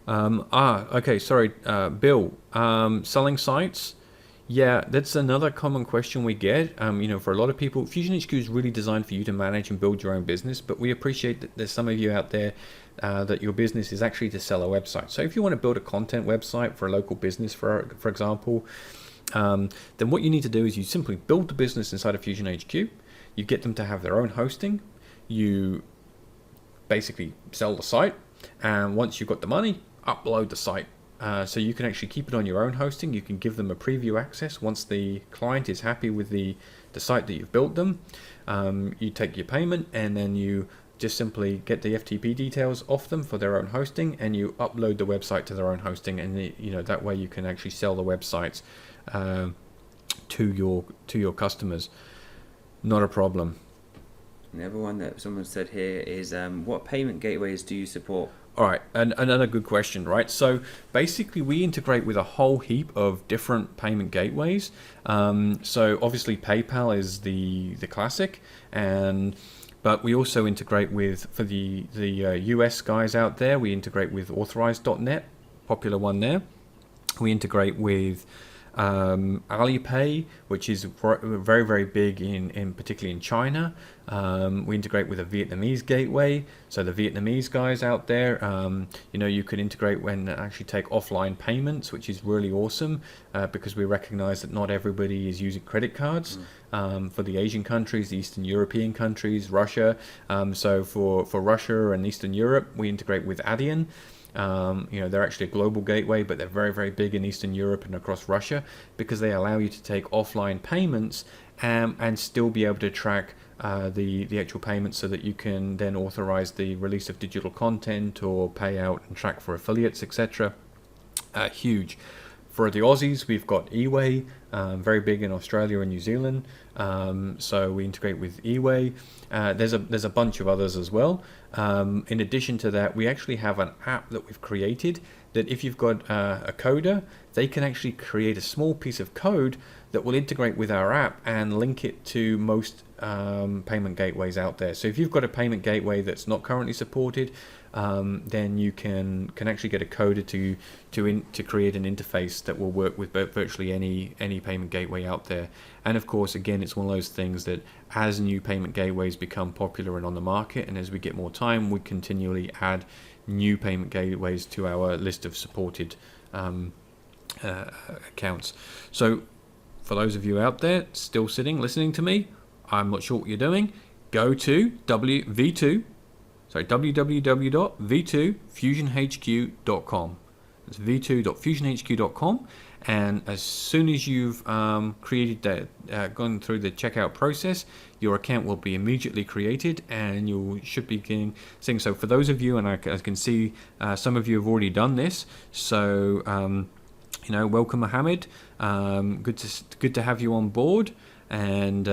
Okay, sorry, Bill. Selling sites. Yeah, that's another common question we get. For a lot of people, Fusion HQ is really designed for you to manage and build your own business, but we appreciate that there's some of you out there that your business is actually to sell a website. So if you want to build a content website for a local business, for example, then what you need to do is you simply build the business inside of Fusion HQ. You get them to have their own hosting. You basically sell the site, and once you've got the money, upload the site. So you can actually keep it on your own hosting. You can give them a preview access once the client is happy with the site that you've built them. You take your payment, and then you just simply get the FTP details off them for their own hosting, and you upload the website to their own hosting, and that way you can actually sell the websites to your customers. Not a problem. Another one that someone said here is, what payment gateways do you support? All right, and another good question, right? So basically, we integrate with a whole heap of different payment gateways. So obviously, PayPal is the classic, but we also integrate with, for the US guys out there, we integrate with Authorize.net, popular one there. We integrate with Alipay, which is very, very big in particularly in China. We integrate with a Vietnamese gateway, so the Vietnamese guys out there, you can integrate when actually take offline payments, which is really awesome, because we recognize that not everybody is using credit cards. For the Asian countries, the Eastern European countries, Russia. So for Russia and Eastern Europe, we integrate with Adyen. They're actually a global gateway, but they're very, very big in Eastern Europe and across Russia, because they allow you to take offline payments and still be able to track the actual payments, so that you can then authorize the release of digital content or pay out and track for affiliates, etc. Huge. For the Aussies, we've got eWay, very big in Australia and New Zealand. So we integrate with eWay. There's a bunch of others as well. In addition to that, we actually have an app that we've created that if you've got a coder, they can actually create a small piece of code that will integrate with our app and link it to most payment gateways out there. So if you've got a payment gateway that's not currently supported, then you can actually get a coder to create an interface that will work with virtually any payment gateway out there. And of course, again, it's one of those things that as new payment gateways become popular and on the market, and as we get more time, we continually add new payment gateways to our list of supported accounts. So for those of you out there still sitting listening to me, I'm not sure what you're doing, go to www.v2fusionhq.com. That's v2.fusionhq.com, and as soon as you've created that, gone through the checkout process, your account will be immediately created, and you should be seeing. So for those of you, and I can see some of you have already done this, so welcome, Mohammed. Good to have you on board, and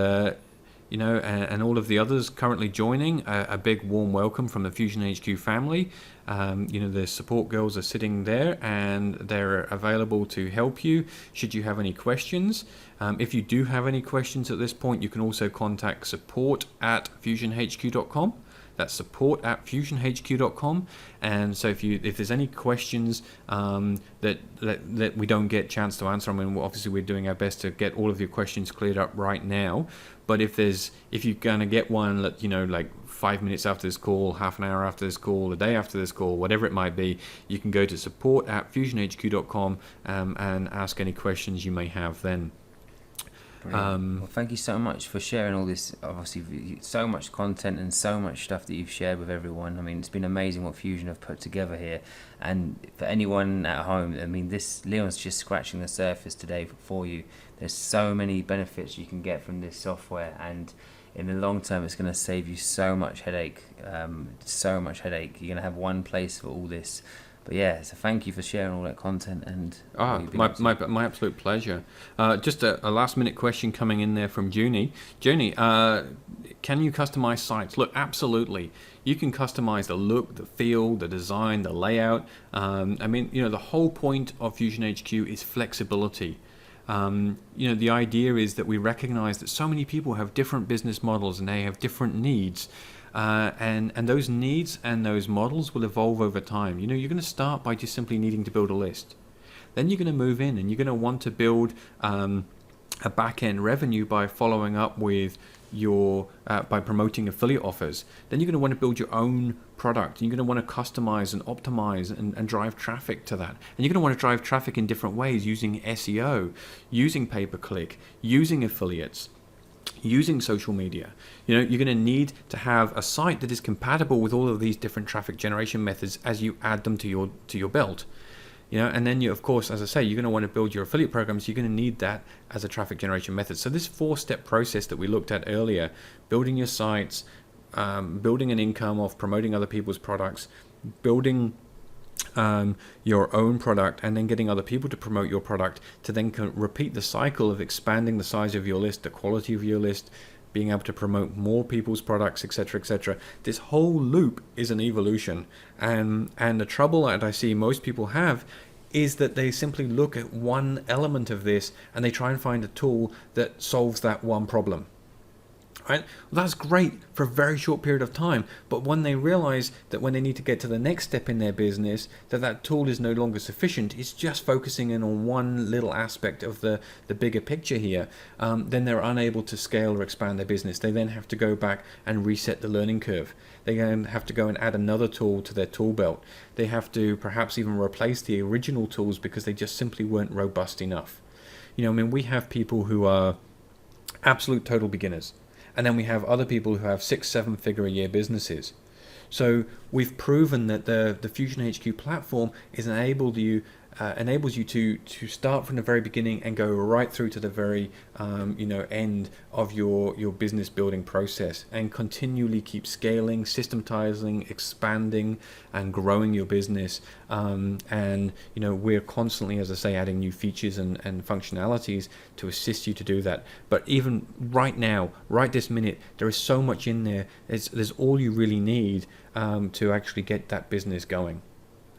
and all of the others currently joining, a big warm welcome from the Fusion HQ family. The support girls are sitting there, and they're available to help you should you have any questions. If you do have any questions at this point, you can also contact support@fusionhq.com. That's support@fusionhq.com. And so if there's any questions that we don't get a chance to answer, I mean, obviously we're doing our best to get all of your questions cleared up right now. But if you're gonna get one, like 5 minutes after this call, half an hour after this call, a day after this call, whatever it might be, you can go to support@fusionhq.com and ask any questions you may have then. Well, thank you so much for sharing all this. Obviously, so much content and so much stuff that you've shared with everyone. I mean, it's been amazing what Fusion have put together here. And for anyone at home, I mean, Leon's just scratching the surface today for you. There's so many benefits you can get from this software, and in the long term, it's going to save you so much headache. You're going to have one place for all this. But yeah, so thank you for sharing all that content. And my absolute pleasure. Just a last minute question coming in there from Junie. Junie, can you customize sites? Look, absolutely. You can customize the look, the feel, the design, the layout. The whole point of Fusion HQ is flexibility. The idea is that we recognize that so many people have different business models and they have different needs. And those needs and those models will evolve over time. You're going to start by just simply needing to build a list. Then you're going to move in and you're going to want to build a back-end revenue by following up with by promoting affiliate offers. Then you're going to want to build your own product. You're going to want to customize and optimize and drive traffic to that. And you're going to want to drive traffic in different ways, using SEO, using pay-per-click, using affiliates, using social media. You're going to need to have a site that is compatible with all of these different traffic generation methods as you add them to your belt. And then of course, as I say, you're going to want to build your affiliate programs. You're going to need that as a traffic generation method. So this 4-step process that we looked at earlier, building your sites, building an income off promoting other people's products, building your own product, and then getting other people to promote your product, to then repeat the cycle of expanding the size of your list, the quality of your list, being able to promote more people's products, etc., etc. This whole loop is an evolution, and the trouble that I see most people have is that they simply look at one element of this and they try and find a tool that solves that one problem. Right? Well, that's great for a very short period of time, but when they realize that when they need to get to the next step in their business, that tool is no longer sufficient, it's just focusing in on one little aspect of the bigger picture here, then they're unable to scale or expand their business. They then have to go back and reset the learning curve. They then have to go and add another tool to their tool belt. They have to perhaps even replace the original tools because they just simply weren't robust enough. We have people who are absolute total beginners. And then we have other people who have 6-7 figure a year businesses. So we've proven that the Fusion HQ platform enables you to start from the very beginning and go right through to the very end of your business building process, and continually keep scaling, systematizing, expanding, and growing your business. We're constantly, as I say, adding new features and functionalities to assist you to do that. But even right now, right this minute, there is so much in there. There's all you really need to actually get that business going.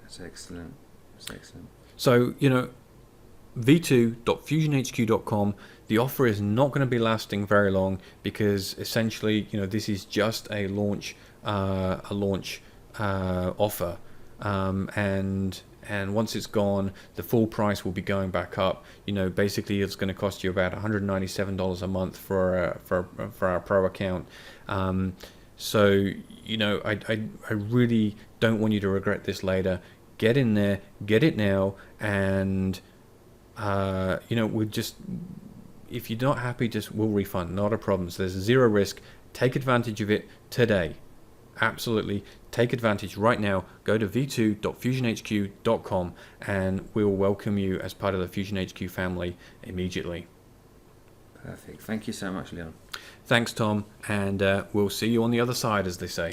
That's excellent. So, v2.fusionhq.com, the offer is not going to be lasting very long, because essentially, this is just a launch offer. And once it's gone, the full price will be going back up. Basically it's going to cost you about $197 a month for our pro account. So, I really don't want you to regret this later. Get in there, get it now, and if you're not happy, we'll refund, not a problem. So there's zero risk. Take advantage of it today. Absolutely, take advantage right now. Go to v2.fusionhq.com and we'll welcome you as part of the Fusion HQ family immediately. Perfect. Thank you so much, Leon. Thanks, Tom, and we'll see you on the other side, as they say.